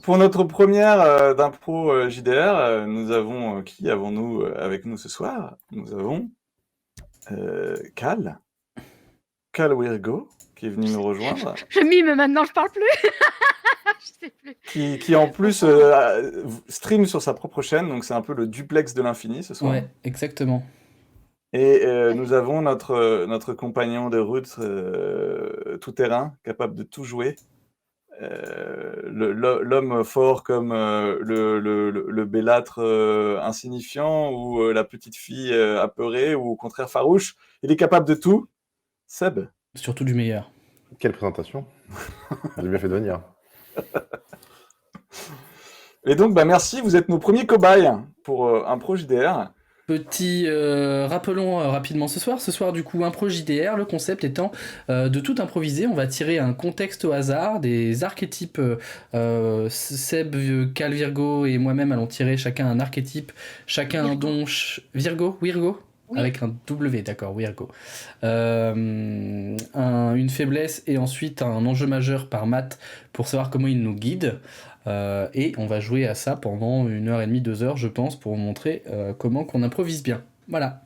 Pour notre première d'impro JDR, nous avons qui avons-nous avec nous ce soir? Nous avons Cal Wirgo qui est venu nous rejoindre, Je mime maintenant, je parle plus. Je sais plus. qui en plus stream sur sa propre chaîne, donc c'est un peu le duplex de l'infini ce soir. Ouais, exactement. Et nous avons notre compagnon de route tout terrain, capable de tout jouer. L'homme fort comme le bellâtre insignifiant ou la petite fille apeurée ou au contraire farouche. Il est capable de tout. Seb. Surtout du meilleur. Quelle présentation. J'ai bien fait de venir. Et donc, merci, vous êtes nos premiers cobayes pour Impro JDR. Petit rappelons rapidement ce soir du coup impro JDR, le concept étant de tout improviser. On va tirer un contexte au hasard, des archétypes. Seb, Cal, Virgo et moi-même allons tirer chacun un archétype, chacun un don. Virgo. Oui. Avec un W, d'accord, Virgo. Une faiblesse et ensuite un enjeu majeur par Matt pour savoir comment il nous guide. Et on va jouer à ça pendant 1h30, 2h, je pense, pour vous montrer comment qu'on improvise bien. Voilà.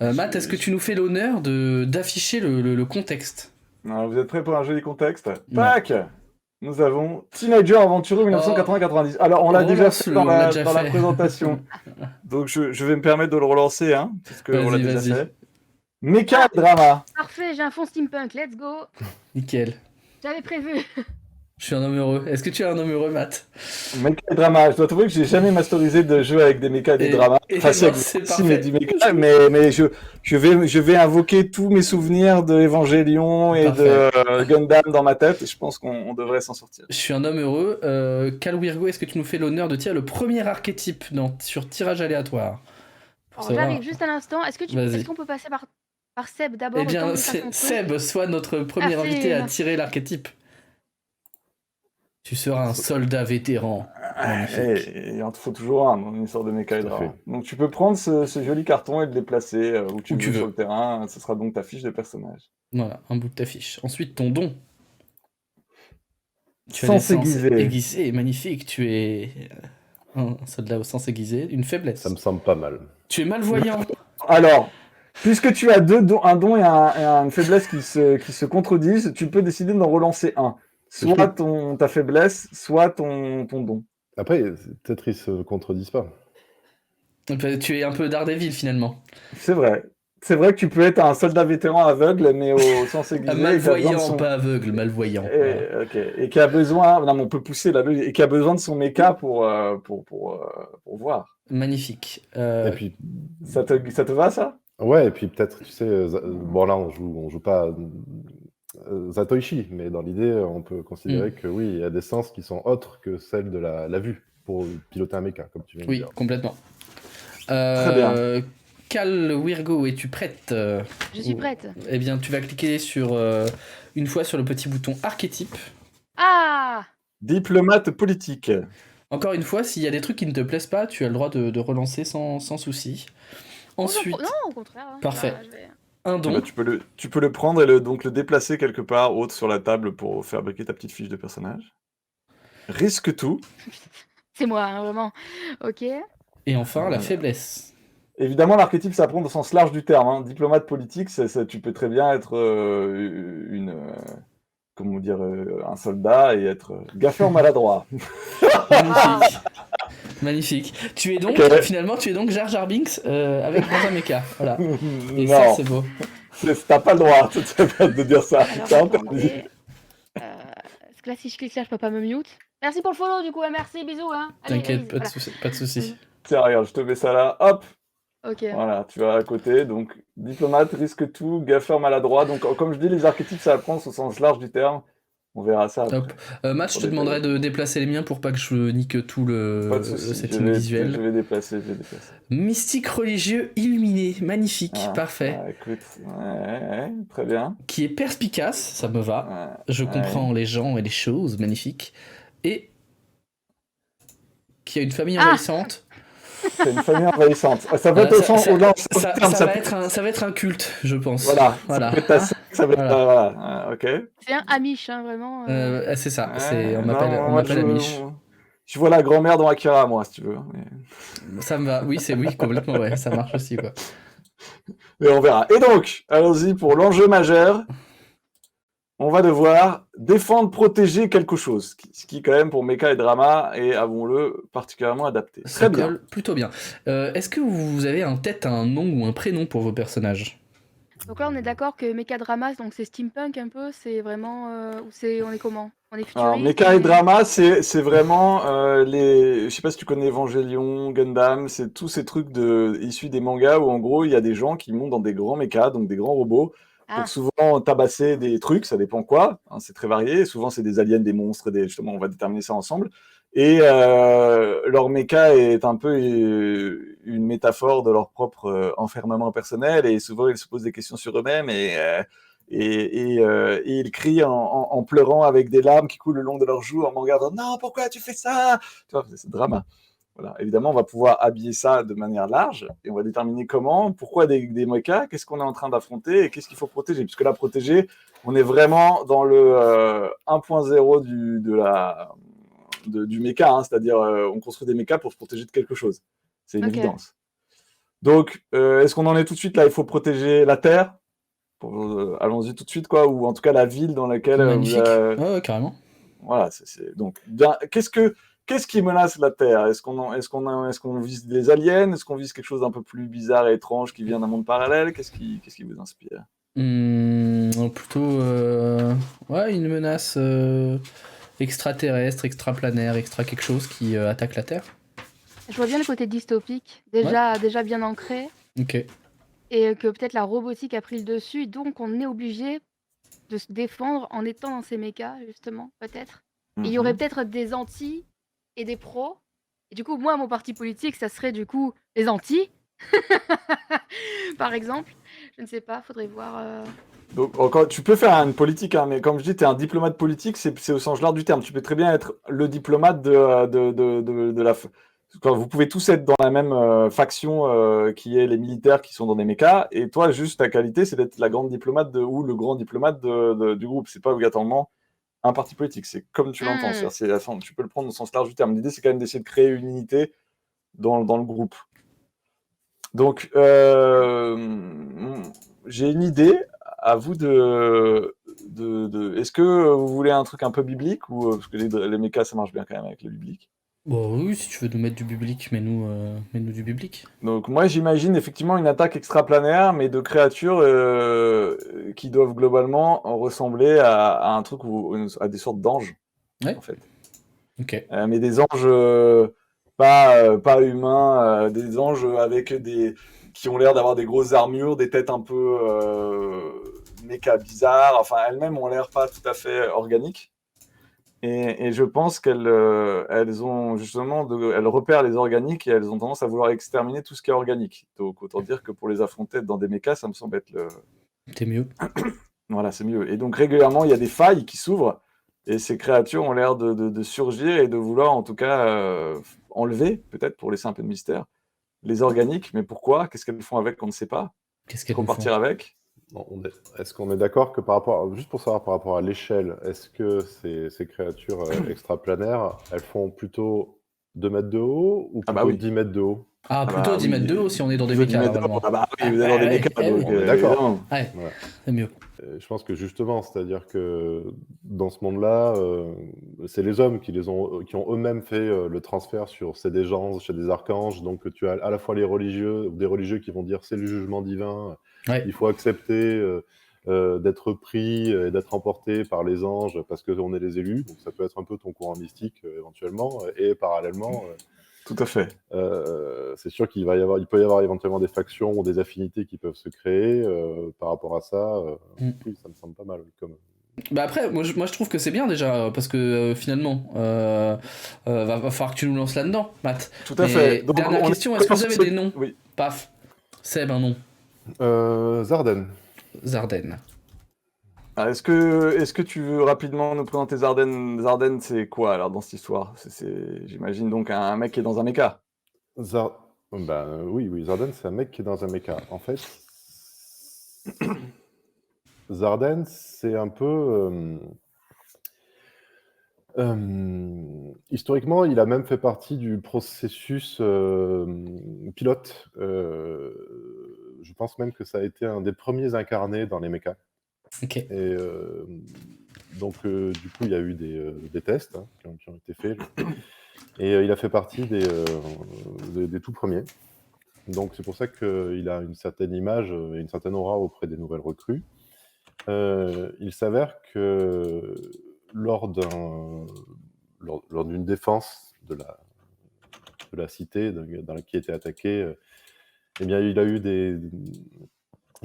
Matt, est-ce que tu nous fais l'honneur d'afficher le contexte? Alors, vous êtes prêts pour un joli contexte? Tac. Nous avons Teenager Aventureux 1980-90. Alors, on l'a déjà fait dans la présentation. Donc, je vais me permettre de le relancer, hein, parce qu'on l'a déjà fait. Mecha Drama. Parfait, j'ai un fond steampunk, let's go. Nickel. J'avais prévu. Je suis un homme heureux. Est-ce que tu es un homme heureux, Matt? Mecha et drama. Je dois trouver que j'ai jamais masterisé de jeu avec des mecha et des dramas. Enfin, c'est parfait. Mais je vais invoquer tous mes souvenirs de Evangelion et de Gundam dans ma tête. Et je pense qu'on devrait s'en sortir. Je suis un homme heureux. Cal Wirgo, est-ce que tu nous fais l'honneur de tirer le premier archétype sur tirage aléatoire? J'arrive juste à l'instant. Est-ce qu'on peut passer par Seb d'abord? Eh bien, Seb, soit notre premier invité à tirer l'archétype. Tu seras un soldat vétéran. Il en faut toujours un dans une histoire de mecha et drama. Donc tu peux prendre ce joli carton et le déplacer où tu veux sur le terrain. Ce sera donc ta fiche de personnage. Voilà, un bout de ta fiche. Ensuite, ton don. Sens aiguisé. Magnifique. Tu es un soldat au sens aiguisé. Une faiblesse. Ça me semble pas mal. Tu es malvoyant. Alors, puisque tu as un don et une faiblesse qui se contredisent, tu peux décider d'en relancer un. Soit ta faiblesse, soit ton don. Après, peut-être ils se contredisent pas. Tu es un peu Daredevil finalement. C'est vrai. C'est vrai que tu peux être un soldat vétéran aveugle, mais au sens aiguisé. Malvoyant, pas aveugle, malvoyant. Ok. Et qui a besoin. Non, mais on peut pousser la logique. Et qui a besoin de son méca pour voir. Magnifique. Et puis, ça te va ça? Ouais, et puis peut-être, tu sais, bon là on joue pas Zatoichi, mais dans l'idée, on peut considérer que oui, il y a des sens qui sont autres que celles de la vue pour piloter un mecha, comme tu viens de dire. Oui, complètement. Très bien. Cal Wirgo, es-tu prête? Je suis prête. Eh bien, tu vas cliquer une fois sur le petit bouton archétype. Ah! Diplomate politique. Encore une fois, s'il y a des trucs qui ne te plaisent pas, tu as le droit de relancer sans souci. Ensuite... Non, au contraire. Parfait. Un don. Tu peux le prendre et donc le déplacer quelque part autre sur la table pour fabriquer ta petite fiche de personnage. Risque tout. C'est moi, hein, vraiment. Ok. Et enfin, la faiblesse. Évidemment, l'archétype, ça prend au sens large du terme. Hein. Diplomate politique, tu peux très bien être un soldat et être gaffeur maladroit. Magnifique. Magnifique. Tu es donc, finalement, Jar Jar Binks avec dans un mecha. Voilà. Et non. Ça, c'est beau. T'as pas le droit de dire ça. Alors, est-ce que là, si je clique ça, je peux pas me mute? Merci pour le follow, du coup. Merci, bisous. Hein. T'inquiète, pas de soucis. Tiens, regarde, je te mets ça là. Hop. Ok. Voilà, tu vas à côté. Donc, diplomate, risque tout, gaffeur maladroit. Donc, comme je dis, les archétypes, ça prend au sens large du terme. On verra ça. Matt, je te demanderai de déplacer les miens pour pas que je nique tout le setting visuel. Je vais déplacer. Mystique religieux illuminé, magnifique, parfait. Écoute, très bien. Qui est perspicace, ça me va. Je comprends les gens et les choses, magnifique. Et qui a une famille envahissante. C'est une famille envahissante. Ça va être ça va être un culte, je pense. Voilà. Ça peut être Ça va être, Voilà. voilà, ok. C'est un Amish, hein, vraiment. C'est ça, Ouais, on non, m'appelle moi, Amish. je vois la grand-mère dans Akira, moi, si tu veux. Ça me va, oui, complètement, ouais, ça marche aussi, quoi. Mais on verra. Et donc, allons-y pour l'enjeu majeur. On va devoir défendre, protéger quelque chose, ce qui quand même pour Mecha et Drama est, avouons-le, particulièrement adapté. Ça Très bien. colle plutôt bien. Est-ce que vous avez en tête un nom ou un prénom pour vos personnages? Donc là, on est d'accord que Mecha Drama, donc c'est steampunk un peu, c'est vraiment. On est comment? On est Alors, futuriste, Mecha et Drama, c'est vraiment les. Je sais pas si tu connais Evangelion, Gundam, c'est tous ces trucs issus des mangas où en gros il y a des gens qui montent dans des grands mechas, donc des grands robots, pour souvent tabasser des trucs, ça dépend quoi, hein, c'est très varié. Souvent c'est des aliens, des monstres, justement on va déterminer ça ensemble. Et leur mecha est un peu une métaphore de leur propre enfermement personnel, et souvent ils se posent des questions sur eux-mêmes et ils crient en pleurant avec des larmes qui coulent le long de leurs joues en me regardant. Non, pourquoi tu fais ça? Tu vois, c'est drama. Voilà. Évidemment, on va pouvoir habiller ça de manière large et on va déterminer comment, pourquoi des mechas, qu'est-ce qu'on est en train d'affronter et qu'est-ce qu'il faut protéger. Puisque là, protéger, on est vraiment dans le 1.0 du mecha, hein, c'est-à-dire on construit des mechas pour se protéger de quelque chose. C'est une évidence. Donc, est-ce qu'on en est tout de suite là? Il faut protéger la Terre. Allons-y tout de suite, quoi, ou en tout cas la ville dans laquelle Magnifique. Ouais, carrément. Voilà, donc qu'est-ce qui menace la Terre? Est-ce qu'on vise des aliens? Est-ce qu'on vise quelque chose d'un peu plus bizarre et étrange qui vient d'un monde parallèle? Qu'est-ce qui vous inspire? Plutôt ouais, une menace extraterrestre, extraplanaire, extra quelque chose qui attaque la Terre. Je vois bien le côté dystopique, déjà bien ancré. Ok. Et que peut-être la robotique a pris le dessus, donc on est obligé de se défendre en étant dans ces mechas, justement, peut-être. Et il y aurait peut-être des anti et des pros. Et du coup, moi, mon parti politique, ça serait du coup les anti, par exemple. Je ne sais pas, faudrait voir. Donc, encore, tu peux faire une politique, hein, mais comme je dis, tu es un diplomate politique, c'est au sens large du terme. Tu peux très bien être le diplomate de la. Quand vous pouvez tous être dans la même faction qui est les militaires qui sont dans des mechas, et toi, juste ta qualité, c'est d'être la grande diplomate ou le grand diplomate du groupe. C'est pas obligatoirement un parti politique, c'est comme tu l'entends. Tu peux le prendre au sens large du terme. L'idée, c'est quand même d'essayer de créer une unité dans le groupe. Donc, j'ai une idée. À vous Est-ce que vous voulez un truc un peu biblique ou parce que les mechas ça marche bien quand même avec le biblique. Bon, oui, si tu veux nous mettre du biblique, mets-nous du biblique. Donc moi j'imagine effectivement une attaque extraplanaire, mais de créatures qui doivent globalement ressembler à un truc à des sortes d'anges, en fait. Ok. Mais des anges pas humains, des anges avec qui ont l'air d'avoir des grosses armures, des têtes un peu méca bizarres, enfin elles-mêmes ont l'air pas tout à fait organiques. Et je pense qu'elles ont justement, elles repèrent les organiques et elles ont tendance à vouloir exterminer tout ce qui est organique. Donc autant dire que pour les affronter dans des mechas, ça me semble être C'est mieux. Voilà, c'est mieux. Et donc régulièrement, il y a des failles qui s'ouvrent et ces créatures ont l'air de surgir et de vouloir en tout cas enlever, peut-être pour laisser un peu de mystère, les organiques. Mais pourquoi? Qu'est-ce qu'elles font avec? On ne sait pas. Qu'est-ce qu'elles Faut partir avec. Est-ce qu'on est d'accord que juste pour savoir par rapport à l'échelle, est-ce que ces créatures extraplanaires, elles font plutôt 2 mètres de haut ou plutôt 10 mètres de haut? Ah, plutôt 10 mètres de haut si on est dans des mechas. Ah bah oui, vous êtes dans des mechas, donc d'accord. Ouais, c'est mieux. Je pense que justement, c'est-à-dire que dans ce monde-là, c'est les hommes qui ont eux-mêmes fait le transfert sur c'est des gens, chez des archanges, donc tu as à la fois les religieux, ou des religieux qui vont dire c'est le jugement divin, il faut accepter d'être pris et d'être emporté par les anges parce qu'on est les élus, donc ça peut être un peu ton courant mystique éventuellement, et parallèlement... Tout à fait. C'est sûr qu'il peut y avoir éventuellement des factions ou des affinités qui peuvent se créer par rapport à ça. Oui, ça me semble pas mal. Bah après, moi je trouve que c'est bien déjà, parce que finalement, va falloir que tu nous lances là-dedans, Matt. Tout à fait. Donc, dernière question, est-ce que vous avez des noms? Oui. Paf. Seb, un nom. Zarden. Zarden. Est-ce que tu veux rapidement nous présenter Zarden? Zarden, c'est quoi alors dans cette histoire? J'imagine donc un mec qui est dans un mecha. Oui, Zarden, c'est un mec qui est dans un mecha. En fait, Zarden, c'est un peu... historiquement, il a même fait partie du processus pilote. Je pense même que ça a été un des premiers incarnés dans les mechas. Ok. Et donc, du coup, il y a eu des tests qui ont été faits. Et il a fait partie des tout premiers. Donc, c'est pour ça qu'il a une certaine image et une certaine aura auprès des nouvelles recrues. Il s'avère que lors d'une défense de la cité qui était attaquée, eh bien, il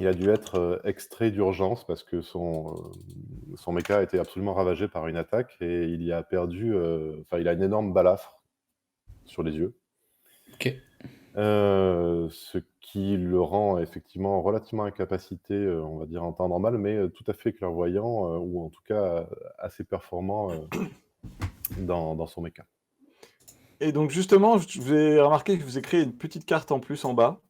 a dû être extrait d'urgence parce que son mecha a été absolument ravagé par une attaque et il y a perdu, il a une énorme balafre sur les yeux. Ok. Ce qui le rend effectivement relativement incapacité, on va dire en temps normal, mais tout à fait clairvoyant, ou en tout cas assez performant dans son mecha. Et donc justement, vous avez remarqué que je vous ai créé une petite carte en plus en bas,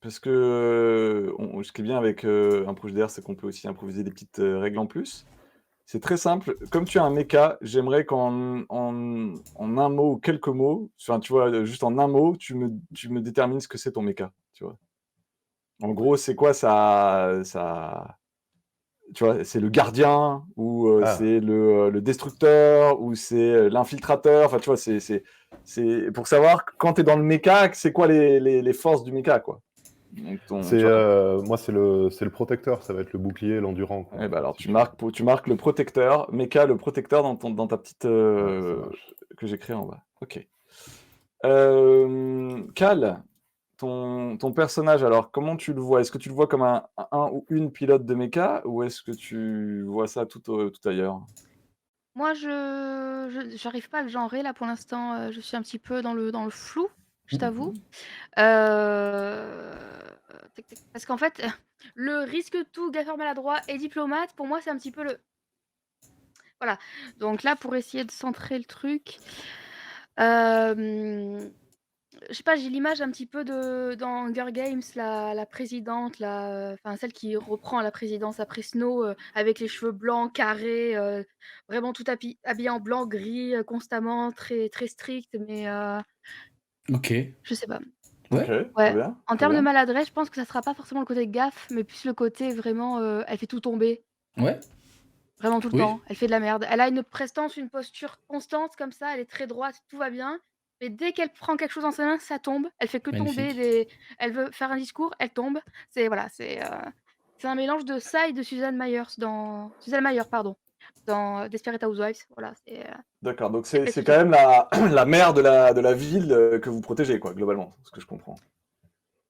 parce que ce qui est bien avec un projet d'air, c'est qu'on peut aussi improviser des petites règles en plus. C'est très simple. Comme tu as un mecha, j'aimerais qu'en un mot ou quelques mots, enfin, tu vois, juste en un mot, tu me détermines ce que c'est ton mecha, tu vois. En gros, c'est quoi ça... Tu vois, c'est le gardien, ou c'est le destructeur, ou c'est l'infiltrateur. Enfin, tu vois, c'est pour savoir, quand tu es dans le mecha, c'est quoi les forces du mecha, quoi. Donc, Moi, c'est le protecteur, ça va être le bouclier, l'endurant. Eh ben alors, tu marques le protecteur, mecha, le protecteur dans ta petite que j'ai créée en bas. Ok. Cal, ton personnage, alors, comment tu le vois? Est-ce que tu le vois comme un ou une pilote de mecha, ou est-ce que tu vois ça tout ailleurs? Moi, j'arrive pas à le genrer là pour l'instant. Je suis un petit peu dans le flou, je t'avoue. Parce qu'en fait, le risque tout, gaffeur maladroit et diplomate, pour moi, c'est un petit peu le. Voilà. Donc là, pour essayer de centrer le truc, je sais pas, j'ai l'image un petit peu dans Hunger Games, la présidente, enfin celle qui reprend la présidence après Snow, avec les cheveux blancs, carrés, vraiment tout habillée en blanc, gris, constamment, très, très strict, mais Ok. je sais pas. Ouais. Ok, très Ouais. bien. En très termes de bien. maladresse, je pense que ça sera pas forcément le côté gaffe, mais plus le côté vraiment, elle fait tout tomber, Ouais. vraiment tout le Oui. temps. Elle fait de la merde. Elle a une prestance, une posture constante comme ça, elle est très droite, tout va bien. Mais dès qu'elle prend quelque chose dans ses mains, ça tombe. Elle fait que tomber Magnifique. elle veut faire un discours, elle tombe. C'est voilà, c'est un mélange de ça et de Susan Myers dans Desperate Housewives. Voilà, D'accord, donc elle fait c'est tout quand ça. même la mère de la ville que vous protégez, quoi, globalement, ce que je comprends.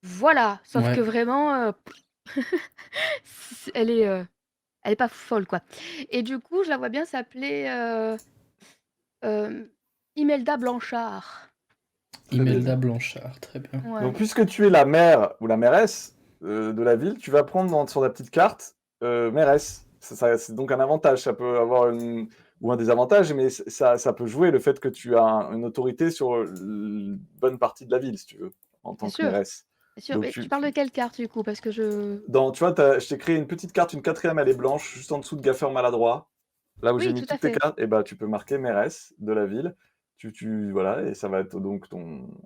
Voilà, sauf que Ouais. vraiment, elle est pas folle, quoi. Et du coup, je la vois bien s'appeler Imelda Blanchard. Très bien. Imelda Blanchard, très bien. Ouais. Donc, puisque tu es la mère ou la mairesse de la ville, tu vas prendre sur la petite carte mairesse. C'est donc un avantage. Ça peut avoir ou un désavantage, mais ça peut jouer le fait que tu as une autorité sur une bonne partie de la ville, si tu veux, en tant Bien que sûr, mairesse. bien sûr. Donc, Mais tu parles de quelle carte, du coup? Parce que je... tu vois, je t'ai créé une petite carte, une quatrième, elle est blanche, juste en dessous de gaffeur maladroit. Là où j'ai Oui, mis tout à toutes tes fait. cartes, et ben, tu peux marquer mairesse de la ville. Voilà, et ça va être donc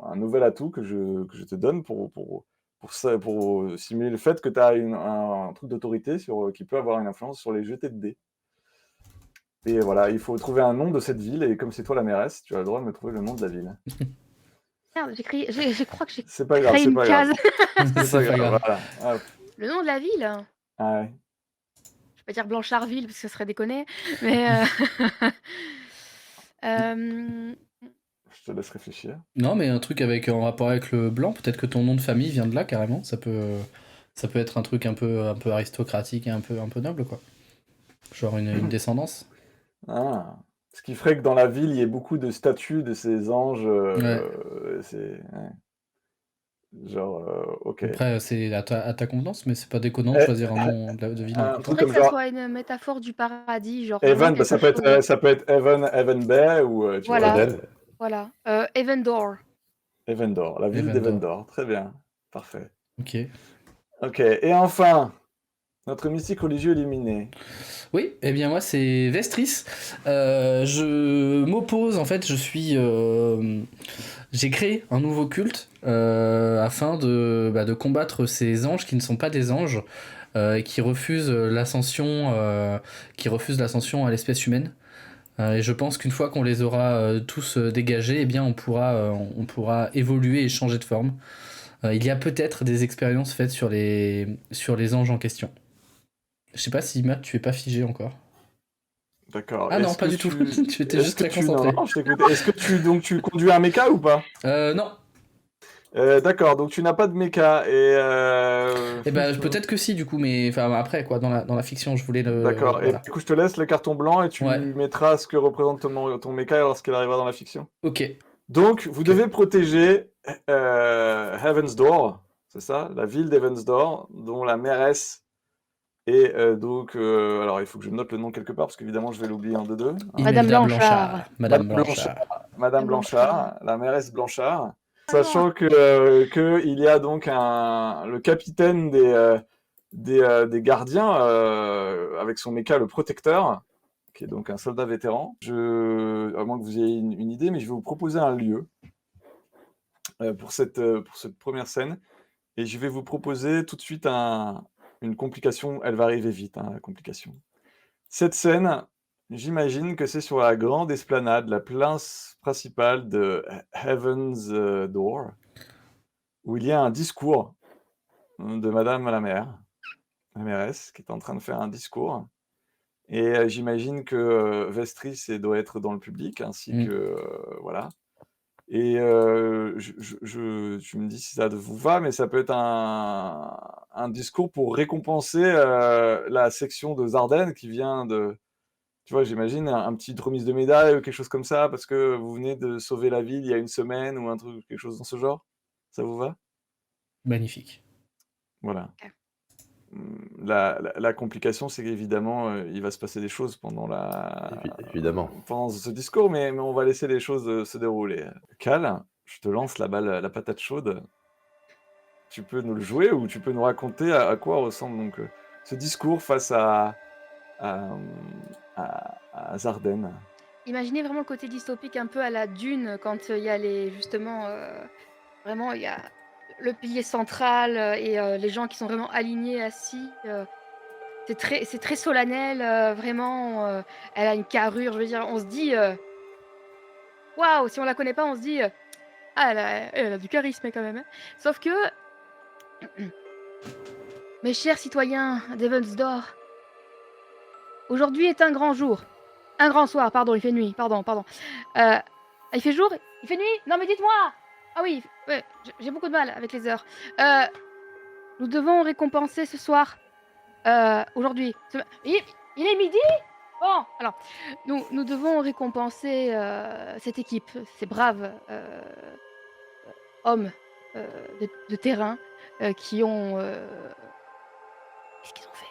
un nouvel atout que je te donne pour simuler le fait que tu as un truc d'autorité qui peut avoir une influence sur les jetés de dés. Et voilà, il faut trouver un nom de cette ville, et comme c'est toi la mairesse, tu as le droit de me trouver le nom de la ville. Merde, je crois que j'ai C'est pas grave, créé c'est une pas grave. case. C'est pas grave. Voilà. Hop. Le nom de la ville? Ah ouais. Je vais pas dire Blanchardville, parce que ça serait déconné, mais... Je te laisse réfléchir. Non, mais un truc en rapport avec le blanc, peut-être que ton nom de famille vient de là carrément. Ça peut être un truc un peu aristocratique et un peu noble, quoi. Genre une descendance. Ah. Ce qui ferait que dans la ville, il y ait beaucoup de statues de ces anges. Ouais. Ouais. Genre, ok. Après, c'est à ta convenance, mais c'est pas déconnant de choisir un nom de ville Un Il truc faudrait comme que ça genre soit une métaphore du paradis, genre vraiment Evan, bah, quelque chose... ça peut être Evan Bay, ou tu vois, Voilà, Eden. voilà. Evendor. Evendor, la ville Evendor. d'Evendor. Très bien, parfait. Ok. Ok, et enfin, Notre mystique religieux éliminé. Oui, eh bien moi c'est Vestris. Je m'oppose, en fait, j'ai créé un nouveau culte afin de combattre ces anges qui ne sont pas des anges et qui refusent l'ascension à l'espèce humaine. Et je pense qu'une fois qu'on les aura tous dégagés, eh bien on pourra évoluer et changer de forme. Il y a peut-être des expériences faites sur les anges en question. Je sais pas si Matt, tu es pas figé encore. D'accord. Ah non, Est-ce pas que du tout. Tu étais est-ce juste que très concentré. Non, je t'écoute. Est-ce que tu conduis un méca ou pas? Non. D'accord, donc tu n'as pas de méca et Eh ben peut-être que si du coup, mais enfin après quoi, dans la fiction, je voulais le. d'accord. Et Voilà. du coup, je te laisse le carton blanc et tu Ouais. mettras ce que représente ton méca lorsqu'il arrivera dans la fiction. Ok. Donc, vous devez protéger Heaven's Door, c'est ça, la ville d'Heaven's Door, dont la mairesse est alors il faut que je note le nom quelque part parce qu'évidemment je vais l'oublier en deux. Madame Blanchard. Madame Blanchard. Madame Blanchard, la mairesse Blanchard. Sachant que il y a donc le capitaine des gardiens avec son méca le protecteur, qui est donc un soldat vétéran. À moins que vous ayez une idée, mais je vais vous proposer un lieu pour cette première scène. Et je vais vous proposer tout de suite une complication. Elle va arriver vite, la complication. Cette scène, j'imagine que c'est sur la grande esplanade, la place principale de Heaven's Door, où il y a un discours de Madame la mairesse, qui est en train de faire un discours. Et j'imagine que Vestris doit être dans le public, ainsi que... voilà. Et tu me dis si ça vous va, mais ça peut être un discours pour récompenser la section de Zarden qui vient de... Tu vois, j'imagine un petit remise de médaille ou quelque chose comme ça, parce que vous venez de sauver la ville il y a une semaine ou un truc, quelque chose dans ce genre. Ça vous va? Magnifique. Voilà. La complication, c'est qu'évidemment, il va se passer des choses pendant Évidemment. pendant ce discours, mais on va laisser les choses se dérouler. Cal, je te lance la patate chaude. Tu peux nous le jouer ou tu peux nous raconter à quoi ressemble donc ce discours face à Zarden. Imaginez vraiment le côté dystopique un peu à la Dune quand il y a justement vraiment il y a le pilier central et les gens qui sont vraiment alignés assis. C'est très solennel, vraiment. Elle a une carrure, je veux dire, on se dit waouh, si on la connaît pas, on se dit ah elle a du charisme quand même. Hein. Sauf que mes chers citoyens d'Evansdor, aujourd'hui est un grand jour. Un grand soir, pardon, il fait nuit, pardon. Il fait jour? Il fait nuit? Non mais dites-moi! Ah oui, ouais, j'ai beaucoup de mal avec les heures. Nous devons récompenser ce soir, aujourd'hui. Il est midi? Bon, alors, nous devons récompenser cette équipe, ces braves hommes de terrain qui ont... Qu'est-ce qu'ils ont fait?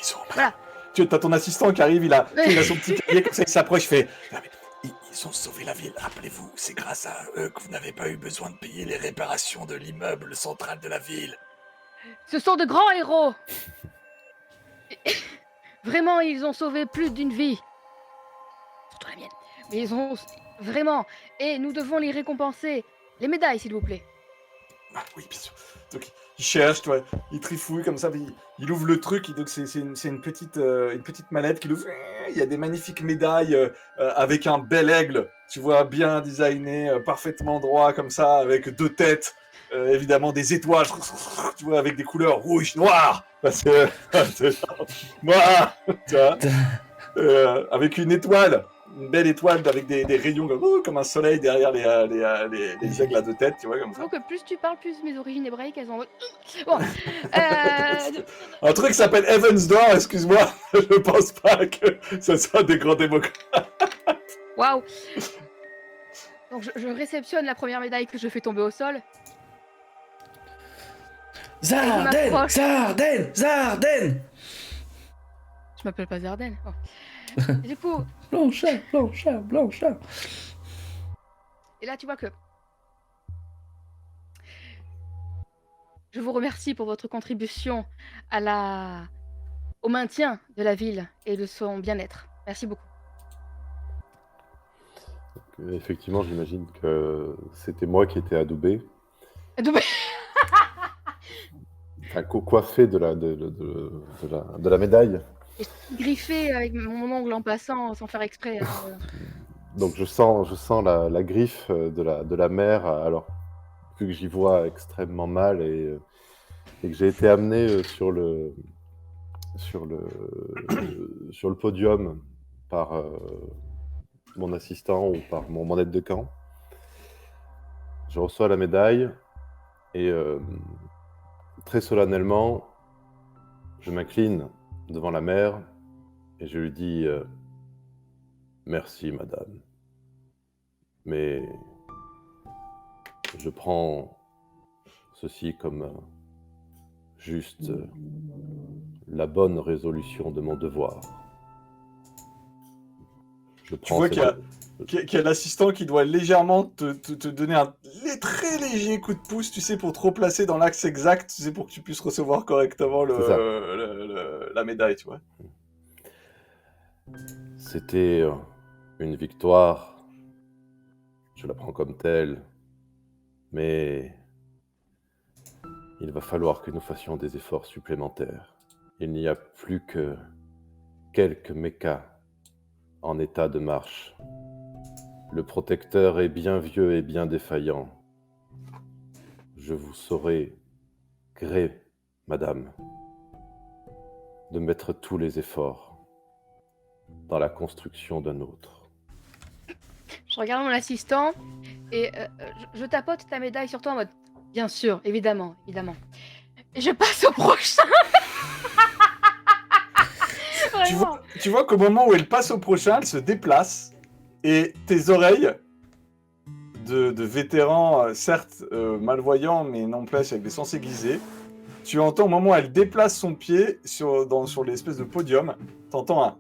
Ils ont... Voilà. Tu as ton assistant qui arrive, il a son petit cahier, comme ça il s'approche, il fait... Ils ont sauvé la ville, rappelez-vous, c'est grâce à eux que vous n'avez pas eu besoin de payer les réparations de l'immeuble central de la ville. Ce sont de grands héros. Vraiment, ils ont sauvé plus d'une vie. Surtout la mienne. Mais ils ont... Vraiment. Et nous devons les récompenser. Les médailles, s'il vous plaît. Ah oui, bien sûr. Donc, il cherche, tu vois, il trifouille comme ça, il ouvre le truc, donc c'est une petite mallette qu'il ouvre. Il y a des magnifiques médailles avec un bel aigle, tu vois, bien designé, parfaitement droit comme ça, avec deux têtes, évidemment des étoiles, tu vois, avec des couleurs rouge, noir, parce que noir, tu vois, avec une étoile. Une belle étoile avec des rayons comme un soleil derrière les aigles à deux têtes, tu vois, comme ça. Donc plus tu parles, plus mes origines hébraïques, elles ont... Bon, un truc qui s'appelle Heaven's Door, excuse-moi, je pense pas que ce soit des grands démocrates. Waouh. Donc je réceptionne la première médaille que je fais tomber au sol. Zarden! Zarden! Je m'appelle pas Zarden. Oh. Du coup... Blanchard. Et là, tu vois que... je vous remercie pour votre contribution au maintien de la ville et de son bien-être. Merci beaucoup. Effectivement, j'imagine que c'était moi qui étais adoubé. Enfin, coiffé de la médaille. Et griffé avec mon ongle en passant sans faire exprès. Donc je sens la griffe de la mer, alors vu que j'y vois extrêmement mal et que j'ai été amené sur le podium par mon assistant ou par mon aide de camp. Je reçois la médaille et très solennellement, je m'incline devant la mère et je lui dis merci madame, mais je prends ceci comme juste la bonne résolution de mon devoir. Tu vois qu'il y a l'assistant qui doit légèrement te donner un très léger coup de pouce, tu sais, pour te replacer dans l'axe exact, tu sais, pour que tu puisses recevoir correctement la médaille, tu vois. C'était une victoire, je la prends comme telle, mais il va falloir que nous fassions des efforts supplémentaires. Il n'y a plus que quelques mechas en état de marche. Le protecteur est bien vieux et bien défaillant. Je vous saurai gré, madame, de mettre tous les efforts dans la construction d'un autre. Je regarde mon assistant et je tapote ta médaille sur toi en mode bien sûr, évidemment. Et je passe au prochain. Tu vois qu'au moment où elle passe au prochain, elle se déplace et tes oreilles de vétérans, certes malvoyants, mais n'empêche avec des sens aiguisés, tu entends au moment où elle déplace son pied sur l'espèce de podium, t'entends un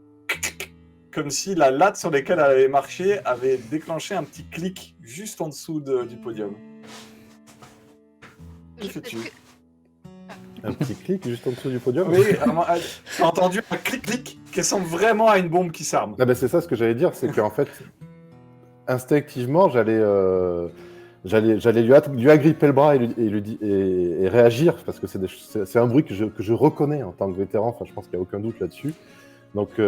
comme si la latte sur laquelle elle avait marché avait déclenché un petit clic juste en dessous du podium. Que fais-tu ? Un petit clic juste en dessous du podium. Oui, j'ai entendu un clic-clic qui ressemble vraiment à une bombe qui s'arme. Ah ben c'est ça ce que j'allais dire, c'est qu'en fait, instinctivement, j'allais lui agripper le bras et réagir, parce que c'est un bruit que je reconnais en tant que vétéran, enfin je pense qu'il n'y a aucun doute là-dessus. Donc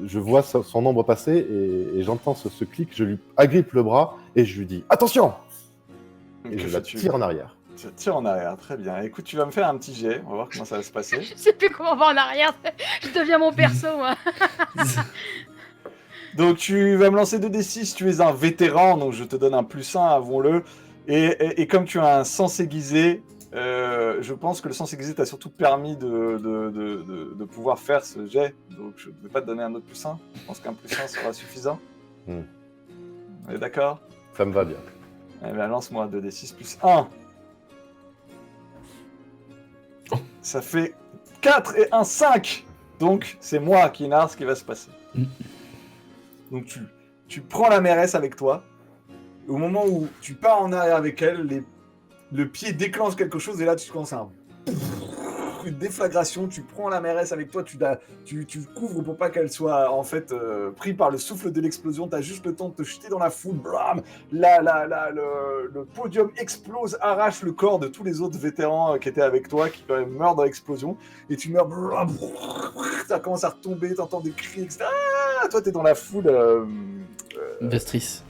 je vois son ombre passer et j'entends ce clic, je lui agrippe le bras et je lui dis « Attention !» Et je la tire en arrière. Tu tires en arrière, très bien. Écoute, tu vas me faire un petit jet, on va voir comment ça va se passer. Je sais plus comment on va en arrière, je deviens mon perso, moi. Donc tu vas me lancer 2d6, tu es un vétéran, donc je te donne un +1, avouons-le. Et comme tu as un sens aiguisé, je pense que le sens aiguisé t'a surtout permis de pouvoir faire ce jet. Donc je ne vais pas te donner un autre +1, je pense qu'un +1 sera suffisant. On est d'accord ? Ça me va bien. Eh bien, lance-moi 2d6 +1. Ça fait 4 et 1, 5. Donc, c'est moi qui narre ce qui va se passer. Donc, tu prends la mairesse avec toi. Au moment où tu pars en arrière avec elle, le pied déclenche quelque chose et là, tu commences à une déflagration. Tu prends la mairesse avec toi, tu couvres pour pas qu'elle soit en fait prise par le souffle de l'explosion. Tu as juste le temps de te jeter dans la foule. Blam, le podium explose, arrache le corps de tous les autres vétérans qui étaient avec toi, qui meurent dans l'explosion. Et tu meurs. Ça commence à retomber, t'entends des cris, etc. Ah, toi, t'es dans la foule. Vestris,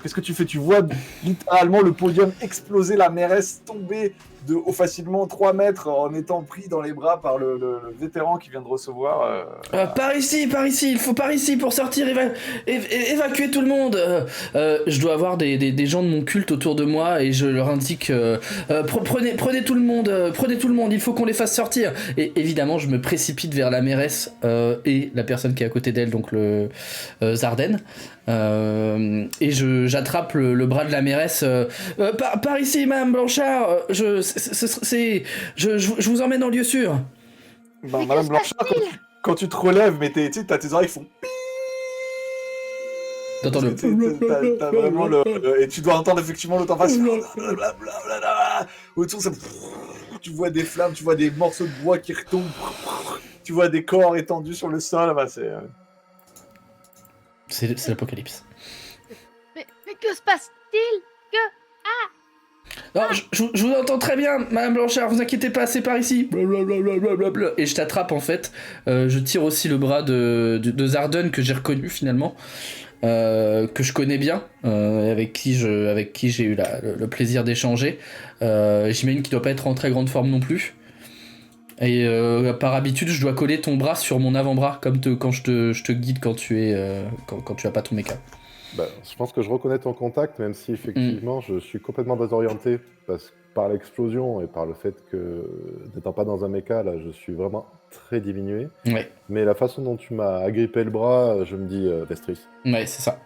Qu'est-ce que tu fais ? Tu vois littéralement le podium exploser, la mairesse tomber de facilement 3 mètres en étant pris dans les bras par le vétéran qui vient de recevoir. Par ici, il faut par ici pour sortir, évacuer tout le monde. Je dois avoir des gens de mon culte autour de moi et je leur indique prenez tout le monde, il faut qu'on les fasse sortir. Et évidemment, je me précipite vers la mairesse et la personne qui est à côté d'elle, donc le Zarden. Et j'attrape le bras de la mairesse. Par ici, Madame Blanchard. Je vous emmène en lieu sûr. Ben, Madame Blanchard, quand tu te relèves, mais t'as tes oreilles qui font. T'entends le. T'as vraiment et tu dois entendre effectivement l'autre en face. autour, ça... tu vois des flammes, tu vois des morceaux de bois qui retombent, tu vois des corps étendus sur le sol. Bah, C'est l'apocalypse. Mais que se passe-t-il? Non, je vous entends très bien, Madame Blanchard, vous inquiétez pas, c'est par ici. Blablabla. Et je t'attrape en fait. Je tire aussi le bras de Zarden que j'ai reconnu finalement, que je connais bien, avec qui j'ai eu le plaisir d'échanger. J'imagine qu'il doit pas être en très grande forme non plus. Et par habitude, je dois coller ton bras sur mon avant-bras, comme quand je te guide quand tu as pas ton méca. Bah, je pense que je reconnais ton contact, même si effectivement je suis complètement désorienté par l'explosion et par le fait que, n'étant pas dans un méca, là, je suis vraiment très diminué. Ouais. Mais la façon dont tu m'as agrippé le bras, je me dis Vestris. Ouais, c'est ça.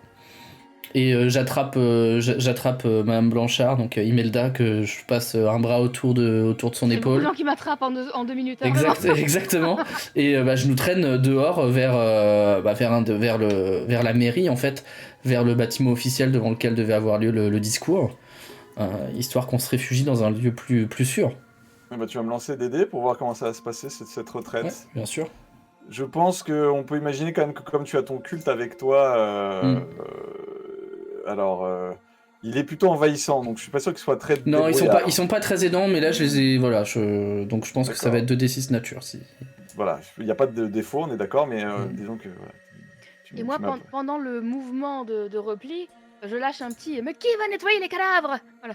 Et j'attrape Madame Blanchard, donc Imelda, que je passe un bras autour de son Il y a beaucoup de épaule. gens qui m'attrapent en 2 minutes. Hein, vraiment. Exactement. Et je nous traîne dehors vers la mairie, en fait, vers le bâtiment officiel devant lequel devait avoir lieu le discours, histoire qu'on se réfugie dans un lieu plus sûr. Bah, tu vas me lancer des dés pour voir comment ça va se passer, cette retraite. Ouais, bien sûr. Je pense qu'on peut imaginer quand même que comme tu as ton culte avec toi, il est plutôt envahissant, donc je suis pas sûr qu'il soit très Non, débrouillard. ils sont pas très aidants, mais là je les ai, voilà, donc je pense que ça va être 2d6 nature. Si... Voilà, il n'y a pas de défaut, on est d'accord, mais disons que... Voilà, Et moi, pendant le mouvement de repli, je lâche un petit « Mais qui va nettoyer les cadavres ?» Voilà.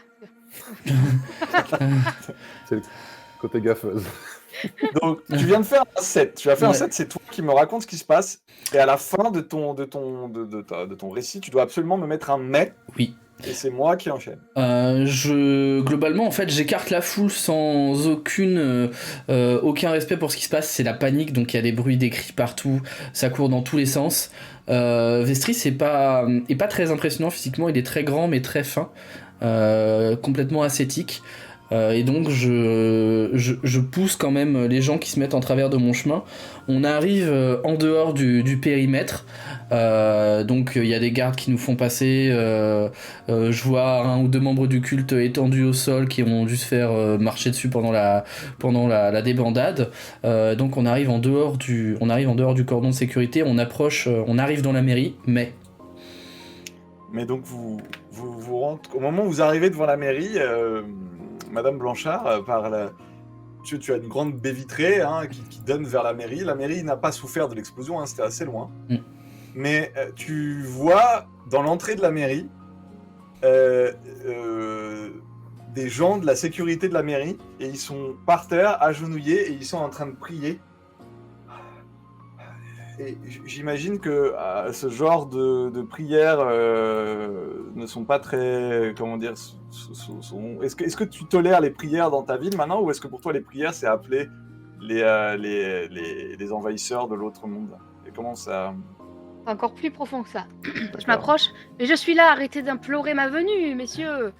C'est le côté gaffeuse. Donc, tu viens de faire un 7. Tu as fait un 7, c'est toi qui me raconte ce qui se passe. Et à la fin de ton récit, tu dois absolument me mettre un mais. Oui. Et c'est moi qui enchaîne. Globalement, en fait, j'écarte la foule sans aucun respect pour ce qui se passe. C'est la panique, donc il y a des bruits, des cris partout. Ça court dans tous les sens. Vestris est pas très impressionnant physiquement. Il est très grand, mais très fin. Complètement ascétique. Et donc je pousse quand même les gens qui se mettent en travers de mon chemin. On arrive en dehors du périmètre, donc il y a des gardes qui nous font passer. Je vois 1 ou 2 membres du culte étendus au sol qui ont dû se faire marcher dessus pendant la débandade. Donc on arrive en dehors du cordon de sécurité. On arrive dans la mairie, mais donc vous rentrez, au moment où vous arrivez devant la mairie, Madame Blanchard, tu as une grande baie vitrée qui donne vers la mairie. La mairie n'a pas souffert de l'explosion, c'était assez loin. Mais tu vois dans l'entrée de la mairie des gens de la sécurité de la mairie, et ils sont par terre, agenouillés, et ils sont en train de prier. Et j'imagine que ce genre de prières ne sont pas très, comment dire, est-ce que tu tolères les prières dans ta ville maintenant, ou est-ce que pour toi les prières c'est appeler les envahisseurs de l'autre monde? Et comment ça... Encore plus profond que ça. Je m'approche, mais je suis là, arrêtez d'implorer ma venue, messieurs.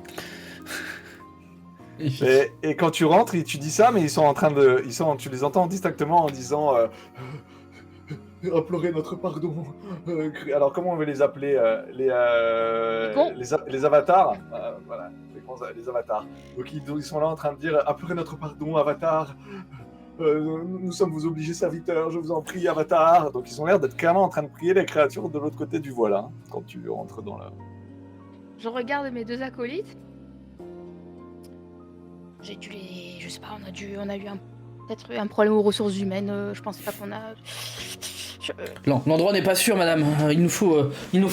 Et quand tu rentres, tu dis ça, mais ils sont en train de... tu les entends distinctement en disant... implorer notre pardon. Alors comment on veut les appeler les avatars, voilà, les avatars. Donc ils sont là en train de dire implorer notre pardon, avatar. Nous sommes vos obligés serviteurs, je vous en prie, avatar. Donc ils ont l'air d'être clairement en train de prier les créatures de l'autre côté du voile, quand tu rentres dans la... Je regarde mes 2 acolytes. J'ai dû les... Je sais pas, on a eu peut-être un problème aux ressources humaines. Je pense pas qu'on a... Non, l'endroit n'est pas sûr, madame. Il nous faut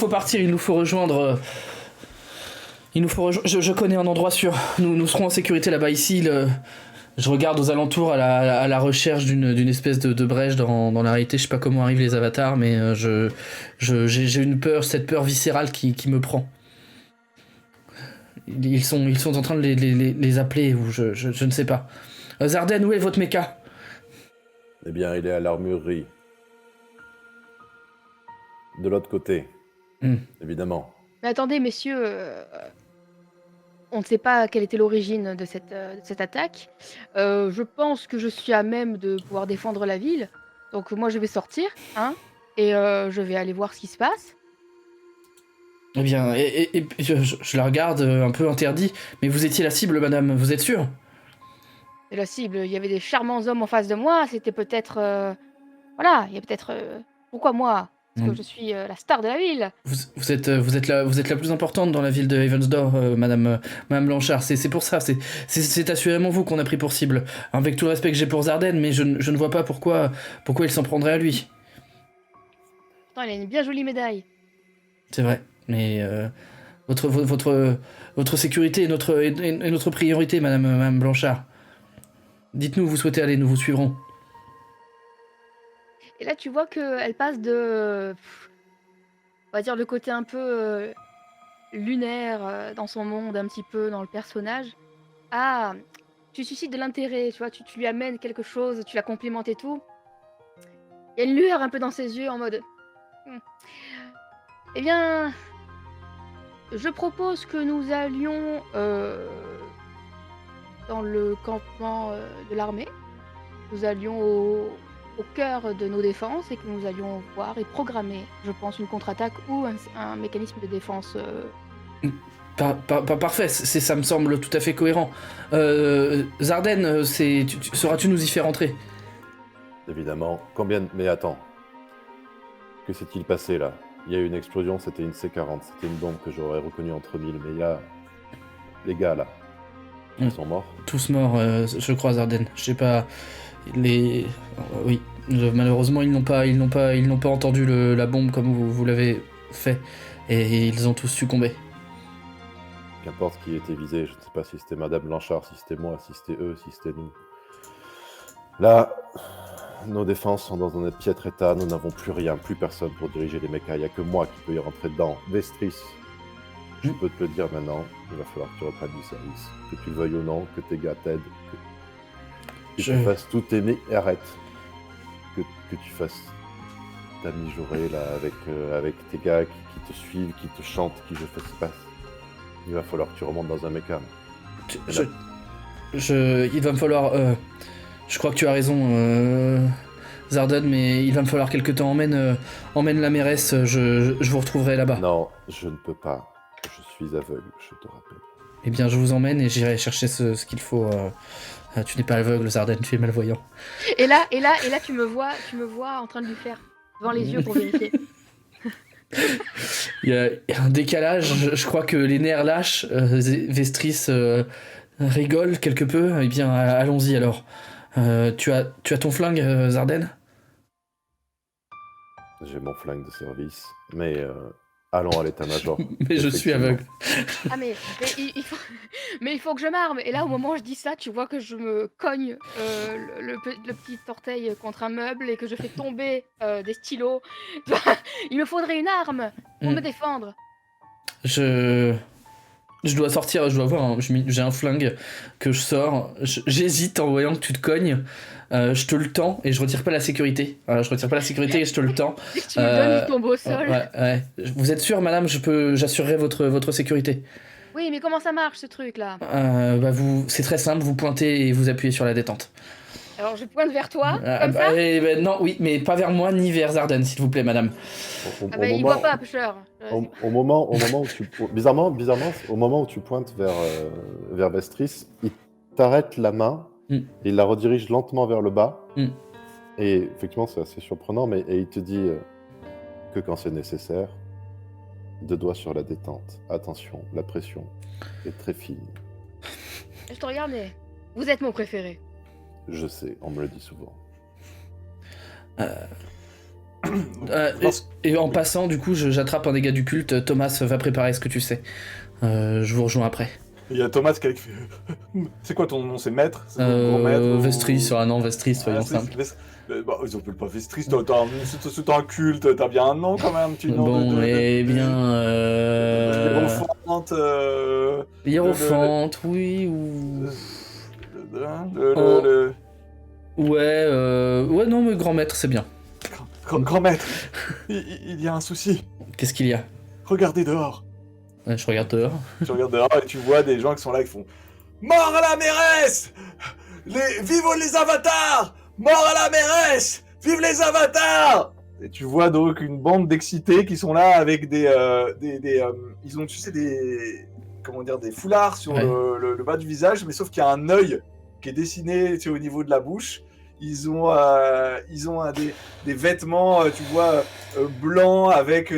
partir, il nous faut rejoindre. Je connais un endroit sûr. Nous serons en sécurité là-bas ici. Je regarde aux alentours à la recherche d'une espèce de brèche dans la réalité. Je sais pas comment arrivent les avatars, mais j'ai une peur, cette peur viscérale qui me prend. Ils sont en train de les appeler, ou je ne sais pas. Zarden, où est votre méca? Eh bien, il est à l'armurerie. De l'autre côté, évidemment. Mais attendez, messieurs, on ne sait pas quelle était l'origine de cette attaque. Je pense que je suis à même de pouvoir défendre la ville. Donc moi, je vais sortir, et je vais aller voir ce qui se passe. Eh bien, et je la regarde un peu interdit. Mais vous étiez la cible, madame, vous êtes sûre? Et la cible, il y avait des charmants hommes en face de moi, c'était peut-être... Voilà, il y a peut-être... Pourquoi moi? Parce que je suis la star de la ville. Vous êtes la plus importante dans la ville de Ravensdor, madame Blanchard. C'est pour ça, c'est assurément vous qu'on a pris pour cible. Avec tout le respect que j'ai pour Zarden, mais je ne vois pas pourquoi il s'en prendrait à lui. Pourtant, il a une bien jolie médaille. C'est vrai, mais votre sécurité est notre priorité, madame Blanchard. Dites-nous où vous souhaitez aller, nous vous suivrons. Et là, tu vois qu'elle passe de... On va dire le côté un peu lunaire dans son monde, un petit peu dans le personnage, à... Tu suscites de l'intérêt, tu vois, tu lui amènes quelque chose, tu la complimentes et tout. Il y a une lueur un peu dans ses yeux en mode... Eh bien... Je propose que nous allions dans le campement de l'armée. Nous allions au cœur de nos défenses et que nous allions voir et programmer, je pense, une contre-attaque ou un mécanisme de défense. Parfait, ça me semble tout à fait cohérent. Zarden, sauras-tu nous y faire entrer? Évidemment. Mais attends. Que s'est-il passé là? Il y a eu une explosion, c'était une C-40. C'était une bombe que j'aurais reconnue entre mille. Mais il y a... Les gars là. Ils sont morts? Tous morts, je crois, Zarden. Je sais pas... Oui. Malheureusement, ils n'ont pas entendu la bombe comme vous l'avez fait. Et ils ont tous succombé. Qu'importe qui était visé, je ne sais pas si c'était Madame Blanchard, si c'était moi, si c'était eux, si c'était nous. Là, nos défenses sont dans un piètre état, nous n'avons plus rien, plus personne pour diriger les mechas, il n'y a que moi qui peux y rentrer dedans. Vestris, je peux te le dire maintenant, il va falloir que tu reprennes du service. Que tu le veuilles ou non, que tes gars t'aident, que tu fasses tout tes arrête. Que tu fasses ta mijaurée là avec tes gars qui te suivent, qui te chantent, qui je fais ce passe. Il va falloir que tu remontes dans un méca. Il va me falloir... je crois que tu as raison, Zarden, mais il va me falloir quelque temps. Emmène la mairesse, je vous retrouverai là-bas. Non, je ne peux pas. Je suis aveugle, je te rappelle. Eh bien, je vous emmène et j'irai chercher ce qu'il faut. Tu n'es pas aveugle, Zarden, tu es malvoyant. Et là, tu me vois en train de lui faire devant les yeux pour vérifier. Il y a un décalage, je crois que les nerfs lâchent, Vestris rigole quelque peu. Eh bien, allons-y alors. Tu as ton flingue, Zarden? J'ai mon flingue de service, mais allons à l'état-major. Mais je suis aveugle. Ah mais il faut que je m'arme. Et là, au moment où je dis ça, tu vois que je me cogne le petit orteil contre un meuble et que je fais tomber des stylos. Il me faudrait une arme pour me défendre. Je dois sortir, je dois voir, j'ai un flingue que je sors, j'hésite en voyant que tu te cognes, je te le tends et je retire pas la sécurité. Je retire pas la sécurité et je te le tends. Dès que tu me donnes, il tombe au sol. Ouais. Vous êtes sûre, madame, j'assurerai votre sécurité. Oui, mais comment ça marche ce truc là? C'est très simple, vous pointez et vous appuyez sur la détente. Alors je pointe vers toi, comme ça? Non, oui, mais pas vers moi ni vers Zarden, s'il vous plaît, madame. Il voit pas, pêcheur. Au moment où tu... Bizarrement, au moment où tu pointes vers Vestris, il t'arrête la main, et il la redirige lentement vers le bas. Et effectivement, c'est assez surprenant, mais il te dit que quand c'est nécessaire, 2 doigts sur la détente. Attention, la pression est très fine. Je te regarde, mais vous êtes mon préféré. Je sais, on me le dit souvent. Et en passant, du coup, j'attrape un des gars du culte. Thomas va préparer ce que tu sais. Je vous rejoins après. Il y a Thomas qui fait... C'est quoi ton nom? C'est Maître? Vestris, Vestris, soyons simples. Ils appellent pas Vestris, c'est un culte, t'as bien un nom quand même, Hiérophante, Hiérophante, oui, ou... Ouais, non, mais grand maître, c'est bien. Grand maître, il y a un souci. Qu'est-ce qu'il y a? Regardez dehors. Ouais, je regarde dehors. Tu regardes dehors et tu vois des gens qui sont là qui font Mort à la mairesse! Vive les avatars! Mort à la mairesse! Vive les avatars! Et tu vois donc une bande d'excités qui sont là avec ils ont, tu sais, comment dire, des foulards sur le bas du visage, mais sauf qu'il y a un œil qui est dessiné, tu sais, au niveau de la bouche. Ils ont des vêtements, tu vois, blancs avec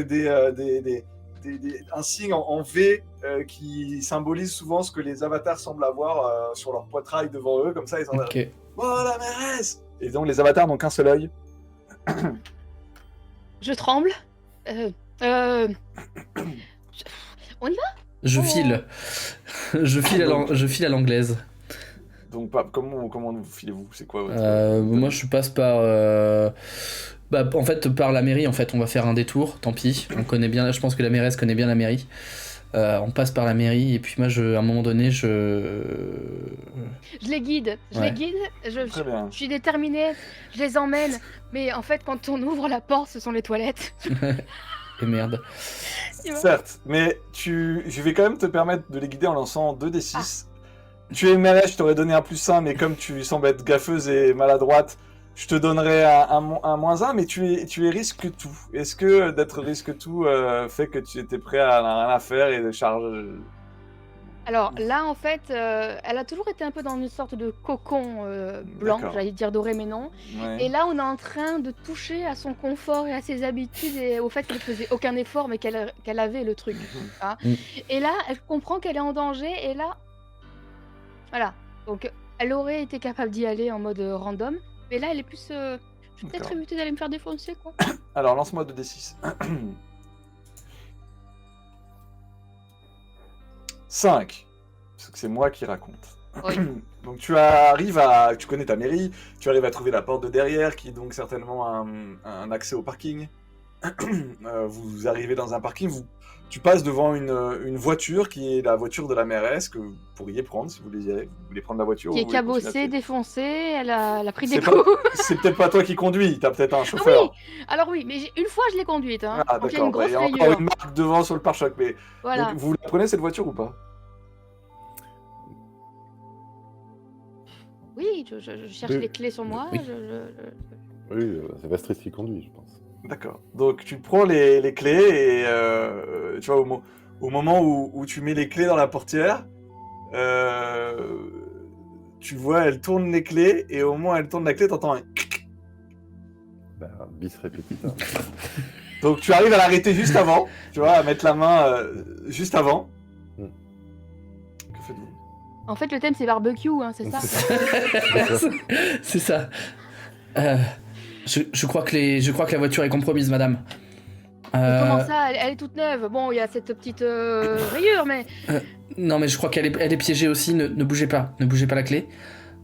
un signe en V qui symbolise souvent ce que les avatars semblent avoir sur leur poitrail devant eux, comme ça ils sont là. Oh la mairesse! Et donc les avatars n'ont qu'un seul œil. Je tremble. On y va? Je file. Je file à l'anglaise. Donc comment vous filez-vous? C'est quoi votre... Moi je passe par... en fait par la mairie, en fait on va faire un détour, tant pis. On connaît bien, je pense que la mairesse connaît bien la mairie. On passe par la mairie et puis moi à un moment donné je les guide, je suis déterminée, je les emmène, mais en fait quand on ouvre la porte ce sont les toilettes. Et merde. Certes, mais je vais quand même te permettre de les guider en lançant 2d6. Tu es mairesse, je t'aurais donné un +1, mais comme tu sembles être gaffeuse et maladroite, je te donnerais un -1, mais tu es risque tout. Est-ce que d'être risque tout fait que tu étais prêt à rien à faire et de charge? Alors là, en fait, elle a toujours été un peu dans une sorte de cocon blanc, j'allais dire doré, mais non. Ouais. Et là, on est en train de toucher à son confort et à ses habitudes et au fait qu'elle ne faisait aucun effort, mais qu'elle avait le truc. Hein. Et là, elle comprend qu'elle est en danger et là... Voilà. Donc, elle aurait été capable d'y aller en mode random. Mais là, elle est plus... je suis peut-être évitée d'aller me faire défoncer, quoi. Alors, lance-moi 2d6. 5. Parce que c'est moi qui raconte. Oui. Donc, tu connais ta mairie, tu arrives à trouver la porte de derrière, qui est donc certainement un accès au parking. Vous arrivez dans un parking, tu passes devant une voiture qui est la voiture de la mairesse que vous pourriez prendre si vous désirez. Vous voulez prendre la voiture? Qui est cabossée, défoncée, elle a pris des coups. C'est peut-être pas toi qui conduis, t'as peut-être un chauffeur. Oui. Alors oui, mais une fois je l'ai conduite. Hein. Ah d'accord, il y a encore une marque devant sur le pare-choc. Mais... Voilà. Donc, vous la prenez cette voiture ou pas? Oui, je cherche les clés sur moi. Oui, c'est Vastris qui conduit, je pense. D'accord. Donc tu prends les clés et tu vois au moment où tu mets les clés dans la portière, tu vois elle tourne les clés et au moment où elle tourne la clé, t'entends un bis répétiteur. Donc tu arrives à l'arrêter juste avant, tu vois, à mettre la main juste avant. Que faites-vous? En fait le thème c'est barbecue, hein, c'est ça? C'est ça. Je crois que la voiture est compromise, madame. Comment ça? Elle est toute neuve. Bon, il y a cette petite rayure, mais... Non, mais je crois qu'elle est piégée aussi. Ne bougez pas. Ne bougez pas la clé.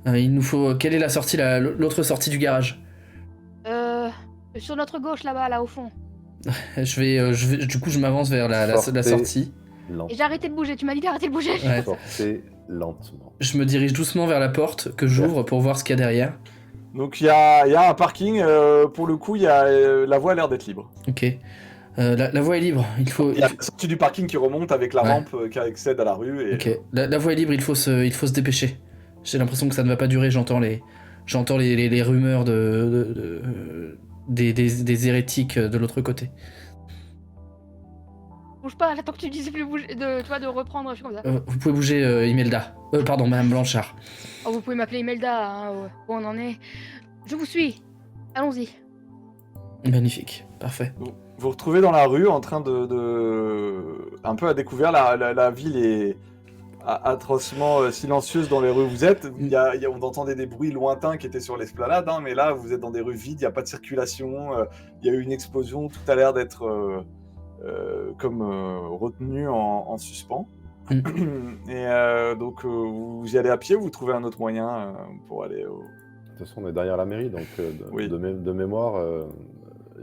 Il nous faut... Quelle est la sortie, l'autre sortie du garage? Sur notre gauche, là-bas, au fond. Du coup, je m'avance vers la sortie. Lentement. Et j'ai arrêté de bouger. Tu m'as dit d'arrêter de bouger. Ouais. Sortez lentement. Je me dirige doucement vers la porte que j'ouvre pour voir ce qu'il y a derrière. Donc il y a un parking, pour le coup, la voie a l'air d'être libre. Ok. La voie est libre, il faut... Il y a la sortie du parking qui remonte avec la rampe qui accède à la rue. Et... Ok, la voie est libre, il faut se dépêcher. J'ai l'impression que ça ne va pas durer, j'entends les rumeurs des hérétiques de l'autre côté. Bouge pas, j'attends que tu dises plus bouger, de reprendre, je suis comme ça. Vous pouvez bouger, Imelda. Pardon, Madame Blanchard. Oh, vous pouvez m'appeler Imelda, hein, où on en est. Je vous suis. Allons-y. Magnifique, parfait. Vous retrouvez dans la rue en train un peu à découvert, la ville est atrocement silencieuse dans les rues où vous êtes. On entendait des bruits lointains qui étaient sur l'esplanade, hein, mais là vous êtes dans des rues vides, il n'y a pas de circulation, il y a eu une explosion, tout a l'air d'être retenu en suspens. Et donc vous y allez à pied ou vous trouvez un autre moyen pour aller au... De toute façon, on est derrière la mairie, donc de mémoire,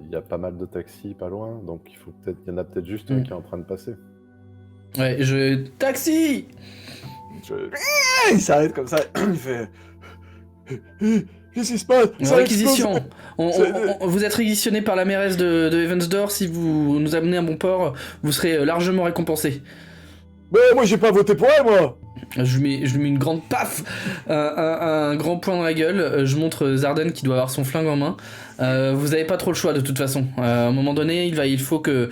il y a pas mal de taxis pas loin, donc il y en a peut-être juste un qui est en train de passer. Ouais, taxi. Il s'arrête comme ça, il fait... Qu'est-ce qui se passe? Réquisition. Vous êtes réquisitionné par la mairesse de Evansdor. Si vous nous amenez à bon port, vous serez largement récompensé. Mais moi j'ai pas voté pour elle, moi. Je lui mets une grande paf, un grand point dans la gueule. Je montre Zarden qui doit avoir son flingue en main. Vous avez pas trop le choix de toute façon. À un moment donné, il faut que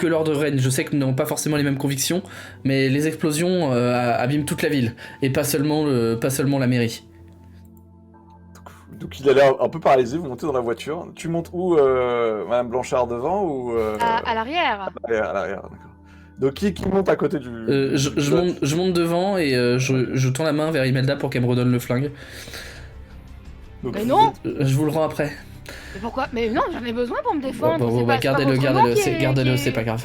l'ordre règne. Je sais que nous n'avons pas forcément les mêmes convictions, mais les explosions abîment toute la ville et pas seulement la mairie. Donc il a l'air un peu paralysé. Vous montez dans la voiture. Tu montes où, Madame Blanchard, devant ou À l'arrière. à l'arrière, d'accord. Donc qui monte à côté du... Je monte devant et je tends la main vers Imelda pour qu'elle me redonne le flingue. Donc, Mais non. Je vous le rends après. Mais pourquoi? Mais non, j'en ai besoin pour me défendre. Bon, bah, gardez-le, c'est pas grave.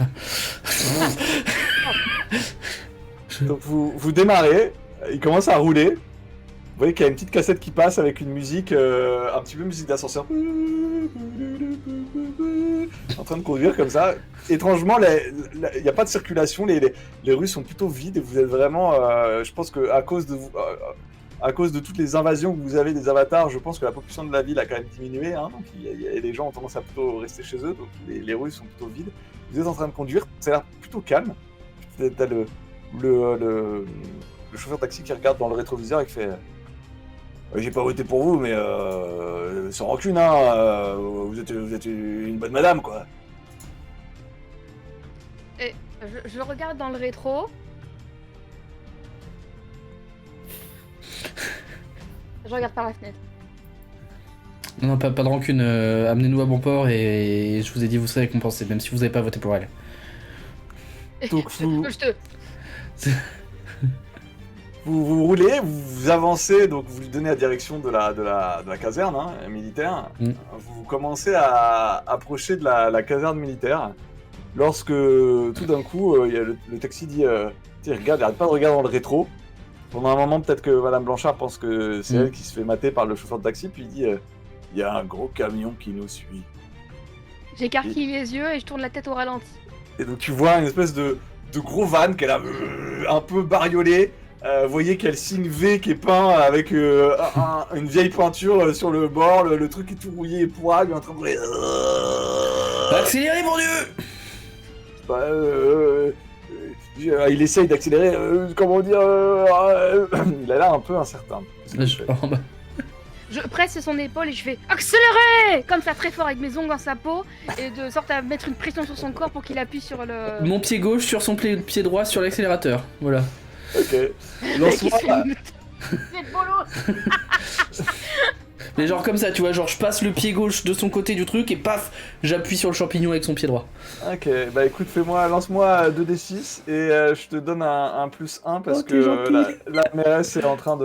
Donc vous démarrez, il commence à rouler. Vous voyez qu'il y a une petite cassette qui passe avec une musique, un petit peu musique d'ascenseur. En train de conduire comme ça. Étrangement, il n'y a pas de circulation, les rues sont plutôt vides et vous êtes vraiment... je pense qu'à cause de toutes les invasions que vous avez des avatars, je pense que la population de la ville a quand même diminué. Hein, donc les gens ont tendance à plutôt rester chez eux, donc les rues sont plutôt vides. Vous êtes en train de conduire, ça a l'air plutôt calme. T'as le chauffeur taxi qui regarde dans le rétroviseur et qui fait j'ai pas voté pour vous, mais sans rancune, hein, vous êtes une bonne madame, quoi. Et je regarde dans le rétro. Je regarde par la fenêtre. Non, pas de rancune, amenez-nous à bon port et je vous ai dit, vous serez récompensé, même si vous n'avez pas voté pour elle. Donc Je te... Vous roulez, vous avancez, donc vous lui donnez la direction de la caserne militaire. Vous commencez à approcher de la caserne militaire. Lorsque tout d'un coup, il y a le taxi dit tiens, regarde, il arrête pas de regarder dans le rétro. Pendant un moment, peut-être que Madame Blanchard pense que c'est elle qui se fait mater par le chauffeur de taxi, puis il dit il y a un gros camion qui nous suit. J'écarquille les yeux et je tourne la tête au ralenti. Et donc tu vois une espèce de gros van qu'elle a un peu bariolé. Vous voyez qu'il y a le signe V qui est peint avec une vieille peinture sur le bord, le truc est tout rouillé et poilu, en train de... Accélérez, mon dieu! Il essaye d'accélérer, comment dire... il a l'air un peu incertain. Je presse son épaule et je fais accélérer, comme ça très fort avec mes ongles dans sa peau et de sorte à mettre une pression sur son corps pour qu'il appuie sur le... Mon pied gauche sur son pied droit sur l'accélérateur, voilà. Ok. Lance-moi. C'est le bolos. Mais genre comme ça, tu vois, genre je passe le pied gauche de son côté du truc et paf, j'appuie sur le champignon avec son pied droit. Ok, bah écoute, lance-moi 2d6 et je te donne un +1 parce t'es que gentil. la mairesse est en train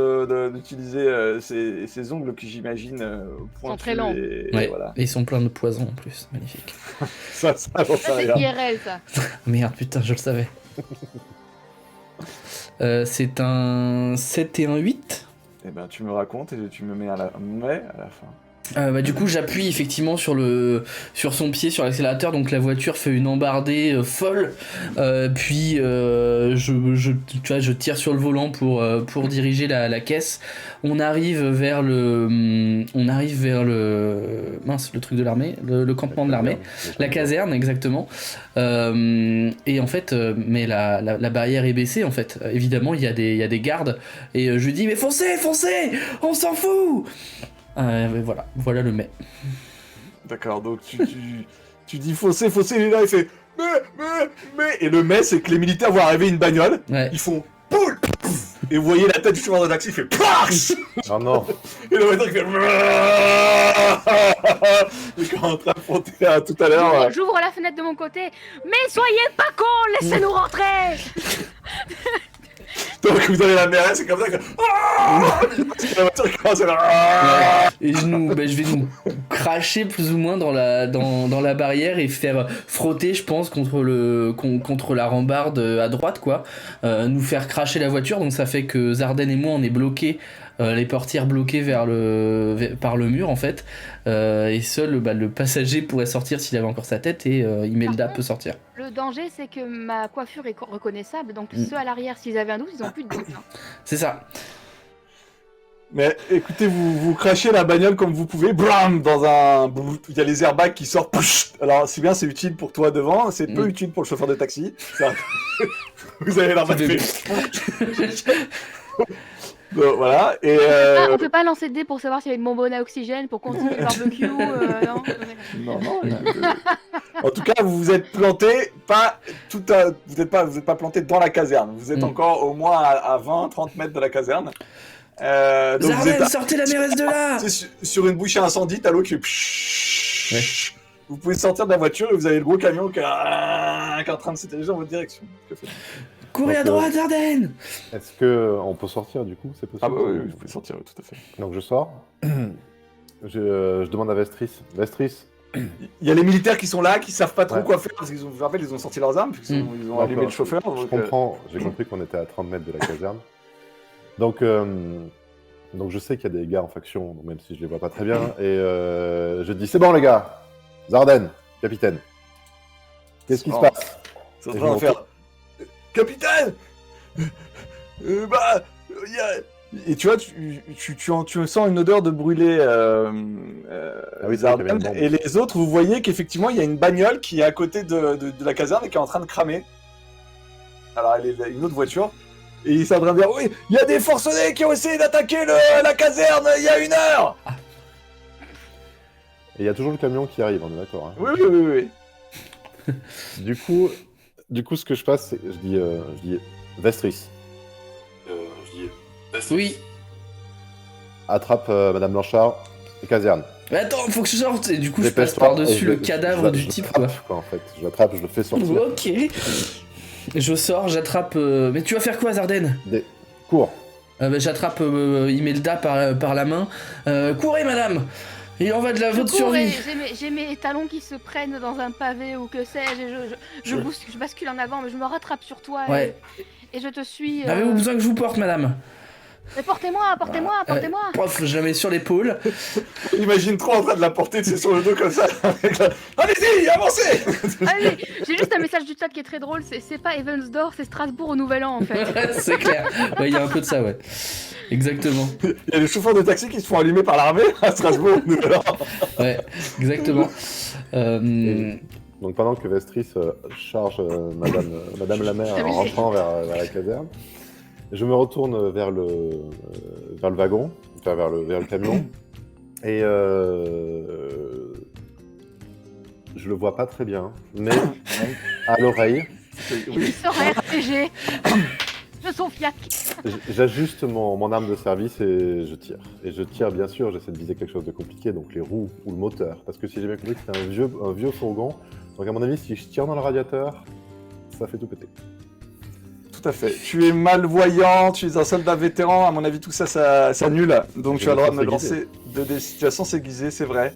d'utiliser ses ongles qui j'imagine pointus. Sont très longs. Ouais, Voilà. et ils sont pleins de poison en plus, magnifique. Ça, j'en sais Ça c'est rien. IRL ça. Merde, putain, je le savais. C'est un 7 et un 8. Et ben tu me racontes et tu me mets à la fin. Bah, du coup, j'appuie effectivement sur son pied, sur l'accélérateur, donc la voiture fait une embardée folle. Puis je tire sur le volant pour diriger la caisse. On arrive vers le truc de l'armée, le campement de l'armée, la caserne exactement. Et en fait, mais la barrière est baissée en fait. Évidemment, il y a des gardes et je lui dis mais foncez, on s'en fout. Voilà le mais. D'accord, donc tu dis foncez, il est là, il fait mais et le mais c'est que les militaires voient arriver une bagnole, Ouais. ils font poule et vous voyez la tête du chauffeur de taxi, il fait PAX Oh non. et le voiture il fait il est en train de monter à tout à l'heure. J'ouvre la fenêtre de mon côté. Mais soyez pas cons, laissez-nous rentrer. Donc vous avez la mairesse, c'est comme ça que la voiture qui commence à... Et je vais nous cracher plus ou moins dans la barrière et faire frotter, je pense, contre la rambarde à droite, quoi. Nous faire cracher la voiture, donc ça fait que Zarden et moi on est bloqués, les portières bloquées par le mur en fait. Et seul le passager pourrait sortir s'il avait encore sa tête et Imelda peut sortir. Le danger, c'est que ma coiffure est reconnaissable, donc ceux à l'arrière, s'ils avaient un doute, ils ont plus de doute. Hein. C'est ça. Mais écoutez, vous crachez la bagnole comme vous pouvez, blam, dans un... Il y a les airbags qui sortent. Alors, si bien c'est utile pour toi devant, c'est peu utile pour le chauffeur de taxi. Ça... Vous avez l'air de bon, voilà, et on peut pas lancer de dés pour savoir s'il y a une bonbonne à oxygène pour continuer le barbecue, non. Non. En tout cas, vous vous êtes planté, vous n'êtes pas planté dans la caserne. Vous êtes encore au moins à 20-30 mètres de la caserne. Donc Zarden, sortez la mairesse de là! Sur une bouchée incendie, t'as l'eau qui fait... Ouais. Vous pouvez sortir de la voiture et vous avez le gros camion qui est en train de se diriger dans votre direction. Courez à droite, Zarden! Est-ce qu'on peut sortir du coup? C'est possible? Ah bah oui, vous pouvez sortir, oui, tout à fait. Donc je sors. Je demande à Vestris. Vestris. Il y a les militaires qui sont là, qui savent pas trop quoi faire, parce qu'ils ont, je vous rappelle, ils ont sorti leurs armes, puisqu'ils ils ont allumé le chauffeur. Je comprends, j'ai compris qu'on était à 30 mètres de la caserne. Donc je sais qu'il y a des gars en faction, même si je les vois pas très bien, et je dis, c'est bon les gars, Zarden, capitaine, qu'est-ce qui se passe? C'est en train de faire... Capitaine, et tu vois, tu sens une odeur de brûlé Zarden, et les autres, vous voyez qu'effectivement, il y a une bagnole qui est à côté de la caserne et qui est en train de cramer. Alors, elle est une autre voiture, et il s'est en train de dire, oui, il y a des forcenés qui ont essayé d'attaquer la caserne il y a 1 heure. Et il y a toujours le camion qui arrive, on est d'accord, hein. Oui. Du coup, ce que je passe, c'est je dis Vestris. Oui. Attrape Madame Blanchard et caserne. Mais attends, faut que je sorte! Et du coup, je passe par-dessus le cadavre du type, quoi. En fait. Je l'attrape, je le fais sortir. Ok. Je sors, j'attrape... Mais tu vas faire quoi, Zarden? Cours. J'attrape Imelda par la main. Courez, madame! Il en va de votre survie. J'ai mes talons qui se prennent dans un pavé ou que sais-je, et je bascule en avant, mais je me rattrape sur toi et je te suis. Avez-vous besoin que je vous porte, madame? Mais portez-moi. Prof, je la mets sur l'épaule. Imagine trop en train de la porter, c'est sur le dos comme ça. Allez-y, avancez. Allez, j'ai juste un message du chat qui est très drôle, c'est pas Evansdorf, c'est Strasbourg au Nouvel An en fait. C'est clair. Il y a un peu de ça, ouais. Exactement. Il y a les chauffeurs de taxi qui se font allumer par l'armée à Strasbourg au Nouvel An. Ouais, exactement. Donc pendant que Vestris charge Madame la Mère en rentrant vers la caserne, je me retourne vers le wagon, enfin vers le camion, et je le vois pas très bien, mais à l'oreille. Il sort un RPG. Je suis fiac. J'ajuste mon arme de service et je tire. Et je tire, bien sûr, j'essaie de viser quelque chose de compliqué, donc les roues ou le moteur. Parce que si j'ai bien compris, c'est un vieux fourgon. Donc à mon avis, si je tire dans le radiateur, ça fait tout péter. Tout à fait. Tu es malvoyant, tu es un soldat vétéran, à mon avis, tout ça, ça annule. Donc tu as le droit de me lancer des situations aiguisées, c'est vrai.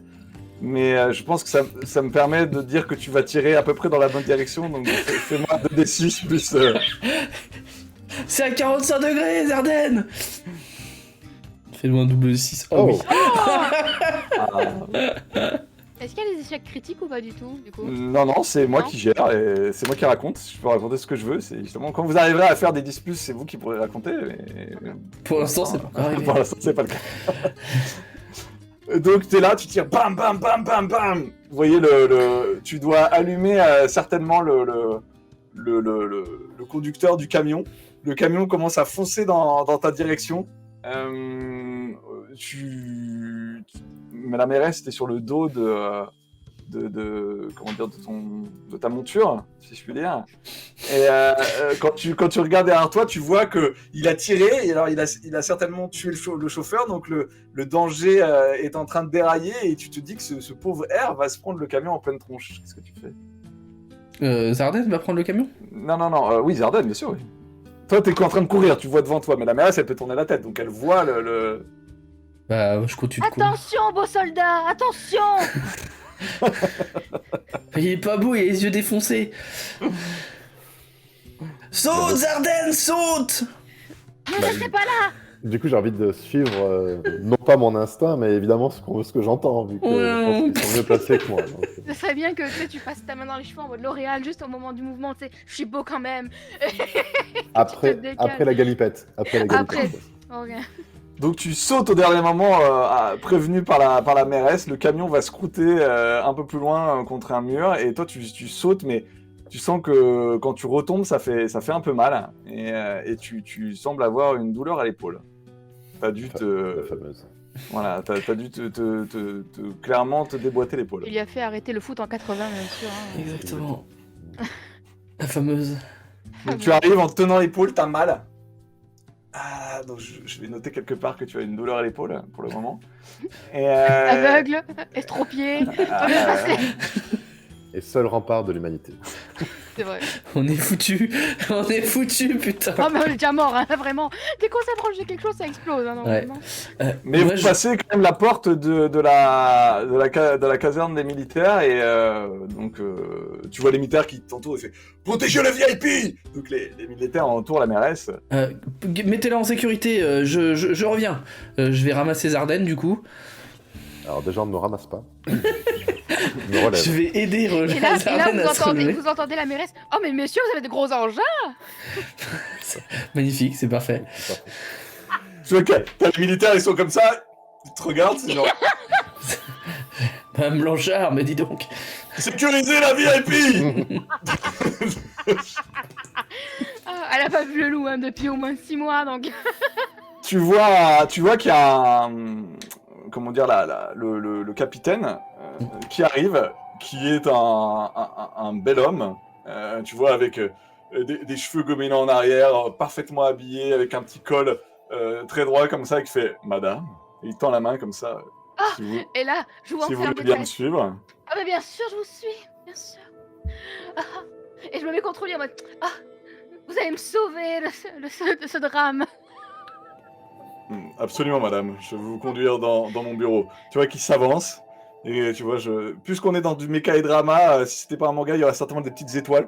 Mais je pense que ça me permet de dire que tu vas tirer à peu près dans la bonne direction. Donc fais-moi 2d6 plus... C'est à 45 degrés, Zarden! Fais-moi un double 6. Oh oui! Est-ce qu'il y a des échecs critiques ou pas du tout, du coup? Non, c'est moi qui gère et c'est moi qui raconte. Je peux raconter ce que je veux. C'est justement quand vous arriverez à faire des 10+, c'est vous qui pourrez raconter. Mais... Pour l'instant, c'est pas arrivé. Pour l'instant, c'est pas le cas. Donc t'es là, tu tires, bam, bam, bam, bam, bam. Vous voyez tu dois allumer certainement le conducteur du camion. Le camion commence à foncer dans ta direction. Mais la mairesse était sur le dos de ta monture, si je puis dire. Et quand tu regardes derrière toi, tu vois que il a tiré. Et alors il a certainement tué le chauffeur. Donc le danger est en train de dérailler. Et tu te dis que ce pauvre R va se prendre le camion en pleine tronche. Qu'est-ce que tu fais? Zarden va prendre le camion? Non. Oui, Zarden, bien sûr. Oui. Toi, t'es en train de courir, tu vois devant toi, mais la mairesse, elle peut tourner la tête, donc elle voit le... Bah, je continue de courir. Attention, beau soldat, attention! Il est pas beau, il a les yeux défoncés. Saute, Zarden, saute! Ne restez pas là! Du coup, j'ai envie de suivre, non pas mon instinct, mais évidemment ce que j'entends, vu que je pense qu'ils sont mieux placés que moi. Donc... Ce serait bien que tu passes ta main dans les cheveux en mode L'Oréal, juste au moment du mouvement, tu sais, je suis beau quand même. Après la galipette. Après. Ok. Donc tu sautes au dernier moment, prévenu par la mairesse, le camion va scrouter un peu plus loin contre un mur, et toi tu sautes, mais tu sens que quand tu retombes, ça fait un peu mal, et tu sembles avoir une douleur à l'épaule. T'as dû La fameuse. Voilà, t'as dû clairement te déboîter l'épaule. Il lui a fait arrêter le foot en 80, bien sûr. Hein. Exactement. La fameuse. Donc tu arrives en te tenant l'épaule, t'as mal. Donc je vais noter quelque part que tu as une douleur à l'épaule pour le moment. Et, Aveugle, estropié, Et seul rempart de l'humanité. c'est vrai. On est foutu, putain. Oh mais on est déjà mort, hein, vraiment. Dès qu'on s'approche de quelque chose, ça explose, hein, normalement. Mais moi, vous passez quand même la porte de la caserne des militaires, et donc tu vois les militaires qui t'entourent et fait « Protégez le VIP !» Donc les militaires entourent la mairesse. Mettez-la en sécurité, je reviens. Je vais ramasser Zarden du coup. Alors déjà, on ne me ramasse pas. Je me relève. Je vais aider Et là, Zarden à se relever. vous entendez la mairesse. Oh mais messieurs, vous avez de gros engins. Magnifique, c'est parfait. Tu vois que t'as les militaires, ils sont comme ça, ils te regardent, c'est genre Madame Blanchard, mais dis donc. « Sécurisez la VIP !» Elle a pas vu le loup hein, depuis au moins 6 mois, donc... Tu vois qu'il y a comment dire, le capitaine qui arrive, qui est un bel homme, tu vois, avec des cheveux gommés en arrière, parfaitement habillé, avec un petit col très droit comme ça, qui fait « Madame », et il tend la main comme ça, si vous, Et là, je vous si vous enferme voulez bien me détresse. suivre. Ah mais bien sûr, je vous suis, bien sûr. Et je me mets contre lui en mode... vous allez me sauver de ce drame. Absolument, madame. Je vais vous conduire dans mon bureau. Tu vois qu'il s'avance. Et tu vois, puisqu'on est dans du méca et drama, si c'était pas un manga, il y aurait certainement des petites étoiles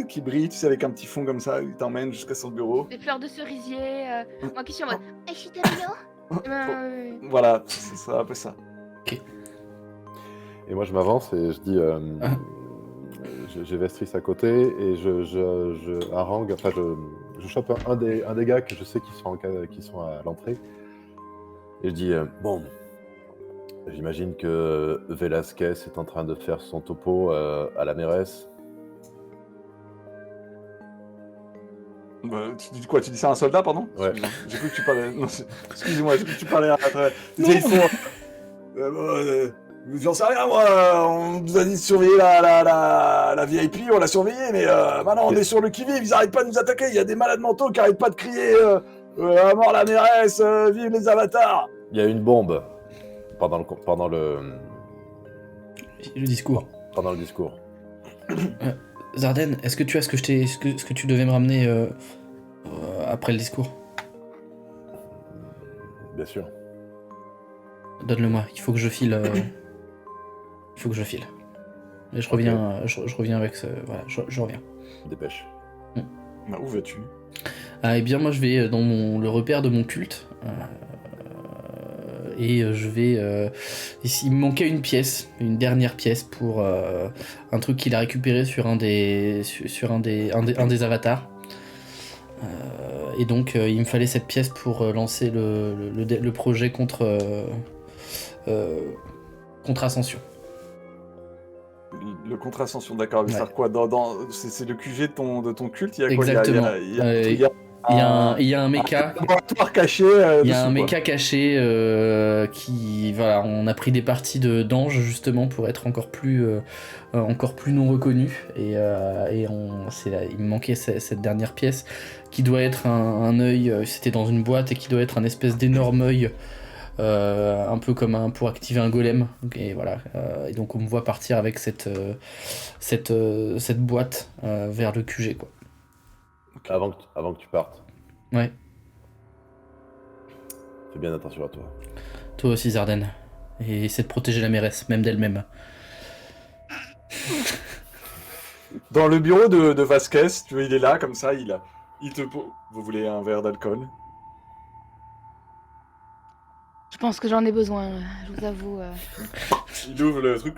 qui brillent, tu sais, avec un petit fond comme ça. Il t'emmène jusqu'à son bureau. Des fleurs de cerisier. Moi qui suis en mode... je suis terminant. Voilà, c'est un peu ça. Et moi, je m'avance et je dis... j'ai Vestris à côté et je harangue, enfin je chope un des gars que je sais qui sont à l'entrée et je dis bon, j'imagine que Velasquez est en train de faire son topo à la mairesse. Tu dis quoi? Tu dis ça à un soldat, pardon? Ouais. J'ai cru que tu parlais... Non, excusez-moi, j'ai cru que tu parlais à travers... Il faut... J'en sais rien, moi, on nous a dit de surveiller la VIP, on l'a surveillée, mais maintenant on est sur le qui-vive, ils arrêtent pas de nous attaquer, il y a des malades mentaux qui arrêtent pas de crier à mort la mairesse, vive les avatars. Il y a une bombe pendant le discours. Pendant le discours. Zarden, est-ce que tu as ce que tu devais me ramener après le discours? Bien sûr. Donne-le-moi, il faut que je file. Il faut que je file. Et je reviens, okay. je reviens avec ce... Voilà, je reviens. Dépêche. Bah, où vas-tu? Eh bien, moi, je vais dans le repère de mon culte. Et je vais... Ici, il me manquait une pièce, une dernière pièce pour un truc qu'il a récupéré sur un des avatars. Et donc, il me fallait cette pièce pour lancer le projet contre Ascension. Le contre Ascension, d'accord. Mais ouais. C'est quoi c'est le QG de ton culte? Il y a quoi? Exactement. Il y a un méca. Un laboratoire caché. Il y a un méca caché qui, voilà, on a pris des parties d'anges justement pour être encore plus non reconnu. Et il me manquait cette dernière pièce qui doit être un œil. C'était dans une boîte et qui doit être un espèce d'énorme œil. Un peu comme pour activer un golem, et voilà. Et donc on me voit partir avec cette boîte vers le QG, quoi. Okay. Avant que tu partes. Ouais. Fais bien attention à toi. Toi aussi, Zarden. Et essaie de protéger la mairesse, même d'elle-même. Dans le bureau de Vasquez, tu vois, il est là comme ça, il te. Vous voulez un verre d'alcool? Je pense que j'en ai besoin, je vous avoue. Il ouvre le truc,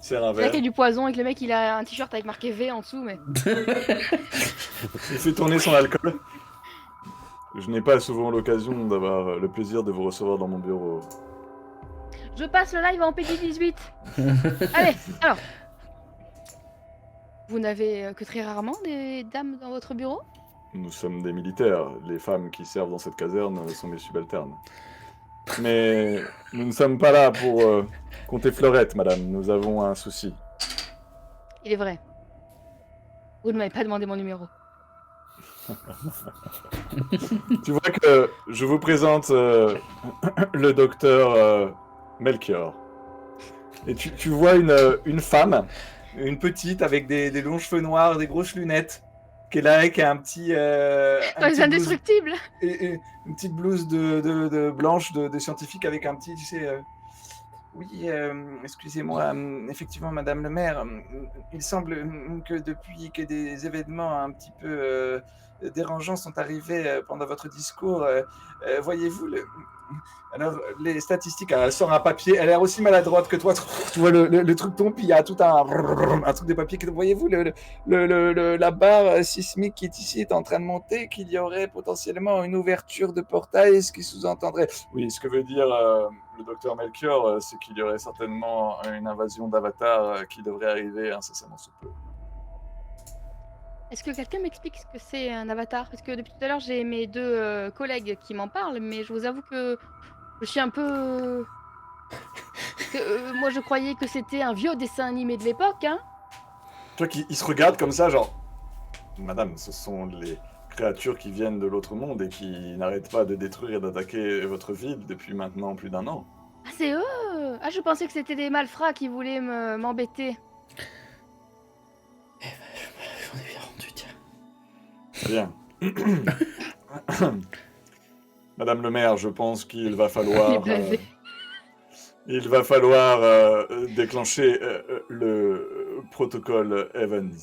sert un C'est vrai verre. qu'il y a du poison et que le mec il a un t-shirt avec marqué V en dessous, mais... Il fait tourner son alcool. Je n'ai pas souvent l'occasion d'avoir le plaisir de vous recevoir dans mon bureau. Je passe le live en PD18. Allez, alors. Vous n'avez que très rarement des dames dans votre bureau? Nous sommes des militaires. Les femmes qui servent dans cette caserne sont mes subalternes. Mais nous ne sommes pas là pour compter fleurettes, madame. Nous avons un souci. Il est vrai. Vous ne m'avez pas demandé mon numéro. Tu vois que je vous présente le docteur Melchior. Et tu vois une femme, une petite avec des longs cheveux noirs, des grosses lunettes, qui est là avec un petit... Dans les indestructibles. Et une petite blouse de blanche de scientifique avec un petit, tu sais... Oui, excusez-moi, effectivement, Madame le maire, il semble que depuis que des événements un petit peu dérangeants sont arrivés pendant votre discours, voyez-vous, alors les statistiques, elle sort un papier, elle a l'air aussi maladroite que toi, tu vois le truc tombe, puis il y a tout un truc de papier, voyez-vous, la barre sismique qui est ici est en train de monter, qu'il y aurait potentiellement une ouverture de portail, ce qui sous-entendrait... Oui, ce que veut dire le docteur Melchior, c'est qu'il y aurait certainement une invasion d'Avatar qui devrait arriver incessamment sous peu. Est-ce que quelqu'un m'explique ce que c'est un avatar? Parce que depuis tout à l'heure, j'ai mes deux collègues qui m'en parlent, mais je vous avoue que je suis un peu... moi, je croyais que c'était un vieux dessin animé de l'époque, hein. Tu vois qu'ils se regardent comme ça, genre... Madame, ce sont les créatures qui viennent de l'autre monde et qui n'arrêtent pas de détruire et d'attaquer votre ville depuis maintenant plus d'1 an. Ah, c'est eux! Ah, je pensais que c'était des malfrats qui voulaient m'embêter. J'en ai bien rendu, tiens. Bien. Madame le maire, je pense qu'il va falloir... il va falloir déclencher le protocole Evans.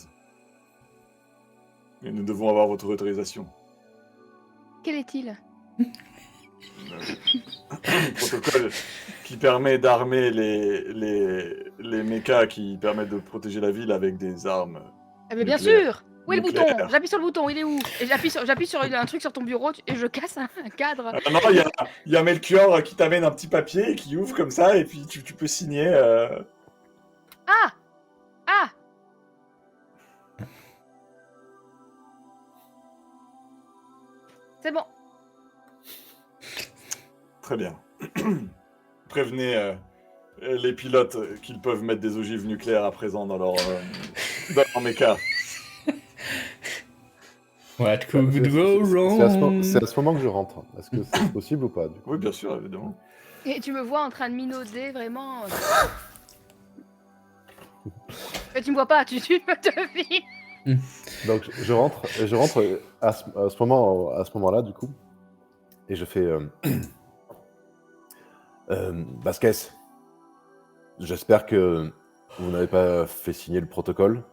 Et nous devons avoir votre autorisation. Quel est-il? Le protocole qui permet d'armer les mechas qui permettent de protéger la ville avec des armes. Ah, mais bien sûr! Où est le bouton? J'appuie sur le bouton, il est où? Et j'appuie sur un truc sur ton bureau et je casse un cadre. Ah non, il y a Melchior qui t'amène un petit papier et qui ouvre comme ça et puis tu peux signer. Ah! Ah! C'est bon. Très bien. Prévenez les pilotes qu'ils peuvent mettre des ogives nucléaires à présent dans leur mecha. What could go wrong? C'est à ce moment que je rentre. Est-ce que c'est possible ou pas du coup? Oui, bien sûr, évidemment. Et tu me vois en train de minauder, vraiment. Mais tu me vois pas, tu me devines. Donc je rentre à ce moment-là du coup, et je fais Vasquez, j'espère que vous n'avez pas fait signer le protocole.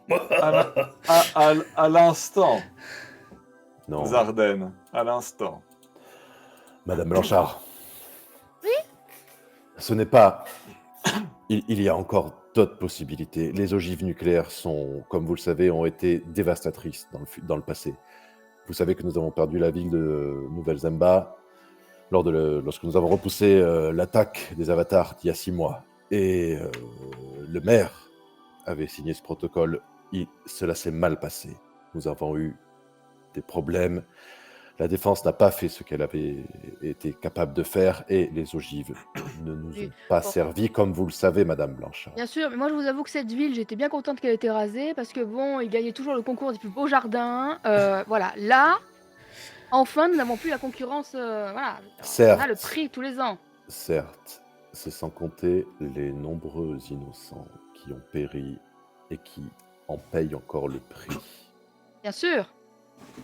À l'instant. Non. Zarden, à l'instant. Madame Blanchard. Oui? Ce n'est pas... Il y a encore d'autres possibilités. Les ogives nucléaires sont, comme vous le savez, ont été dévastatrices dans le passé. Vous savez que nous avons perdu la ville de Nouvelle-Zamba lorsque nous avons repoussé l'attaque des avatars d'il y a 6 mois. Et le maire avait signé ce protocole. Cela s'est mal passé. Nous avons eu des problèmes. La défense n'a pas fait ce qu'elle avait été capable de faire et les ogives ne nous ont pas servi, comme vous le savez, Madame Blanchard. Bien sûr, mais moi je vous avoue que cette ville, j'étais bien contente qu'elle ait été rasée parce que bon, ils gagnaient toujours le concours des plus beaux jardins. Voilà, là, enfin, nous n'avons plus la concurrence. Voilà, certes, on a le prix tous les ans. Certes, c'est sans compter les nombreux innocents qui ont péri et qui en payent encore le prix. Bien sûr.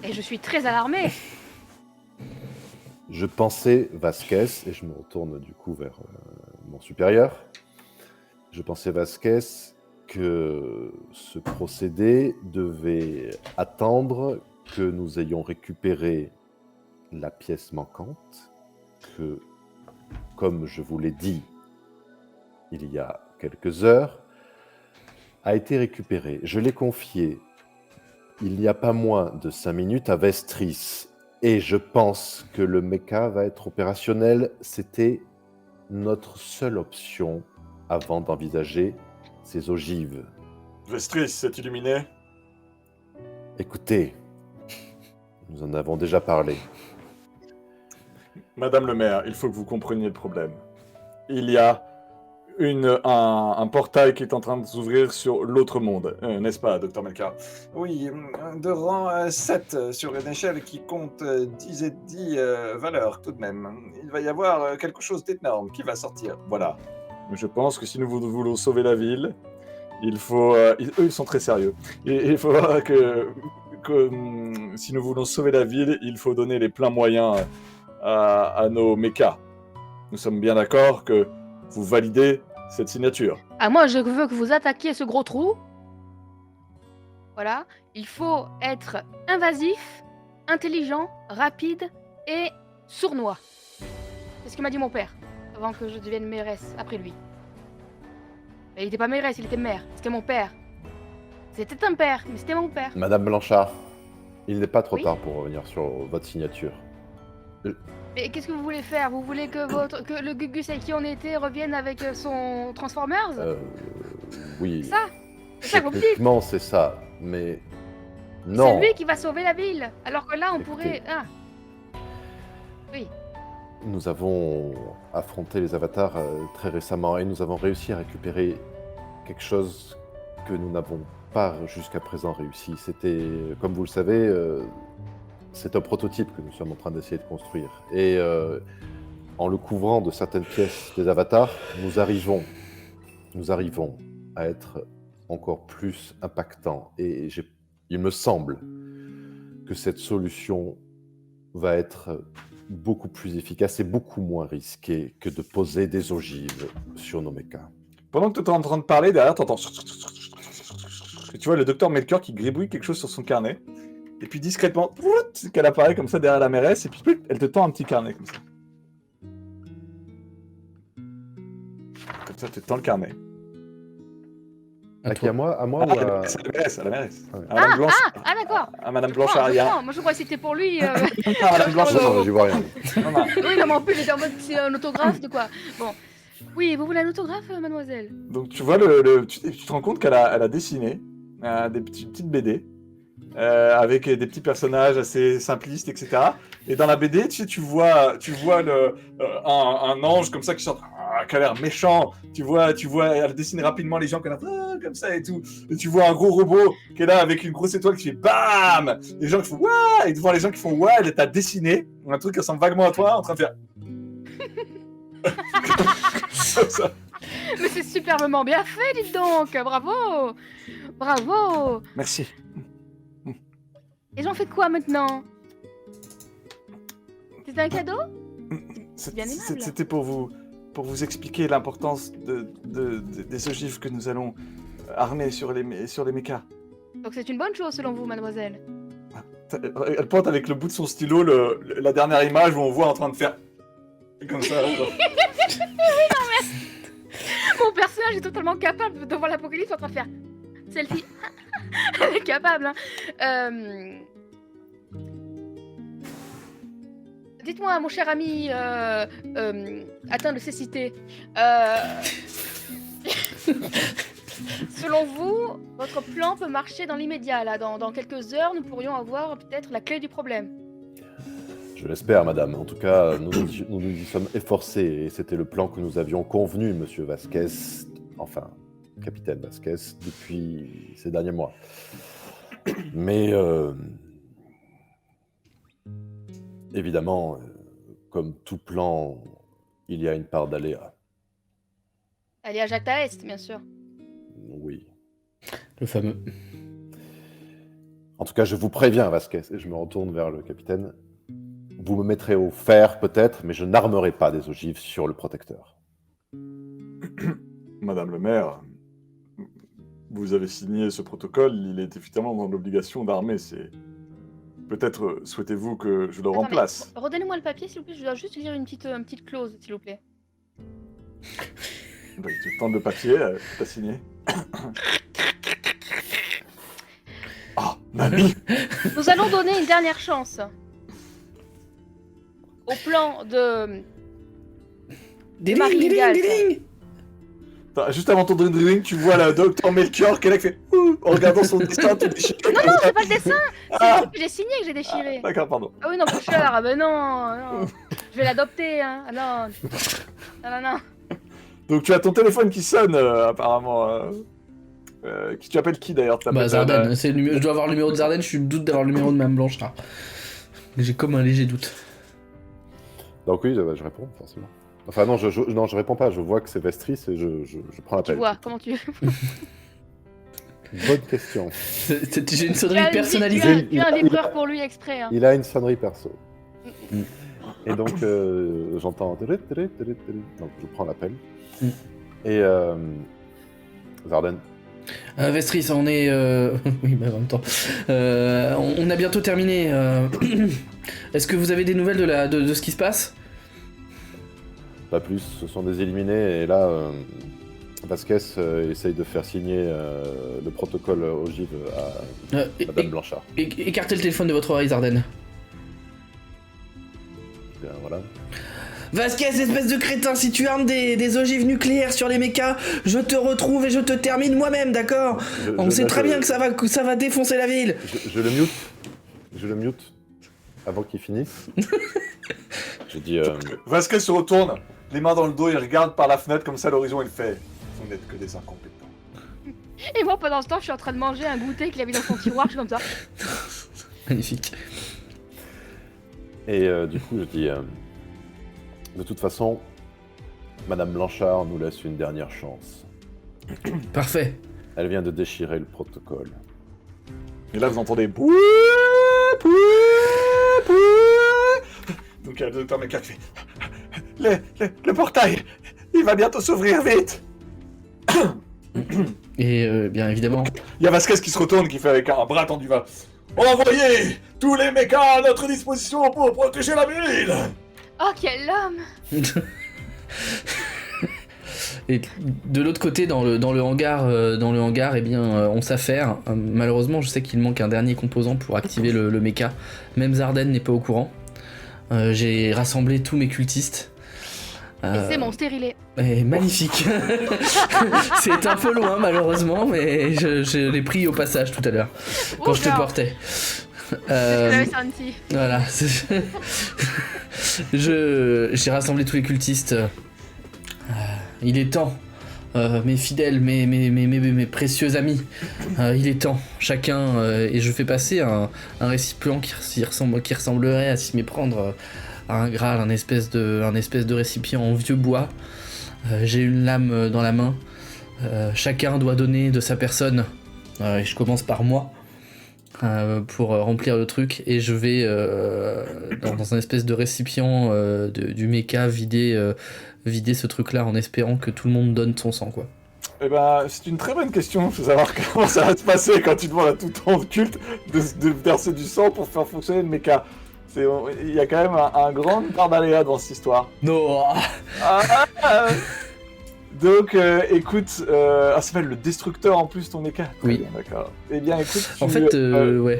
Et je suis très alarmée. Je pensais, Vasquez, et je me retourne du coup vers mon supérieur, je pensais, Vasquez, que ce procédé devait attendre que nous ayons récupéré la pièce manquante, que, comme je vous l'ai dit il y a quelques heures, a été récupérée. Je l'ai confiée il n'y a pas moins de 5 minutes à Vestris. Et je pense que le mecha va être opérationnel. C'était notre seule option avant d'envisager ces ogives. Vestris, c'est illuminé. Écoutez, nous en avons déjà parlé. Madame le maire, il faut que vous compreniez le problème. Il y a un portail qui est en train de s'ouvrir sur l'autre monde, n'est-ce pas, Dr Melka? Oui, de rang 7 sur une échelle qui compte 10 et 10 valeurs tout de même. Il va y avoir quelque chose d'énorme qui va sortir. Voilà. Je pense que si nous voulons sauver la ville, il faut... eux, ils sont très sérieux. Et il faudra que si nous voulons sauver la ville, il faut donner les pleins moyens à nos mechas. Nous sommes bien d'accord que vous validez cette signature. Ah, moi, je veux que vous attaquiez ce gros trou. Voilà. Il faut être invasif, intelligent, rapide et sournois. C'est ce que m'a dit mon père, avant que je devienne mairesse après lui. Mais il n'était pas mairesse, il était maire. C'était mon père. C'était un père, mais c'était mon père. Madame Blanchard, il n'est pas trop Oui. tard pour revenir sur votre signature. Mais qu'est-ce que vous voulez faire? Vous voulez que le Gugus avec qui on était revienne avec son Transformers? Oui, Ça? C'est ça que vous me dites? techniquement c'est ça, mais non. C'est lui qui va sauver la ville. Alors que là, on Écoutez. pourrait... Ah. Oui. Nous avons affronté les avatars très récemment et nous avons réussi à récupérer quelque chose que nous n'avons pas jusqu'à présent réussi. C'était, comme vous le savez, c'est un prototype que nous sommes en train d'essayer de construire. Et en le couvrant de certaines pièces des avatars, nous arrivons à être encore plus impactants. Et il me semble que cette solution va être beaucoup plus efficace et beaucoup moins risquée que de poser des ogives sur nos mechas. Pendant que tu es en train de parler, derrière, tu entends... Et tu vois le docteur Melchior qui gribouille quelque chose sur son carnet. Et puis discrètement, qu'elle apparaît comme ça derrière la mairesse, et puis elle te tend un petit carnet comme ça. Comme ça, tu te tends le carnet. À qui, à moi ou À à... la mairesse, à la mairesse. Ouais. À Madame Blanche. Ah, d'accord. À Madame Je Blanchard, prends. Moi, je crois que c'était pour lui. à Madame Blanchard. Non, non, j'y vois rien. Non, non. Oui, non, mais en plus, j'étais en mode, c'est un autographe, de quoi? Bon. Oui, vous voulez un autographe, mademoiselle? Donc tu vois, tu te rends compte qu'elle a dessiné des petites BD avec des petits personnages assez simplistes, etc. Et dans la BD, tu vois un ange comme ça qui sort, qui a l'air méchant. Tu vois, elle dessine rapidement les gens comme ça et tout. Et tu vois un gros robot qui est là avec une grosse étoile qui fait BAM. Les gens qui font Ouah. Et devant les gens qui font Ouah, elle t'a dessiné un truc qui ressemble vaguement à toi en train de faire. Comme ça. Mais c'est superbement bien fait, dites donc. Bravo. Bravo. Merci. Et j'en fais quoi maintenant? C'était un cadeau? Bien aimable. C'était pour vous expliquer l'importance des ogives que nous allons armer sur les mechas. Donc c'est une bonne chose selon vous, mademoiselle. Elle pointe avec le bout de son stylo la dernière image où on voit en train de faire comme ça. Mon personnage est totalement capable de voir l'apocalypse en train de faire selfie. Elle est capable, hein. Dites-moi, mon cher ami atteint de cécité, selon vous, votre plan peut marcher dans l'immédiat, là. Dans quelques heures, nous pourrions avoir peut-être la clé du problème. Je l'espère, madame. En tout cas, nous y sommes efforcés et c'était le plan que nous avions convenu, monsieur Vasquez, enfin, capitaine Vasquez, depuis ces derniers mois. Mais, évidemment, comme tout plan, il y a une part d'aléa. Elle est à Jacta Est, bien sûr. Oui. Le fameux. En tout cas, je vous préviens, Vasquez, et je me retourne vers le capitaine. Vous me mettrez au fer, peut-être, mais je n'armerai pas des ogives sur le protecteur. Madame le maire, vous avez signé ce protocole, il est évidemment dans l'obligation d'armer. Peut-être souhaitez-vous que je le remplace. Redonnez-moi le papier, s'il vous plaît, je dois juste lire une petite clause, s'il vous plaît. Oui, tu tentes le papier, t'as signé. Ah, Mamie. Nous allons donner une dernière chance au plan de Marie Galt. Attends, juste avant ton drilling, tu vois le docteur Melchior qui est là qui fait ouh en regardant son destin tout déchiré. Non, non, c'est pas le dessin. C'est Ah. le truc que j'ai signé que j'ai déchiré. D'accord, pardon. Ah oui, non, Bouchard, ah ben non. Je vais l'adopter, hein. Ah non. Non, non, non. Donc tu as ton téléphone qui sonne apparemment. Tu appelles qui d'ailleurs? Bah Zarden, c'est je dois avoir le numéro de Zarden, je suis le doute d'avoir le numéro de Mme Blanchard. J'ai comme un léger doute. Donc oui, je réponds, forcément. Enfin non, je réponds pas, je vois que c'est Vestris et je prends Tu l'appel. vois, comment tu... Bonne question. J'ai une sonnerie personnalisée. Tu as un vibreur pour lui exprès, hein. Il a une sonnerie perso. Et donc j'entends... Donc je prends l'appel. Et Zarden. Vestris, on est... oui, mais en même temps. On a bientôt terminé. Est-ce que vous avez des nouvelles de ce qui se passe? Pas plus, ce sont des éliminés et là, Vasquez essaye de faire signer le protocole ogive à Madame Blanchard. Écartez le téléphone de votre oreille, Zarden. Bien, voilà. Vasquez, espèce de crétin, si tu armes des ogives nucléaires sur les mechas, je te retrouve et je te termine moi-même, d'accord? On sait très bien que ça va défoncer la ville. Je le mute avant qu'il finisse. Je dis... Vasquez se retourne, les mains dans le dos, il regarde par la fenêtre comme ça à l'horizon, il fait vous n'êtes que des incompétents. Et moi, pendant ce temps, je suis en train de manger un goûter qu'il a mis dans son tiroir, je suis comme ça. Magnifique. Et du coup, je dis... de toute façon, Madame Blanchard nous laisse une dernière chance. Parfait. Elle vient de déchirer le protocole. Et là, vous entendez bouh, bouh, bouh. Donc il y a le docteur Melchior qui fait le portail, il va bientôt s'ouvrir, vite. Et bien évidemment... Il y a Vasquez qui se retourne, qui fait avec un bras tendu, va envoyer tous les mechas à notre disposition pour protéger la ville. Oh, quel homme! Et de l'autre côté, dans le hangar, eh bien, on s'affaire. Malheureusement, je sais qu'il manque un dernier composant pour activer le mecha. Même Zarden n'est pas au courant. J'ai rassemblé tous mes cultistes. Et c'est mon stérilet. Et magnifique. C'est un peu loin, malheureusement, mais je l'ai pris au passage tout à l'heure, quand je te portais. J'avais senti. Voilà. J'ai rassemblé tous les cultistes. Il est temps, mes fidèles, mes précieux amis. Il est temps, chacun. Et je fais passer un récipient qui ressemblerait à s'y méprendre à un Graal, un espèce de récipient en vieux bois. J'ai une lame dans la main. Chacun doit donner de sa personne. Et je commence par moi. Pour remplir le truc, et je vais dans un espèce de récipient du mecha vider ce truc là en espérant que tout le monde donne son sang, quoi. Eh ben, c'est une très bonne question, faut savoir comment ça va se passer quand tu demandes à tout ton culte de verser du sang pour faire fonctionner le mecha. Il y a quand même un grand part d'aléa dans cette histoire. Non. Donc, écoute, ça s'appelle le destructeur en plus ton mecha. Oui. Bien, d'accord. Eh bien, écoute. En fait, oui,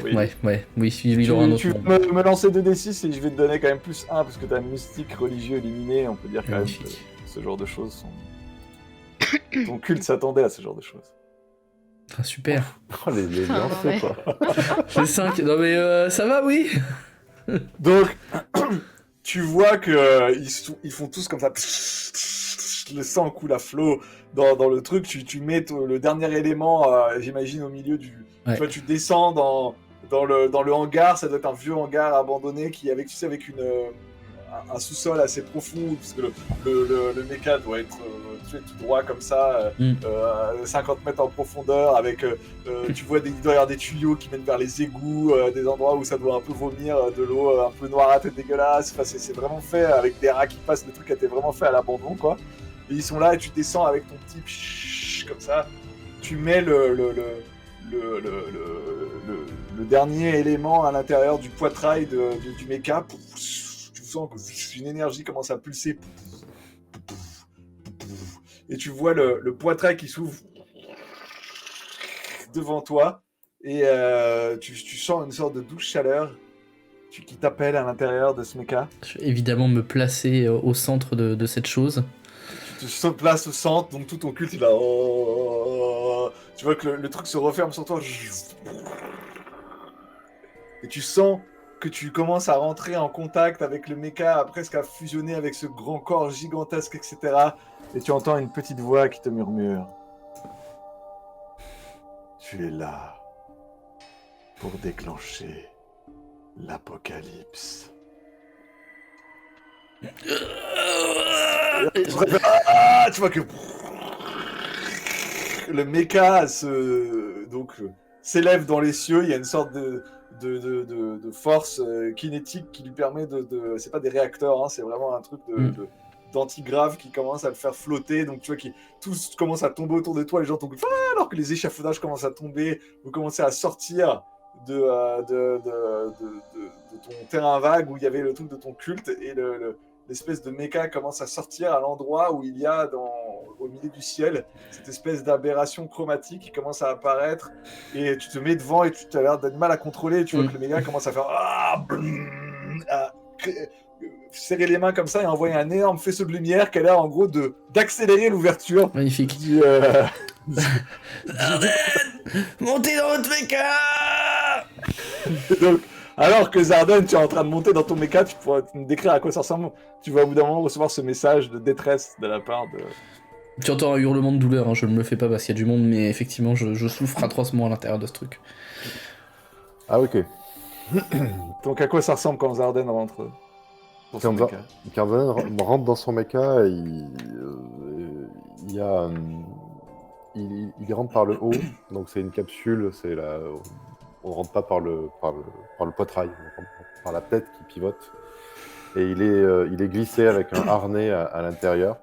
il aura un autre tu nom. vas me lancer 2d6 et je vais te donner quand même plus 1 parce que t'as un mystique religieux éliminé. On peut dire quand même que ce genre de choses sont. Ton culte s'attendait à ce genre de choses. Enfin, super. Oh, les lancers, quoi. J'ai 5. Non, mais ça va, oui. Donc, tu vois que ils font tous comme ça. Le sang coule à flot dans le truc. Tu mets le dernier élément, j'imagine, au milieu du. Ouais. Tu vois, tu descends dans le hangar. Ça doit être un vieux hangar abandonné qui avec un sous-sol assez profond parce que le mecha doit être tout droit comme ça, 50 mètres en profondeur avec tu vois il doit y avoir des tuyaux qui mènent vers les égouts, des endroits où ça doit un peu vomir de l'eau un peu noirâtre et dégueulasse. Enfin, c'est vraiment fait avec des rats qui passent, des trucs qui étaient vraiment fait à l'abandon, quoi. Et ils sont là et tu descends avec ton petit comme ça, tu mets le dernier élément à l'intérieur du poitrail du mecha. Tu sens qu'une énergie commence à pulser. Et tu vois le poitrail qui s'ouvre devant toi. et tu sens une sorte de douce chaleur qui t'appelle à l'intérieur de ce méca. Je vais évidemment me placer au centre de cette chose. Tu te places au centre, donc tout ton culte il a... Tu vois que le truc se referme sur toi. Et tu sens que tu commences à rentrer en contact avec le méca, presque à fusionner avec ce grand corps gigantesque, etc. Et tu entends une petite voix qui te murmure. Tu es là pour déclencher l'apocalypse. Tu vois que le méca s'élève dans les cieux. Il y a une sorte de force kinétique qui lui permet c'est pas des réacteurs, hein, c'est vraiment un truc d'antigrave qui commence à le faire flotter. Donc tu vois que tout commence à tomber autour de toi. Les gens tombent alors que les échafaudages commencent à tomber. Vous commencez à sortir de ton terrain vague où il y avait le truc de ton culte, et l'espèce de méca commence à sortir à l'endroit où il y a au milieu du ciel cette espèce d'aberration chromatique qui commence à apparaître, et tu te mets devant et tu as l'air d'être mal à contrôler. Tu vois que le méca commence à faire serrer les mains comme ça et envoyer un énorme faisceau de lumière qui a l'air en gros d'accélérer l'ouverture. Magnifique. Montez dans votre méca. Donc, alors que Zarden, tu es en train de monter dans ton méca, tu pourrais me décrire à quoi ça ressemble. Tu vas au bout d'un moment recevoir ce message de détresse de la part de... Tu entends un hurlement de douleur, hein, je ne me le fais pas parce qu'il y a du monde, mais effectivement, je souffre atrocement à l'intérieur de ce truc. Ah, ok. Donc à quoi ça ressemble quand Zarden rentre dans son méca? Quand Zarden rentre dans son méca, il rentre par le haut, donc c'est une capsule, on rentre pas par le poitrail, on rentre par la tête qui pivote, et il est glissé avec un harnais à l'intérieur.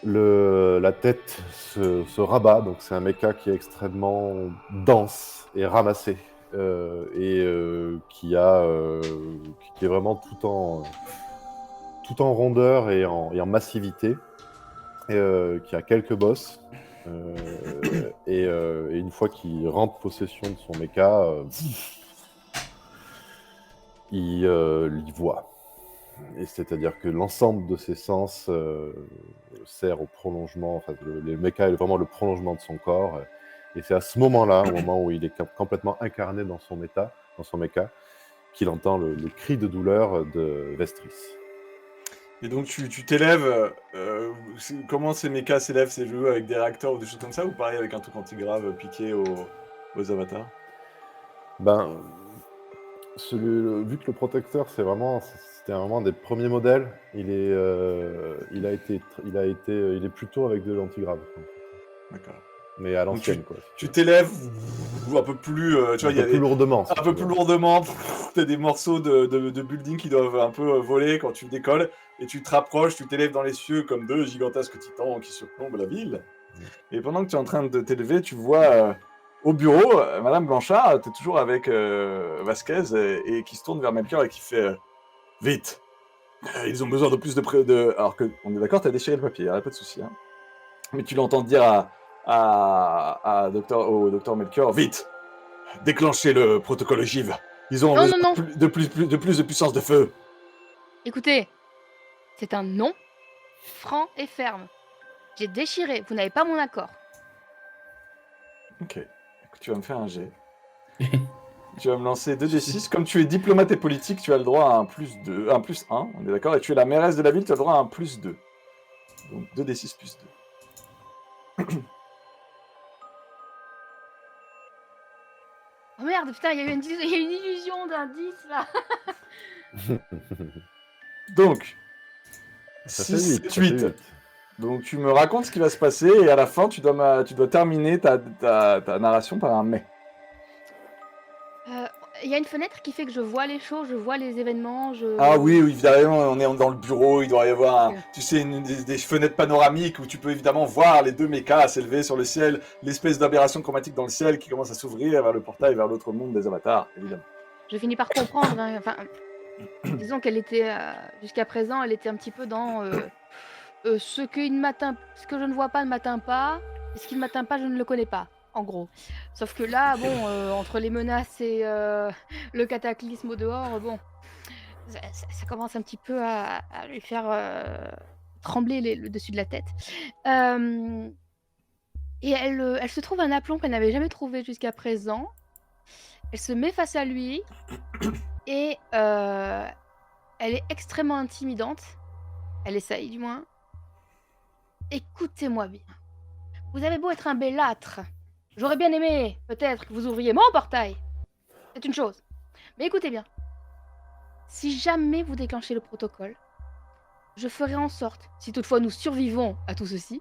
La tête se rabat, donc c'est un méca qui est extrêmement dense et ramassé, qui est vraiment tout en rondeur et en massivité, qui a quelques bosses. Et une fois qu'il rentre possession de son méca, il voit. Et c'est-à-dire que l'ensemble de ses sens sert au prolongement, enfin, le méca est vraiment le prolongement de son corps. Et c'est à ce moment-là, au moment où il est complètement incarné dans son méca, qu'il entend le cri de douleur de Vestris. Et donc tu t'élèves, comment ces mechas s'élèvent? C'est joué avec des réacteurs ou des choses comme ça, ou pareil avec un truc antigrave piqué aux avatars? Ben, vu que le protecteur c'était vraiment des premiers modèles, il est plutôt avec de l'antigrave. D'accord. Mais à l'ancienne, quoi. Tu t'élèves un peu plus, plus lourdement. Un peu plus lourdement. T'as des morceaux de building qui doivent un peu voler quand tu décolles, et tu te rapproches, tu t'élèves dans les cieux comme deux gigantesques titans qui surplombent la ville. Et pendant que tu es en train de t'élever, tu vois au bureau, Madame Blanchard, tu es toujours avec Vasquez, et qui se tourne vers Melchior et qui fait vite. Ils ont besoin de plus de... Alors que, on est d'accord, tu as déchiré le papier, pas de souci. Hein. Mais tu l'entends dire au docteur Melchior, vite, déclenchez le protocole ogive. Ils ont besoin de plus de puissance de feu. Écoutez, c'est un non franc et ferme. J'ai déchiré, vous n'avez pas mon accord. Ok, écoute, tu vas me faire un jet. Tu vas me lancer 2d6. Comme tu es diplomate et politique, tu as le droit à un plus 1, on est d'accord? Et tu es la mairesse de la ville, tu as le droit à un plus 2. Donc 2d6 plus 2. Oh merde, putain, il y a une illusion d'un 10 là. Donc, Ça 6, fait 8. Donc tu me racontes ce qui va se passer, et à la fin, tu dois terminer ta narration par un mais. Il y a une fenêtre qui fait que je vois les choses, je vois les événements, Ah oui, évidemment, on est dans le bureau, il doit y avoir, tu sais, des fenêtres panoramiques où tu peux évidemment voir les deux mechas s'élever sur le ciel, l'espèce d'aberration chromatique dans le ciel qui commence à s'ouvrir vers le portail, vers l'autre monde des avatars, évidemment. Je finis par comprendre, hein. Enfin, disons qu'elle était, jusqu'à présent, elle était un petit peu dans ce que je ne vois pas ne m'atteint pas, et ce qui ne m'atteint pas, je ne le connais pas. en gros. Sauf que là, bon, entre les menaces et le cataclysme au dehors, bon, ça commence un petit peu à lui faire trembler le dessus de la tête. Et elle se trouve un aplomb qu'elle n'avait jamais trouvé jusqu'à présent. Elle se met face à lui et elle est extrêmement intimidante. Elle essaye du moins. Écoutez-moi bien. Vous avez beau être un bellâtre. J'aurais bien aimé, peut-être, que vous ouvriez mon portail. C'est une chose. Mais écoutez bien. Si jamais vous déclenchez le protocole, je ferai en sorte, si toutefois nous survivons à tout ceci,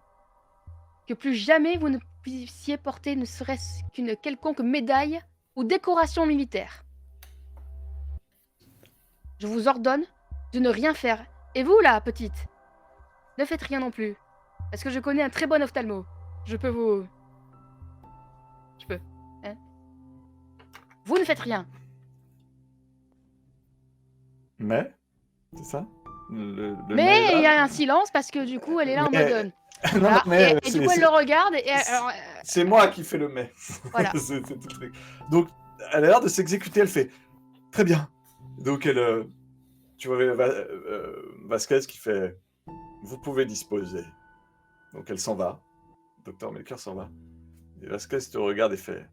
que plus jamais vous ne puissiez porter ne serait-ce qu'une quelconque médaille ou décoration militaire. Je vous ordonne de ne rien faire. Et vous, là, petite, ne faites rien non plus. Parce que je connais un très bon ophtalmo. Je peux vous... Je peux. Hein? Vous ne faites rien. Mais, c'est ça Mais il y a un silence parce que du coup, elle est là en mode... Non, Voilà. mais Et du coup, elle le regarde et alors, c'est moi qui fais le mais. Voilà. C'est tout le truc. Donc, elle a l'air de s'exécuter, elle fait très bien. Donc, elle, tu vois Vasquez qui fait vous pouvez disposer. Donc, elle s'en va. Docteur Melker s'en va. Et Vasquez te regarde et fait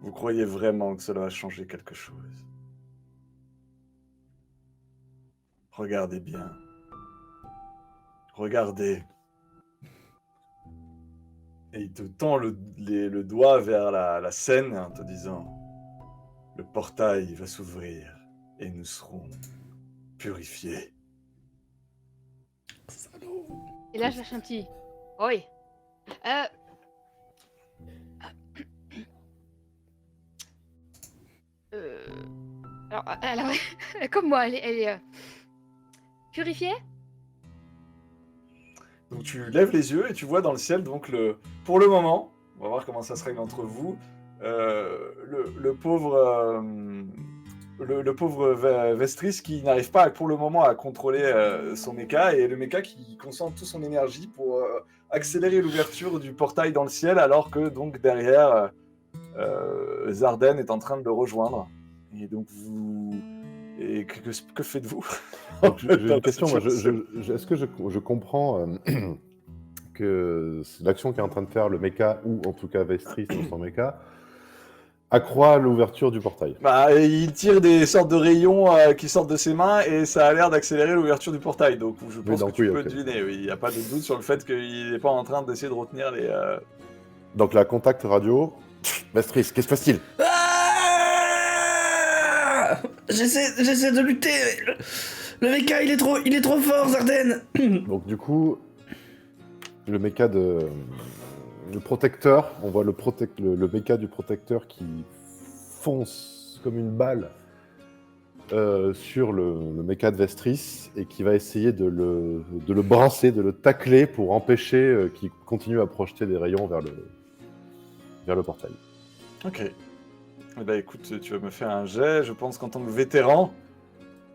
vous croyez vraiment que cela va changer quelque chose? Regardez bien. Regardez. Et il te tend le doigt vers la scène en te disant le portail va s'ouvrir et nous serons purifiés. Et là, je lâche un petit... Oui. Alors, comme moi, elle est purifiée. Donc tu lèves les yeux et tu vois dans le ciel, donc pour le moment, on va voir comment ça se règle entre vous, le pauvre Vestris qui n'arrive pas pour le moment à contrôler son mecha, et le mecha qui concentre toute son énergie pour accélérer l'ouverture du portail dans le ciel, alors que donc derrière Zarden est en train de le rejoindre. Et donc que faites-vous? J'ai une question. Est-ce que je comprends que l'action qu'est en train de faire le mecha, ou en tout cas Vestris dans son mecha, accroît l'ouverture du portail? Bah, il tire des sortes de rayons qui sortent de ses mains et ça a l'air d'accélérer l'ouverture du portail. Donc je pense que tu peux deviner. Oui. Il n'y a pas de doute sur le fait qu'il n'est pas en train d'essayer de retenir les... Donc la contact radio... Vestris, qu'est-ce qui se passe-t-il? J'essaie de lutter. Le mecha, il est trop fort, Zarden. Donc du coup, le mecha le protecteur, on voit le mecha du protecteur qui fonce comme une balle sur le mecha de Vestris et qui va essayer de le brasser, de le tacler pour empêcher qu'il continue à projeter des rayons vers le portail. Ok. Eh ben, écoute, tu vas me faire un jet, je pense qu'en tant que vétéran,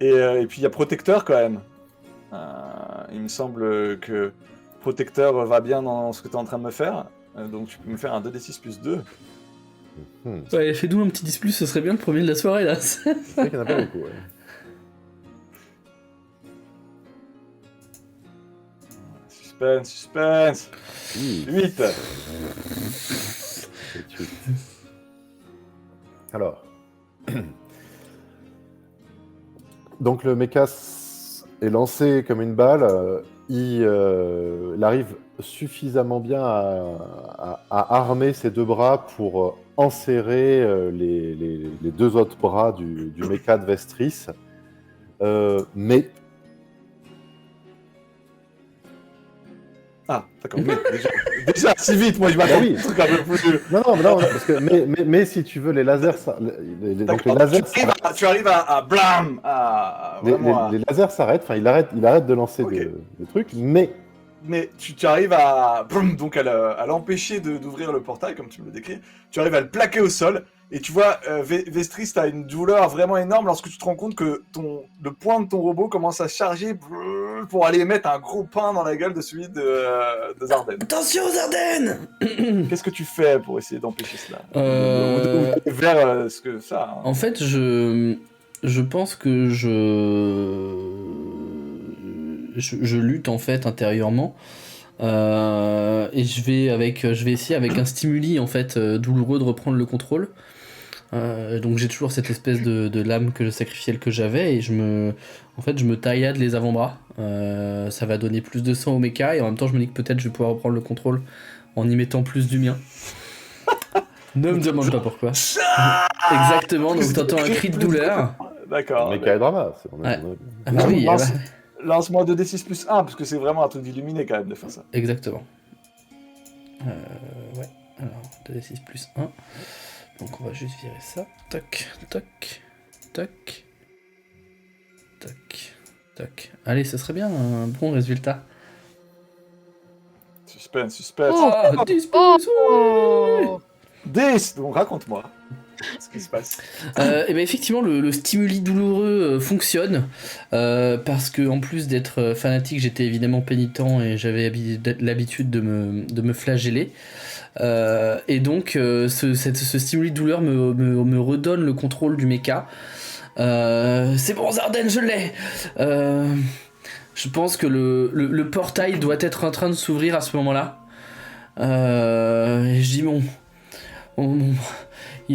et puis il y a protecteur quand même. Il me semble que protecteur va bien dans ce que tu es en train de me faire, donc tu peux me faire un 2d6 plus 2. Ouais, fais-nous un petit 10+, ce serait bien le premier de la soirée là. C'est vrai qu'il n'y en a pas beaucoup, ouais. Suspense. 8. Alors, donc le mecha est lancé comme une balle, il arrive suffisamment bien à armer ses deux bras pour enserrer les deux autres bras du mecha de Vestris, mais... Ah, d'accord, oui, déjà, si vite, moi je m'attends oui. un truc un peu plus... Non, parce que, mais si tu veux, les lasers... donc les lasers tu arrives à blam, les lasers s'arrêtent, enfin il arrête de lancer des trucs, mais tu arrives à... donc à l'empêcher d'ouvrir le portail, comme tu me le décris, tu arrives à le plaquer au sol, Et tu vois, Vestris, t'as une douleur vraiment énorme lorsque tu te rends compte que le poing de ton robot commence à charger pour aller mettre un gros pain dans la gueule de celui de Zarden. Attention, Zarden. Qu'est-ce que tu fais pour essayer d'empêcher cela Euh, Ou vers ce que ça... hein. En fait, je pense que je lutte en fait intérieurement. Et je vais essayer avec un stimuli en fait douloureux de reprendre le contrôle. Donc j'ai toujours cette espèce de lame sacrificielle que j'avais et je me taillade les avant-bras. Ça va donner plus de sang au mecha et en même temps je me dis que peut-être je vais pouvoir reprendre le contrôle en y mettant plus du mien. Ne me demande pas pourquoi. Exactement, donc t'entends un cri de douleur. D'accord. Mecha et drama. Ouais. Ah bah oui, Lance- Lance-moi 2d6 plus 1, parce que c'est vraiment un truc d'illuminé quand même de faire ça. exactement. Ouais, alors 2d6 plus 1. Donc on va juste virer ça. Toc, toc, toc, toc, toc. Allez, ce serait bien un bon résultat. Suspense. Oh. Ah, 10 pouces, ouais. 10. Donc raconte-moi ce qui se passe. Et ben effectivement, le stimuli douloureux fonctionne parce que en plus d'être fanatique, j'étais évidemment pénitent et j'avais l'habitude de me flageller. Et donc, ce stimuli de douleur me redonne le contrôle du mecha. C'est bon, Zarden, je l'ai. Je pense que le portail doit être en train de s'ouvrir à ce moment-là. Et je dis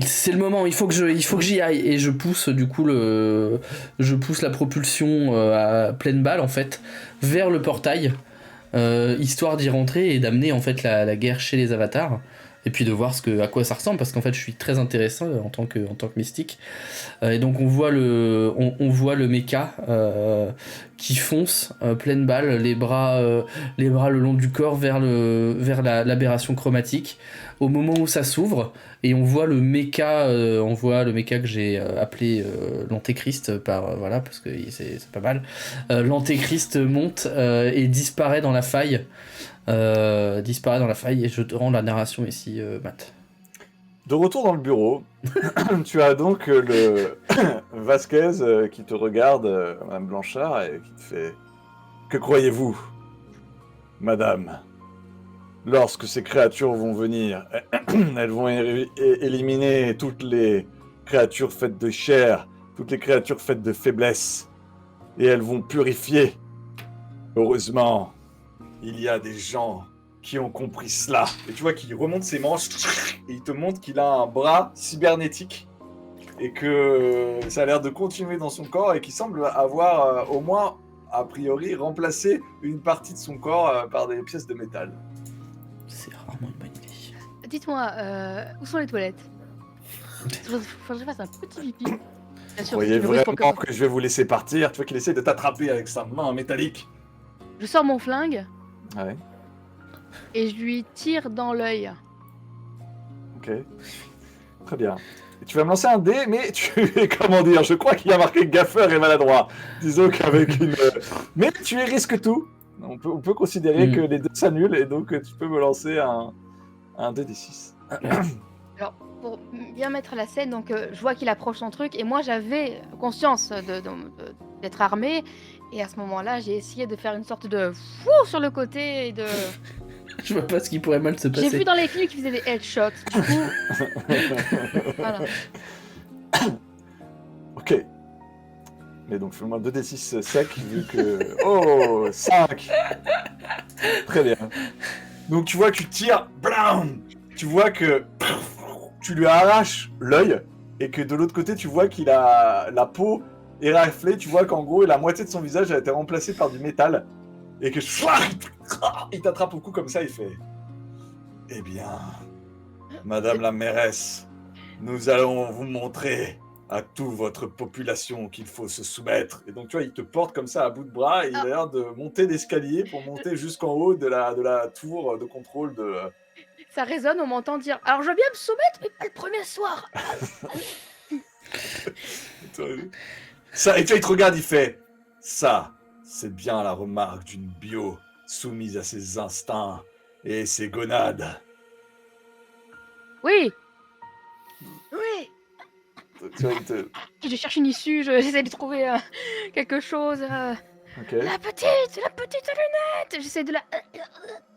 c'est le moment, il faut que j'y aille et je pousse du coup la propulsion à pleine balle en fait vers le portail histoire d'y rentrer et d'amener en fait la guerre chez les avatars et puis de voir à quoi ça ressemble parce qu'en fait je suis très intéressé en tant que mystique et donc on voit le mecha qui fonce pleine balle les bras le long du corps vers l'aberration chromatique au moment où ça s'ouvre et on voit le mecha que j'ai appelé l'antéchrist parce que c'est pas mal. L'antéchrist monte et disparaît dans la faille et je te rends la narration ici Matt. De retour dans le bureau, tu as donc le Vasquez qui te regarde, Madame Blanchard, et qui te fait « Que croyez-vous, Madame ? Lorsque ces créatures vont venir, elles vont éliminer toutes les créatures faites de chair, toutes les créatures faites de faiblesse, et elles vont purifier. Heureusement, il y a des gens qui ont compris cela. » Et tu vois qu'il remonte ses manches, et il te montre qu'il a un bras cybernétique, et que ça a l'air de continuer dans son corps, et qu'il semble avoir, au moins, a priori, remplacé une partie de son corps par des pièces de métal. C'est rarement une bonne idée. Dites-moi, où sont les toilettes? Faut que je fasse un petit pipi. Bien Vous sûr, croyez c'est une ruse pour vraiment que- que je vais vous laisser partir? Tu vois qu'il essaie de t'attraper avec sa main métallique. Je sors mon flingue Ouais, et je lui tire dans l'œil. ok. Très bien. Et tu vas me lancer un dé, mais tu es, comment dire, je crois qu'il y a marqué gaffeur et maladroit. Disons qu'avec une... Mais tu y risques tout. On peut considérer que les deux s'annulent, et donc tu peux me lancer un dé D6. Alors, pour bien mettre la scène, donc je vois qu'il approche son truc et moi j'avais conscience d'être armé. Et à ce moment-là, j'ai essayé de faire une sorte de fou sur le côté et de... Je vois pas ce qui pourrait mal se passer. J'ai vu dans les films qu'ils faisaient des headshots. Du coup, voilà. Ok. Mais donc, fais-moi 2d6 sec, vu que... Oh, 5. Très bien. Donc, tu vois que tu tires, blam. Tu vois que tu lui arraches l'œil, et que de l'autre côté, tu vois qu'il a la peau éraflée. Tu vois qu'en gros, la moitié de son visage a été remplacée par du métal, et que il t'attrape au cou comme ça, il fait... Eh bien, Madame la mairesse, nous allons vous montrer à toute votre population qu'il faut se soumettre. Et donc, tu vois, il te porte comme ça à bout de bras, et il a l'air de monter l'escalier pour monter jusqu'en haut de la tour de contrôle de... Ça résonne, on m'entend dire « Alors je veux bien me soumettre, mais pas le premier soir !» Ça, et tu vois, il te regarde, il fait « Ça, c'est bien la remarque d'une bio soumise à ses instincts et ses gonades. Oui. Oui. Tu vois, il te- Je cherche une issue, j'essaie de trouver quelque chose. Ok. La petite lunette. J'essaie de la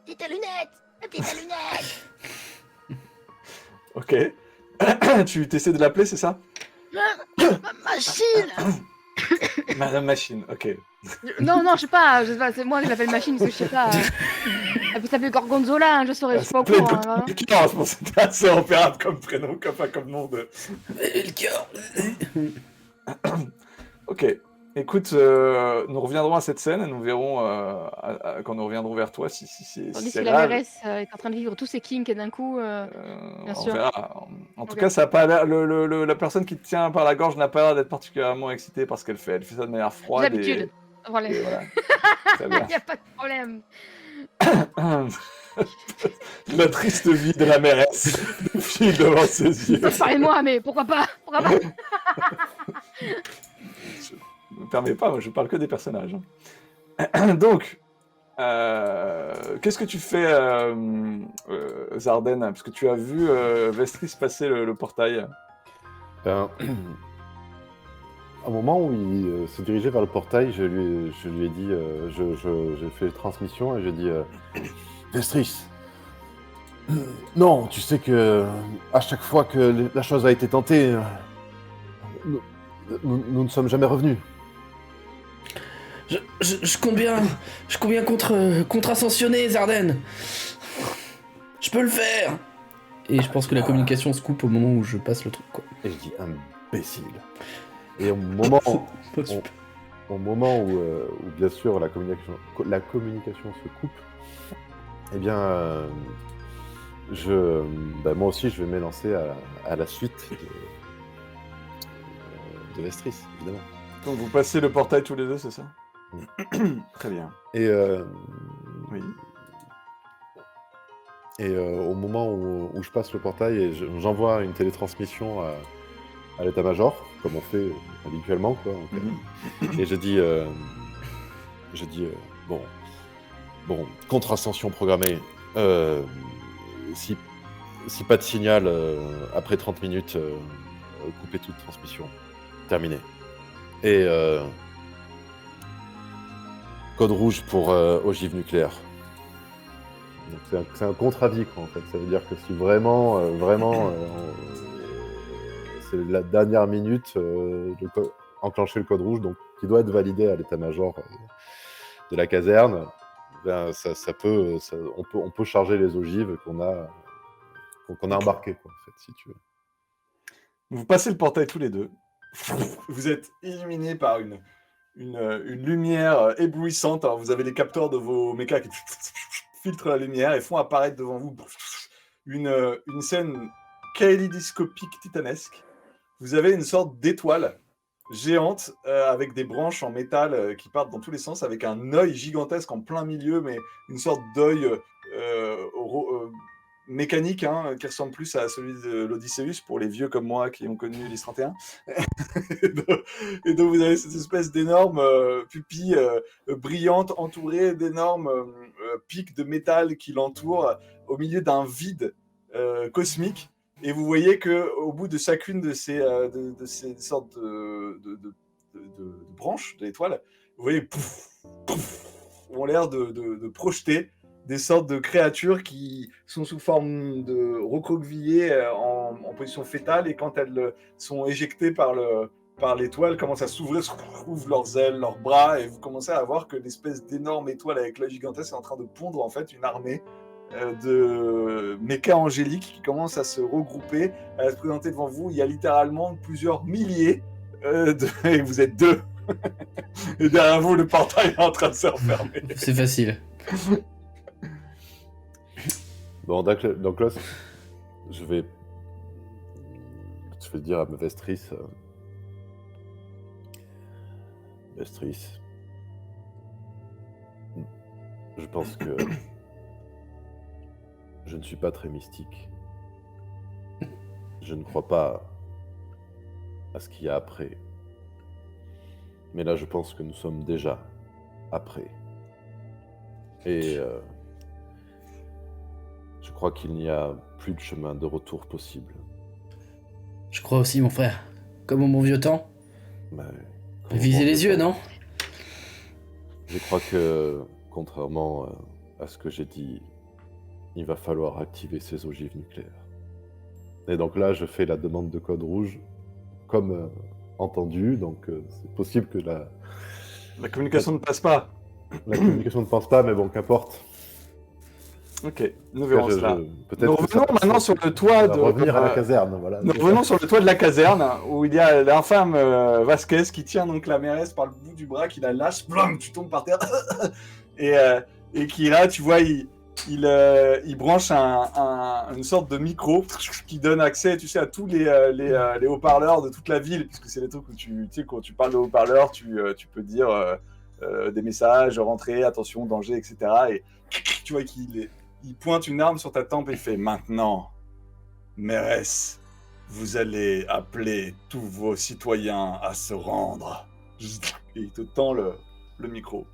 petite lunette. La petite lunette. Ok. Tu t'essaies de l'appeler, c'est ça? Ma machine. Madame Machine, ok. Non, je sais pas, c'est moi qui l'appelle machine parce que je sais pas. Elle peut s'appeler Gorgonzola, hein, je sais pas au courant. Hein, Melchior, je pense que c'était assez opérable comme prénom, comme nom de... Melchior. Ok. Écoute, nous reviendrons à cette scène et nous verrons quand nous reviendrons vers toi si Tandis c'est que la grave. mairesse est en train de vivre tous ses kinks et d'un coup. Bien On sûr. verra. En tout Ok. cas, ça a pas l'air- la personne qui te tient par la gorge n'a pas l'air d'être particulièrement excitée par ce qu'elle fait. Elle fait ça de manière J'ai froide. l'habitude. Voilà. Et voilà. Très Il bien. n'y a pas de problème. La triste vie de la mairesse défile devant ses yeux. Ça paraît moi, mais pourquoi pas? Je me permets pas, moi je parle que des personnages. Donc, qu'est-ce que tu fais, Zarden? Parce que tu as vu Vestris passer le portail. Ben, au moment où il se dirigeait vers le portail, je lui ai dit, j'ai fait transmission et j'ai dit Vestris, non, tu sais que à chaque fois que la chose a été tentée, nous ne sommes jamais revenus. Je compte bien contre-ascensionner, Zarden. Je peux le faire. Et je pense que la communication se coupe au moment où je passe le truc, quoi. Et je dis imbécile. Et au moment, au moment où bien sûr la communication se coupe, eh bien, moi aussi je vais m'élancer à la suite de Vestris, évidemment. Donc vous passez le portail tous les deux, c'est ça? Très bien. Et, Oui. et au moment où je passe le portail, et j'envoie une télétransmission à l'état-major, comme on fait habituellement, quoi. En fait. Et je dis, bon, contre-ascension programmée. Si pas de signal après 30 minutes, coupez toute transmission. Terminé. Et code rouge pour ogive nucléaire. Donc c'est un contre-avis, quoi, en fait. Ça veut dire que si vraiment, c'est la dernière minute, enclencher le code rouge, donc qui doit être validé à l'état-major de la caserne, ben, on peut charger les ogives qu'on a embarquées, quoi, en fait, si tu veux. Vous passez le portail tous les deux. Vous êtes illuminés par une lumière éblouissante. Alors, vous avez les capteurs de vos mechas qui filtrent la lumière et font apparaître devant vous une scène kaléidoscopique titanesque. Vous avez une sorte d'étoile géante avec des branches en métal qui partent dans tous les sens, avec un œil gigantesque en plein milieu, mais une sorte d'œil mécanique, hein, qui ressemble plus à celui de l'Odysseus pour les vieux comme moi qui ont connu l'Is 31. Et donc vous avez cette espèce d'énorme pupille brillante entourée d'énormes pics de métal qui l'entourent au milieu d'un vide cosmique. Et vous voyez qu'au bout de chacune de ces sortes de branches de l'étoile, vous voyez ont l'air de projeter des sortes de créatures qui sont sous forme de recroquevillées en position fétale, et quand elles sont éjectées par l'étoile, commencent à s'ouvrir, ouvrent leurs ailes, leurs bras, et vous commencez à voir que l'espèce d'énorme étoile avec l'œil gigantesque est en train de pondre en fait une armée de mechas angéliques qui commencent à se regrouper, à se présenter devant vous. Il y a littéralement plusieurs milliers et vous êtes deux. Et derrière vous, le portail est en train de se refermer. C'est facile. Bon, donc là, je vais dire à Vestris, je pense que je ne suis pas très mystique. Je ne crois pas à ce qu'il y a après. Mais là, je pense que nous sommes déjà après. Et je crois qu'il n'y a plus de chemin de retour possible. Je crois aussi, mon frère. Comme au bon vieux temps. Bah, Visez les yeux, non? Je crois que, contrairement à ce que j'ai dit, il va falloir activer ces ogives nucléaires. Et donc là, je fais la demande de code rouge, comme entendu, donc c'est possible que La communication ne passe pas. la communication ne pense pas, mais bon, qu'importe. Ok, nous verrons cela. Peut-être Nous que ça revenons maintenant sur le toit de... revenir à la caserne, voilà. Nous revenons sur le toit de la caserne, où il y a l'infâme Vasquez qui tient donc la mairesse par le bout du bras, qui la lâche, blam, tu tombes par terre, et qui là, tu vois, il branche une sorte de micro qui donne accès, tu sais, à tous les haut-parleurs de toute la ville, puisque c'est les trucs où tu sais, quand tu parles de haut-parleurs, tu peux dire des messages, rentrée, attention, danger, etc. Et tu vois il pointe une arme sur ta tempe et il fait « Maintenant, mairesse, vous allez appeler tous vos citoyens à se rendre. » Et il te tend le micro.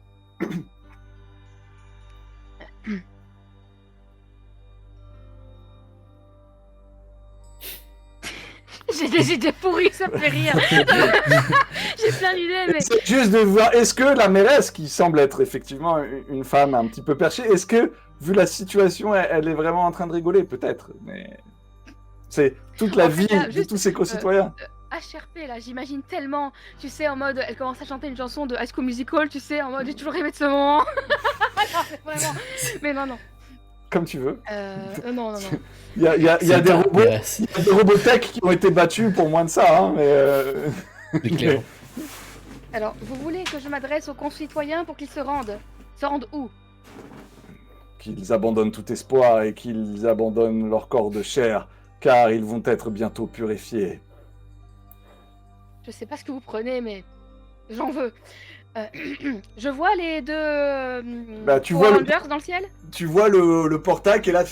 J'ai des idées pourries, ça me fait rire. J'ai plein d'idées, mais... C'est juste de voir, est-ce que la mairesse, qui semble être effectivement une femme un petit peu perchée, est-ce que, vu la situation, elle est vraiment en train de rigoler? Peut-être, mais... C'est toute la vie de tous ses concitoyens. HRP, là, j'imagine tellement, tu sais, en mode, elle commence à chanter une chanson de High School Musical, tu sais, en mode, j'ai toujours rêvé de ce moment. Non, vraiment. Mais non. Comme tu veux. Non. Il y a des robots, des robotech qui ont été battus pour moins de ça, hein, mais... C'est clair. Alors, vous voulez que je m'adresse aux concitoyens pour qu'ils se rendent? Se rendent où? Qu'ils abandonnent tout espoir et qu'ils abandonnent leur corps de chair, car ils vont être bientôt purifiés. Je sais pas ce que vous prenez, mais j'en veux. Je vois les deux Tu vois Rangers dans le ciel. Tu vois le portail qui est là.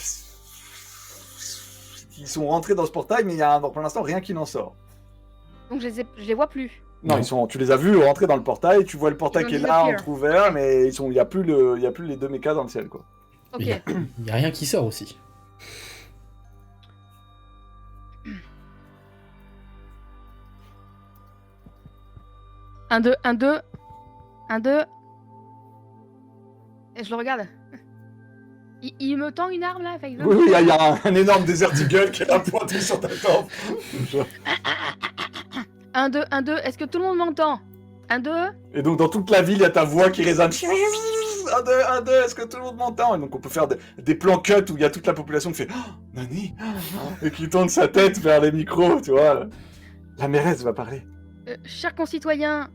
Ils sont rentrés dans ce portail, mais il y a pour l'instant rien qui n'en sort. Donc je les vois plus. Non, tu les as vus rentrer dans le portail. Tu vois le portail qui est là, entrouvert, mais il y a plus les deux mechas dans le ciel, quoi. Ok. Il y a rien qui sort aussi. Un, deux. Et je le regarde. Il me tend une arme là avec... Oui, il y a un énorme Desert Eagle qui est là pointé sur ta tempe. 1, 2, est-ce que tout le monde m'entend? 1, 2. Et donc dans toute la ville, il y a ta voix qui résonne. 1, 2, est-ce que tout le monde m'entend? Et donc on peut faire des plans cut où il y a toute la population qui fait oh, Nani et qui tourne sa tête vers les micros, tu vois. La mairesse va parler. Chers concitoyens,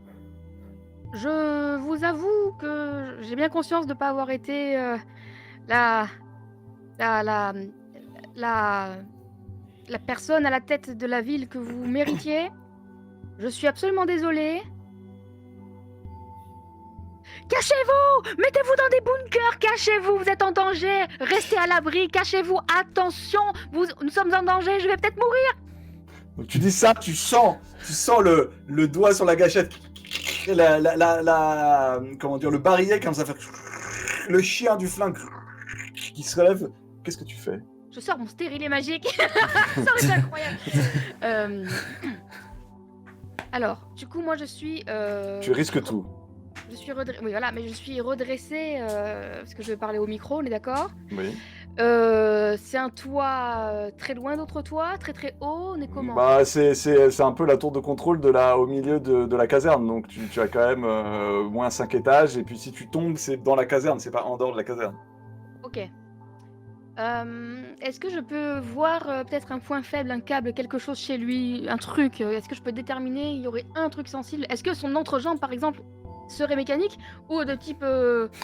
je vous avoue que j'ai bien conscience de ne pas avoir été la personne à la tête de la ville que vous méritiez. Je suis absolument désolée. Cachez-vous! Mettez-vous dans des bunkers! Cachez-vous! Vous êtes en danger! Restez à l'abri! Cachez-vous! Attention! Nous sommes en danger! Je vais peut-être mourir! Donc tu dis ça, tu sens le doigt sur la gâchette, comment dire, le barillet comme ça fait le chien du flingue qui se relève. Qu'est-ce que tu fais? Je sors mon stérilet magique. Ça aurait été incroyable. Alors, du coup, moi je suis. Tu risques tout. Je suis redressée. Oui, voilà, mais je suis redressée parce que je vais parler au micro, on est d'accord? Oui. C'est un toit très loin d'autres toits, très très haut, on est comment? Bah, c'est un peu la tour de contrôle au milieu de la caserne, donc tu as quand même moins 5 étages, et puis si tu tombes, c'est dans la caserne, c'est pas en dehors de la caserne. Ok. Est-ce que je peux voir peut-être un point faible, un câble, quelque chose chez lui, un truc? Est-ce que je peux déterminer, il y aurait un truc sensible? Est-ce que son entrejambe, par exemple, serait mécanique ou de type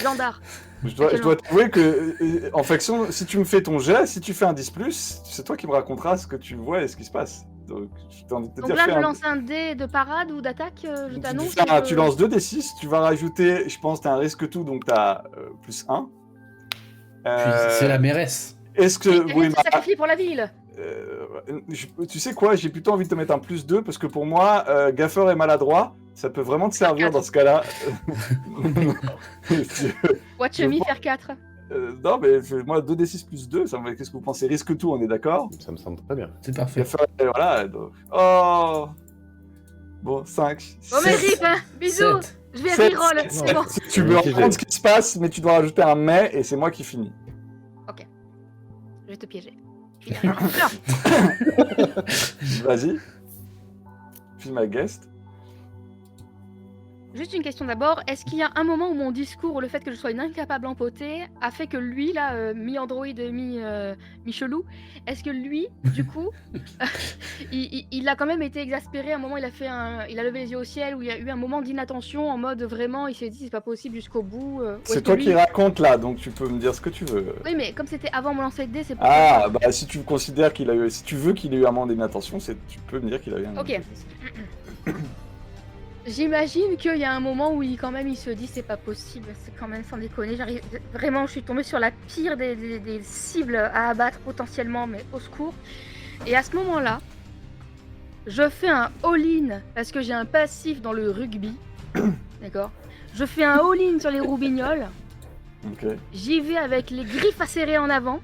viandard? Je dois t'avouer que, en faction, si tu me fais ton jet, si tu fais un 10+, c'est toi qui me raconteras ce que tu vois et ce qui se passe. Donc là, je lance un dé de parade ou d'attaque, je t'annonce. Tu lances 2d6, tu vas rajouter, je pense, t'as un risque tout, donc t'as +1. C'est la mairesse. Est-ce que... Oui, sacrifié pour la ville. Tu sais quoi, j'ai plutôt envie de te mettre un +2, parce que pour moi, Gaffer est maladroit. Ça peut vraiment te servir dans ce cas-là. Watch me faire 4. Non, mais moi, 2d6 +2, qu'est-ce que vous pensez? Risque tout, on est d'accord? Ça me semble très bien. C'est parfait. Voilà, donc... Oh, Bon, 5. Bon, mais rip, hein. Bisous. Sept. Je vais Sept. reroll. C'est bon. Tu veux apprendre ce qui se passe, mais tu dois rajouter un mais et c'est moi qui finis. Je vais te piéger. Vas-y. File ma guest. Juste une question d'abord, est-ce qu'il y a un moment où mon discours ou le fait que je sois une incapable empotée a fait que lui, là, mi-android, mi-chelou, est-ce que lui, du coup, il a quand même été exaspéré, à un moment il a levé les yeux au ciel, où il y a eu un moment d'inattention en mode vraiment, il s'est dit c'est pas possible jusqu'au bout. C'est toi qui raconte là, donc tu peux me dire ce que tu veux. Oui, mais comme c'était avant mon lancer de dés, c'est pour Ah, bah si tu considères qu'il a eu, si tu veux qu'il ait eu un moment d'inattention, tu peux me dire qu'il a eu un. Ok. J'imagine qu'il y a un moment où il se dit c'est pas possible, c'est quand même sans déconner, vraiment je suis tombée sur la pire des cibles à abattre potentiellement, mais au secours. Et à ce moment-là, je fais un all-in parce que j'ai un passif dans le rugby, d'accord. Je fais un all-in sur les roubignoles, j'y vais avec les griffes acérées en avant,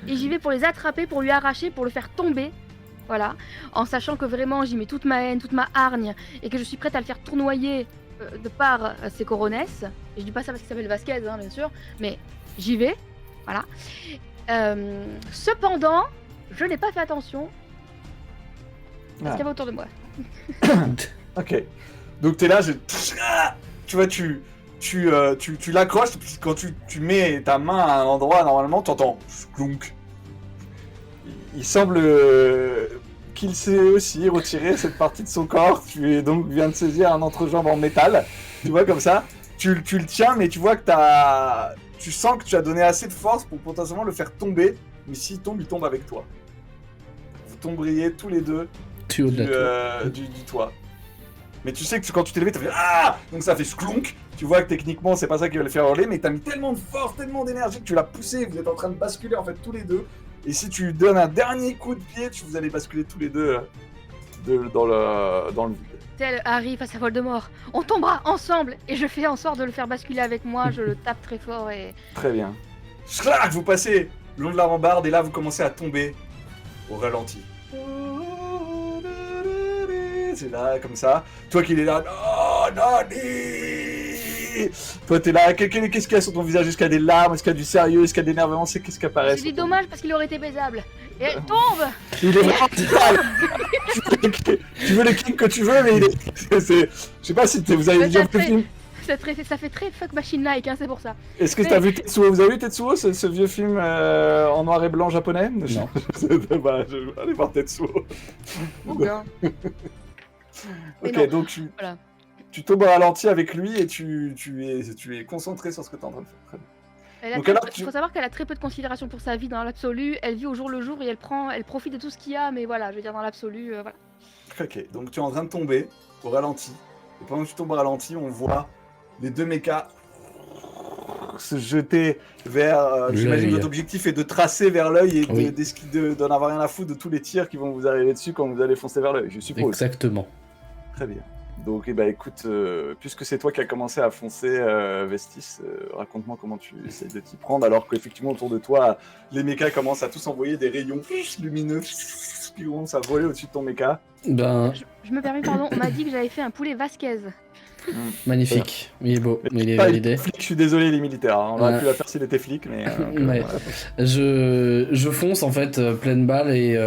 et j'y vais pour les attraper, pour lui arracher, pour le faire tomber. Voilà, en sachant que vraiment j'y mets toute ma haine, toute ma hargne, et que je suis prête à le faire tournoyer de par ses coronesses. Et je dis pas ça parce qu'il s'appelle Vasquez, hein, bien sûr, mais j'y vais, voilà. Cependant, je n'ai pas fait attention à ce qu'il y avait autour de moi. Ok, donc t'es là, tu vois, tu l'accroches, puis quand tu mets ta main à un endroit, normalement, t'entends clonk. Il semble qu'il s'est aussi retiré cette partie de son corps. Tu viens de saisir un entrejambe en métal. Tu vois comme ça. Tu le tiens, mais tu vois que tu sens que tu as donné assez de force pour potentiellement le faire tomber. Mais s'il tombe, il tombe avec toi. Vous tomberiez tous les deux du toit. Mais tu sais que quand tu t'es levé, t'as fait ah, donc ça fait sklonk. Tu vois que techniquement, c'est pas ça qui va le faire hurler, mais t'as mis tellement de force, tellement d'énergie que tu l'as poussé. Vous êtes en train de basculer en fait tous les deux. Et si tu donnes un dernier coup de pied, vous allez basculer tous les deux dans le vide. Tel Harry face à Voldemort, on tombera ensemble et je fais en sorte de le faire basculer avec moi, je le tape très fort et... Très bien. Schlac, vous passez le long de la rambarde et là vous commencez à tomber au ralenti. C'est là, comme ça. Toi qui es là, non, toi t'es là, qu'est-ce qu'il y a sur ton visage? Est-ce qu'il y a des larmes? Est-ce qu'il y a du sérieux? Est-ce qu'il y a des nerfs? Qu'est-ce qui apparaît? J'ai dit dommage parce qu'il aurait été baisable. Et elle tombe. Il est vraiment tu veux le kick que tu veux, mais il est... Je sais pas si vous avez déjà vu le film. Ça fait très fuck machine-like, hein, c'est pour ça. Est-ce que t'as vu Tetsuo? Vous avez vu Tetsuo, ce vieux film en noir et blanc japonais? Non. Bah, je vais aller voir Tetsuo. Bien. Ok, donc tu tombes au ralenti avec lui et tu es concentré sur ce que tu es en train de faire. Très bien. Donc Il faut savoir qu'elle a très peu de considération pour sa vie dans l'absolu. Elle vit au jour le jour et elle profite de tout ce qu'il y a, mais voilà, je veux dire dans l'absolu, voilà. Ok, donc tu es en train de tomber au ralenti. Et pendant que tu tombes au ralenti, on voit les deux mechas se jeter vers... J'imagine que votre objectif est de tracer vers l'œil et d'en avoir rien à foutre de tous les tirs qui vont vous arriver dessus quand vous allez foncer vers l'œil, je suppose. Exactement. Très bien. Donc, écoute, puisque c'est toi qui as commencé à foncer, Vestis, raconte-moi comment tu essayes de t'y prendre, alors qu'effectivement, autour de toi, les mechas commencent à tous envoyer des rayons lumineux qui commencent à voler au-dessus de ton mecha. Je me permets, pardon, on m'a dit que j'avais fait un poulet Vasquez. Magnifique, il est beau, il est pas validé. Flic, je suis désolé les militaires, hein. On aurait pu la faire s'il était flic, mais... Ouais. Je fonce en fait pleine balle et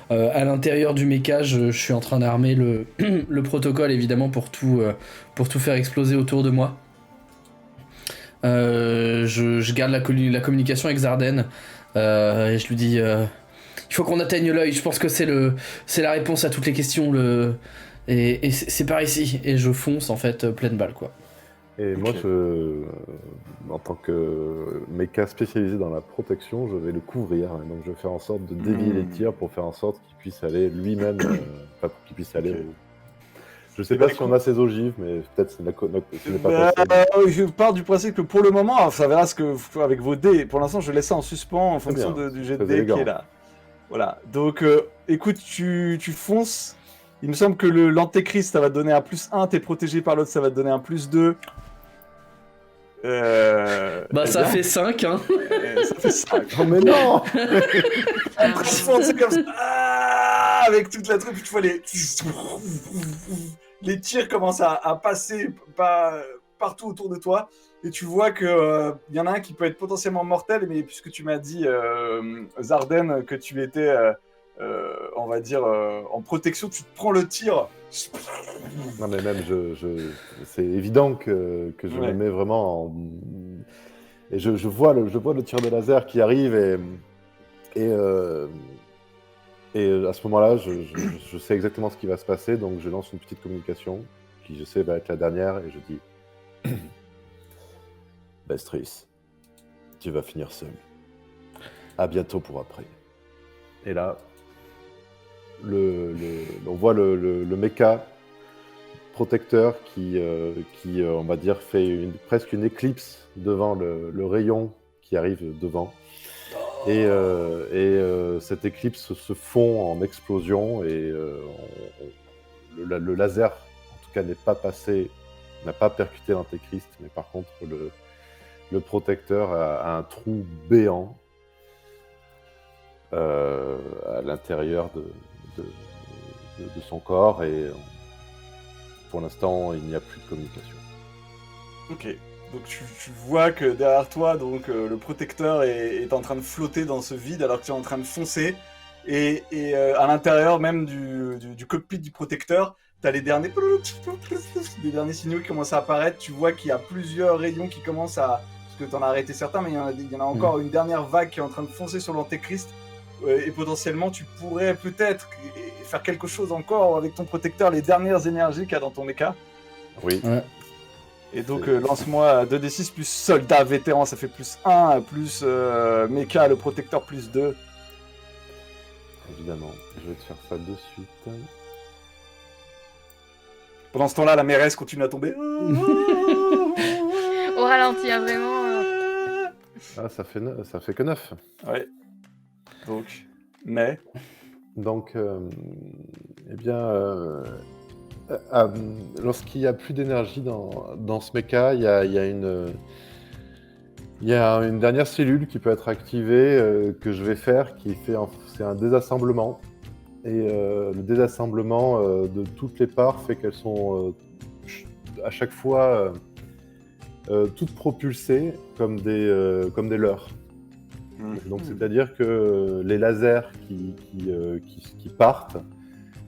à l'intérieur du mecha je suis en train d'armer le protocole évidemment pour tout faire exploser autour de moi. Je garde la communication avec Zarden et je lui dis il faut qu'on atteigne l'œil, je pense que c'est la réponse à toutes les questions et c'est par ici et je fonce en fait pleine balle quoi. Et moi, en tant que mecha spécialisé dans la protection, je vais le couvrir. Hein, donc, je vais faire en sorte de dévier les tirs pour faire en sorte qu'il puisse aller lui-même. Qu'il puisse aller. Je sais pas si on a ces ogives, mais peut-être ce n'est pas possible. Je pars du principe que pour le moment, ça verra avec vos dés. Pour l'instant, je laisse ça en suspens en fonction du jet de dés qui est là. Voilà. Donc, écoute, tu fonces. Il me semble que l'antéchrist, ça va te donner un +1, t'es protégé par l'autre, ça va te donner un +2. Ça fait 5, hein. Ça fait 5. Oh, mais non. C'est comme ça. avec toute la troupe, tu vois les tirs commencent à passer partout autour de toi. Et tu vois que y en a un qui peut être potentiellement mortel, mais puisque tu m'as dit, Zarden, que tu étais, on va dire, en protection, tu te prends le tir. Non, mais même, c'est évident que je me mets vraiment en... Et je vois le tir de laser qui arrive, et à ce moment-là, je sais exactement ce qui va se passer, donc je lance une petite communication, qui je sais va être la dernière, et je dis... Vestris, tu vas finir seul. À bientôt pour après. Et là, on voit le mecha protecteur qui, on va dire, fait presque une éclipse devant le rayon qui arrive devant. Et cette éclipse se fond en explosion, et le laser, en tout cas, n'a pas percuté l'Antéchrist, mais par contre, le protecteur a un trou béant à l'intérieur de son corps, et pour l'instant, il n'y a plus de communication. Ok, donc tu vois que derrière toi, donc, le protecteur est en train de flotter dans ce vide alors que tu es en train de foncer, et à l'intérieur même du cockpit du protecteur, tu as les derniers signaux qui commencent à apparaître. Tu vois qu'il y a plusieurs rayons qui commencent à... Parce que tu en as arrêté certains, mais il y en a encore une dernière vague qui est en train de foncer sur l'Antéchrist. Et potentiellement, tu pourrais peut-être faire quelque chose encore avec ton protecteur, les dernières énergies qu'il y a dans ton mecha. Oui. Ouais. Et donc, lance-moi 2d6 plus soldat vétéran, ça fait plus 1, plus mecha, le protecteur plus 2. Évidemment, je vais te faire ça de suite. Pendant ce temps-là, la mairesse continue à tomber. Au ralenti, hein, vraiment. Ah, ça fait que 9. Ouais. Donc, mais... Donc, eh bien, lorsqu'il n'y a plus d'énergie dans ce mecha, il y a une dernière cellule qui peut être activée, que je vais faire, c'est un désassemblement. Et le désassemblement de toutes les parts fait qu'elles sont à chaque fois toutes propulsées comme des leurres. Donc c'est-à-dire que les lasers qui partent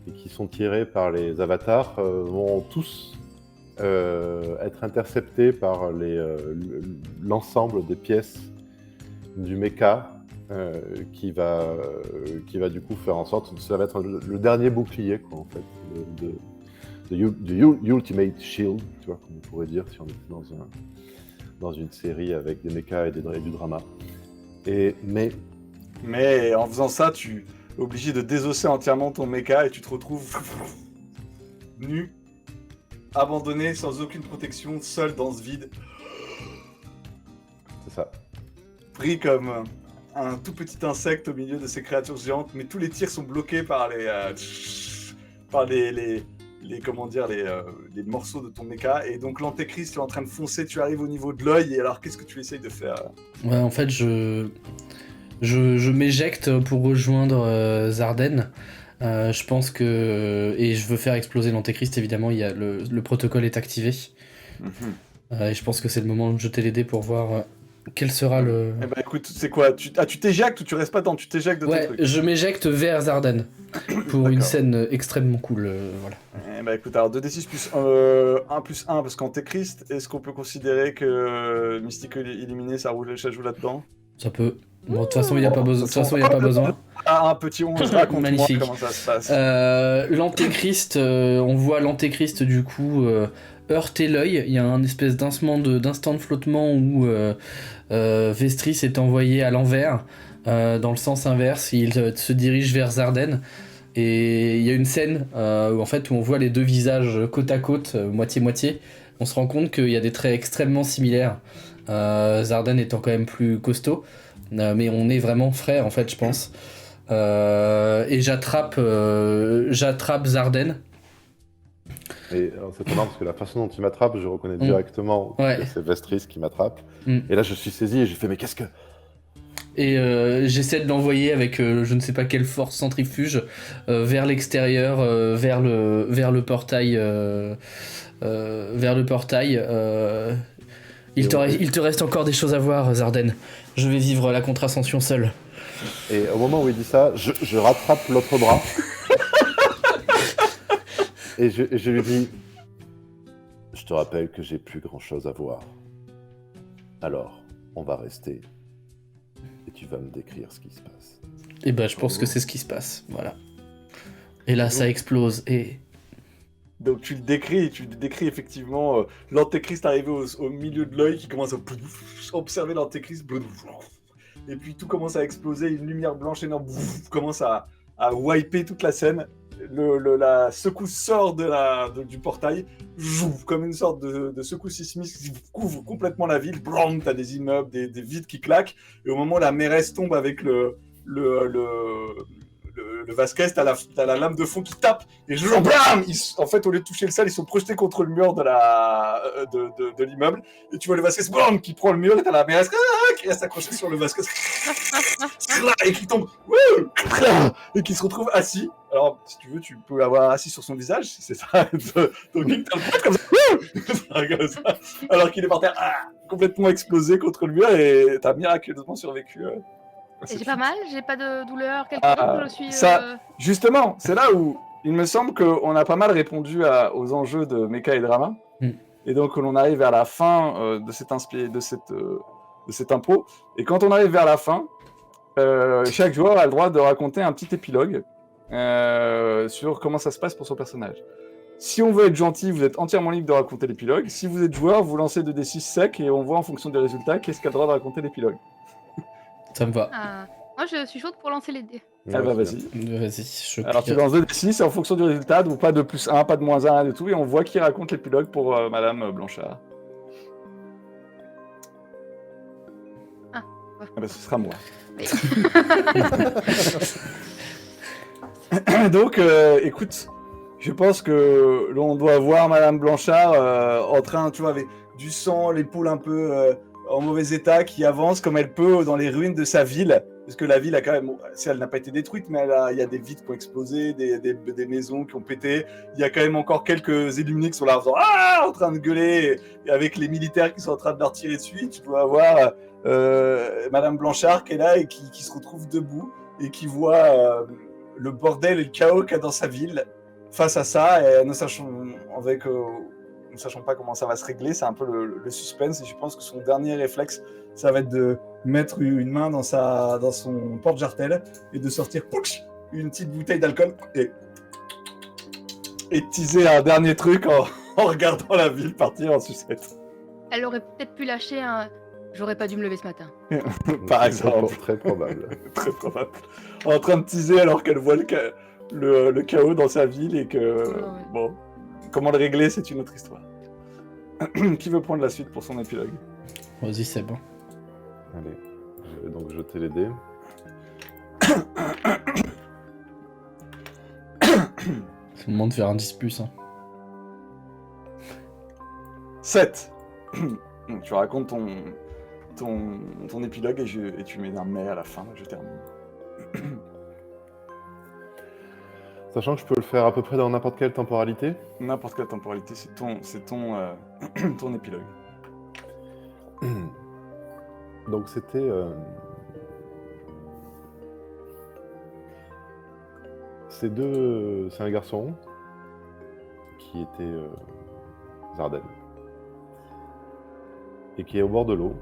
et qui sont tirés par les avatars vont tous être interceptés par l'ensemble des pièces du mecha, qui va du coup faire en sorte que ça va être le dernier bouclier, quoi, en fait, de Ultimate Shield, tu vois, comme on pourrait dire si on était dans une série avec des mechas et du drama. Mais en faisant ça, tu es obligé de désosser entièrement ton mecha et tu te retrouves nu, abandonné, sans aucune protection, seul dans ce vide. C'est ça. Pris comme un tout petit insecte au milieu de ces créatures géantes, mais tous les tirs sont bloqués par les morceaux de ton mecha, et donc l'Antéchrist est en train de foncer, tu arrives au niveau de l'œil, et alors qu'est-ce que tu essayes de faire? Ouais, en fait, je m'éjecte pour rejoindre Zarden. Je pense que... Et je veux faire exploser l'Antéchrist, évidemment, le protocole est activé. Et je pense que c'est le moment de jeter les dés pour voir quel sera le... Eh ben écoute, c'est quoi? Tu t'éjectes ou tu restes pas dedans? Tu t'éjectes de ton truc? Ouais, je m'éjecte vers Zarden pour une scène extrêmement cool, voilà. Eh ben écoute, alors 2d6 plus 1 plus 1, parce qu'Antéchrist, est-ce qu'on peut considérer que Mystique Illuminé, ça joue là-dedans? Ça peut. Bon, de toute façon, il n'y a pas besoin. Ah, un petit 11, raconte-moi Magnifique. comment ça se passe. L'Antéchrist, on voit l'Antéchrist du coup heurter l'œil. Il y a un espèce d'instant de flottement où Vestris est envoyé à l'envers, dans le sens inverse. Il se dirige vers Zarden. Et il y a une scène où on voit les deux visages côte à côte, moitié-moitié. On se rend compte qu'il y a des traits extrêmement similaires. Zarden étant quand même plus costaud. Mais on est vraiment frères, en fait, je pense. Et j'attrape Zarden. Et c'est étonnant parce que la façon dont tu m'attrapes, je reconnais directement que c'est Vestris qui m'attrape. Et là, je suis saisi et je fais, mais qu'est-ce que Et j'essaie de l'envoyer avec je ne sais pas quelle force centrifuge vers l'extérieur, vers le portail. Vers le portail. Il te reste encore des choses à voir, Zarden. Je vais vivre la contre-ascension seul. Et au moment où il dit ça, je rattrape l'autre bras. et je lui dis, je te rappelle que j'ai plus grand-chose à voir. Alors, on va rester. Et tu vas me décrire ce qui se passe. Et ben, je pense que c'est ce qui se passe. Voilà. Et là, ça explose. Et Donc tu le décris effectivement l'antéchrist arrivé au milieu de l'œil qui commence à observer l'antéchrist. Et puis tout commence à exploser, une lumière blanche énorme commence à wiper toute la scène. La secousse sort du portail, comme une sorte de secousse sismique qui couvre complètement la ville. T'as des immeubles, des vides qui claquent. Et au moment où la mairesse tombe avec le Vasquez, t'as la lame de fond qui tape et blam, en fait, au lieu de toucher le sol, ils sont projetés contre le mur de l'immeuble. Et tu vois le Vasquez blam, qui prend le mur et t'as la mairesse qui reste accrochée sur le Vasquez et qui tombe et qui se retrouve assis. Alors, si tu veux, tu peux l'avoir assis sur son visage, si c'est ça. Donc, t'as le comme ça, alors qu'il est par terre complètement explosé contre le mur et t'as miraculeusement survécu. Et j'ai pas mal, j'ai pas de douleur quelconque, je suis. Justement, c'est là où il me semble qu'on a pas mal répondu aux enjeux de Mecha et Drama. Et donc, on arrive vers la fin de cette impro. Et quand on arrive vers la fin, chaque joueur a le droit de raconter un petit épilogue sur comment ça se passe pour son personnage. Si on veut être gentil, vous êtes entièrement libre de raconter l'épilogue. Si vous êtes joueur, vous lancez 2d6 secs et on voit en fonction des résultats qu'est-ce qu'il a le droit de raconter l'épilogue. Ça me va. Moi, je suis chaude pour lancer les dés. Ah bah vas-y. Vas-y. Alors tu lances 2d6, c'est en fonction du résultat, donc pas de +1, pas de -1, rien du tout, et on voit qui raconte l'épilogue pour Madame Blanchard. Ah bah ce sera moi. Oui. Donc écoute, je pense que l'on doit voir Madame Blanchard en train, tu vois, avec du sang, l'épaule un peu en mauvais état, qui avance comme elle peut dans les ruines de sa ville. Parce que la ville a quand même, si elle n'a pas été détruite, mais il y a des vitres qui ont explosé, des maisons qui ont pété. Il y a quand même encore quelques illuminés qui sont là en train de gueuler, et avec les militaires qui sont en train de leur tirer dessus. Tu dois avoir Madame Blanchard qui est là et qui se retrouve debout et qui voit le bordel et le chaos qu'il y a dans sa ville face à ça, et ne sachant pas comment ça va se régler. C'est un peu le suspense, et je pense que son dernier réflexe, ça va être de mettre une main dans son porte-jartel et de sortir une petite bouteille d'alcool et teaser un dernier truc en regardant la ville partir en sucette. Elle aurait peut-être pu lâcher un « j'aurais pas dû me lever ce matin ». Par exemple. Très probable. Très probable. En train de teaser alors qu'elle voit le chaos dans sa ville et que... Bon, comment le régler, c'est une autre histoire. Qui veut prendre la suite pour son épilogue? Vas-y, c'est bon. Allez, je vais donc jeter les dés. C'est le moment de faire un 10+. Hein. 7. Tu racontes ton épilogue et tu mets un mais à la fin, je termine. Sachant que je peux le faire à peu près dans n'importe quelle temporalité. N'importe quelle temporalité, c'est ton épilogue. Donc c'était... C'est un garçon qui était Zarden et qui est au bord de l'eau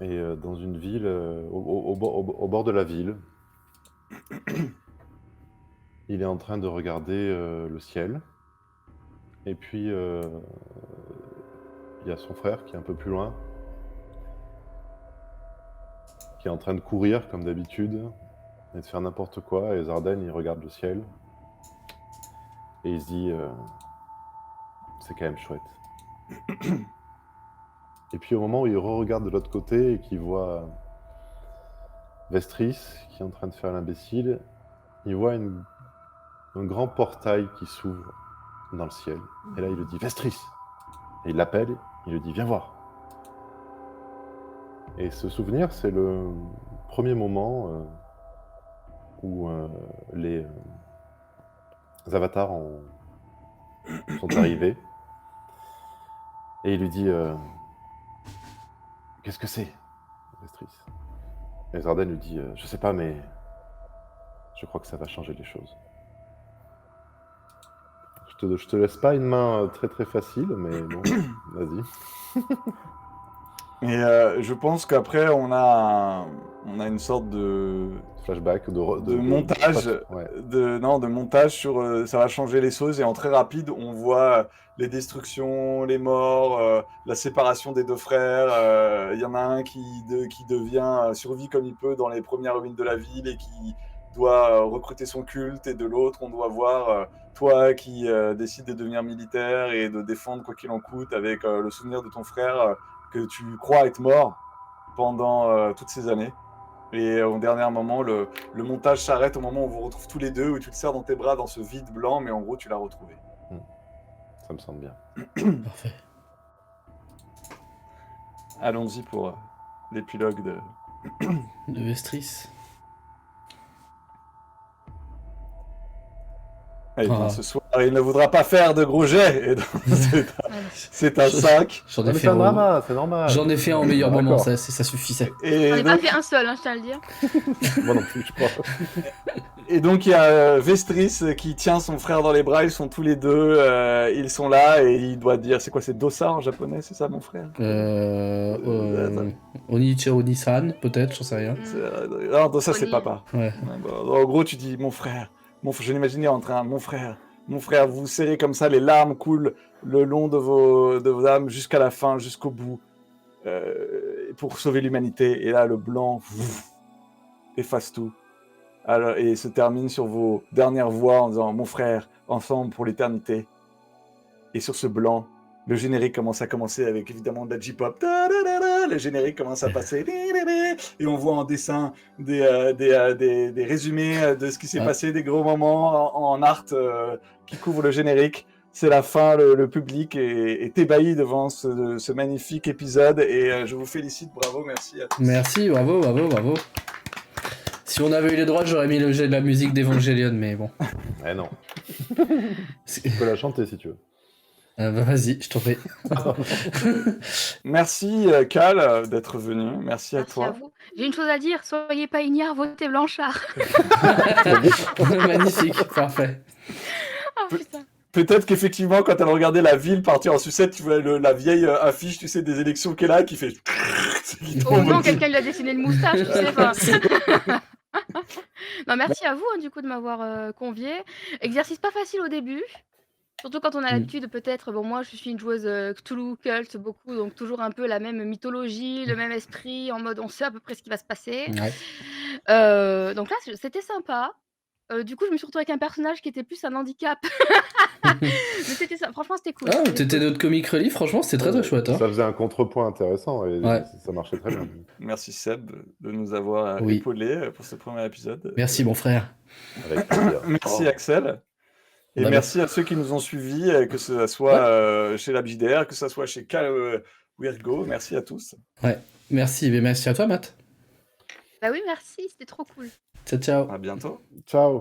et dans une ville, au bord de la ville. Il est en train de regarder le ciel, et puis il y a son frère qui est un peu plus loin, qui est en train de courir comme d'habitude et de faire n'importe quoi, et Zarden il regarde le ciel et il se dit c'est quand même chouette. Et puis au moment où il re-regarde de l'autre côté et qu'il voit Vestris qui est en train de faire l'imbécile, il voit un grand portail qui s'ouvre dans le ciel. Et là, il lui dit « Vestris !» Et il l'appelle, il lui dit « Viens voir !» Et ce souvenir, c'est le premier moment où les avatars sont arrivés. Et il lui dit qu'est-ce que c'est, Vestris? Et Zarden lui dit je sais pas, mais je crois que ça va changer les choses. Je te laisse pas une main très très facile, mais bon, vas-y. Et je pense qu'après, on a une sorte de Flashback, de montage, ouais. de montage sur ça va changer les choses, et en très rapide, on voit les destructions, les morts, la séparation des deux frères. Il y en a un qui devient survit comme il peut dans les premières ruines de la ville et qui doit recruter son culte, et de l'autre, on doit voir toi qui décide de devenir militaire et de défendre quoi qu'il en coûte avec le souvenir de ton frère que tu crois être mort pendant toutes ces années. Et au dernier moment, le montage s'arrête au moment où on vous retrouve tous les deux, où tu te serres dans tes bras dans ce vide blanc, mais en gros, tu l'as retrouvé. Ça me semble bien. Parfait. Allons-y pour l'épilogue de Vestris. Eh bien, ce soir, il ne voudra pas faire de gros jets. Et donc, c'est un 5. J'en ai fait c'est un drama, c'est normal. J'en ai fait en meilleur moment, ça suffisait. J'en ai pas fait un seul, je tiens à le dire. Moi non plus, je crois. Et donc, il y a Vestris qui tient son frère dans les bras. Ils sont tous les deux. Ils sont là et il doit dire... C'est quoi, c'est Dosa en japonais, c'est ça, mon frère? Oni-san, peut-être, j'en sais rien. Non, Dosa, c'est papa. Ouais. En gros, tu dis, mon frère... je l'imaginais en train, mon frère, vous serrez comme ça, les larmes coulent le long de vos âmes jusqu'à la fin, jusqu'au bout, pour sauver l'humanité. Et là, le blanc efface tout. Alors, et se termine sur vos dernières voix en disant, mon frère, ensemble pour l'éternité. Et sur ce blanc, le générique commence avec évidemment de la J-pop. Le générique commence à passer. Et on voit en dessin des résumés de ce qui s'est passé, des gros moments en art qui couvrent le générique. C'est la fin, le public est ébahi devant ce magnifique épisode. Et je vous félicite, bravo, merci à tous. Merci, bravo. Si on avait eu les droits, j'aurais mis le jet de la musique d'Evangelion, mais bon. Eh non. Tu peux la chanter si tu veux. Vas-y, je t'en prie. Merci Cal d'être venu, merci à toi. À vous. J'ai une chose à dire, soyez pas ignares, votez Blanchard. Magnifique, parfait. Oh putain. Peut-être qu'effectivement, quand elle regardait la ville partir en sucette, tu vois la vieille affiche, tu sais, des élections qu'elle a, qui fait... Oh non, quelqu'un lui a dessiné le moustache, tu sais pas. Non, merci à vous du coup de m'avoir convié. Exercice pas facile au début. Surtout quand on a l'habitude, peut-être, bon, moi je suis une joueuse Cthulhu, Cult, beaucoup, donc toujours un peu la même mythologie, le même esprit, en mode on sait à peu près ce qui va se passer. Ouais. Donc là, c'était sympa. Du coup, je me suis retrouvée avec un personnage qui était plus un handicap. Mais c'était ça, franchement, c'était cool. Ah, t'étais notre comic relief, franchement, c'était très très chouette. Hein. Ça faisait un contrepoint intéressant et ça marchait très bien. Merci Seb de nous avoir épaulés pour ce premier épisode. Merci mon frère. Avec plaisir. Merci Axel. Et merci à ceux qui nous ont suivis, que ce soit chez l'AbJDR, que ce soit chez Cal Wirgo. Merci à tous. Ouais, merci. Mais merci à toi, Matt. Bah oui, merci, c'était trop cool. Ciao. À bientôt. Ciao.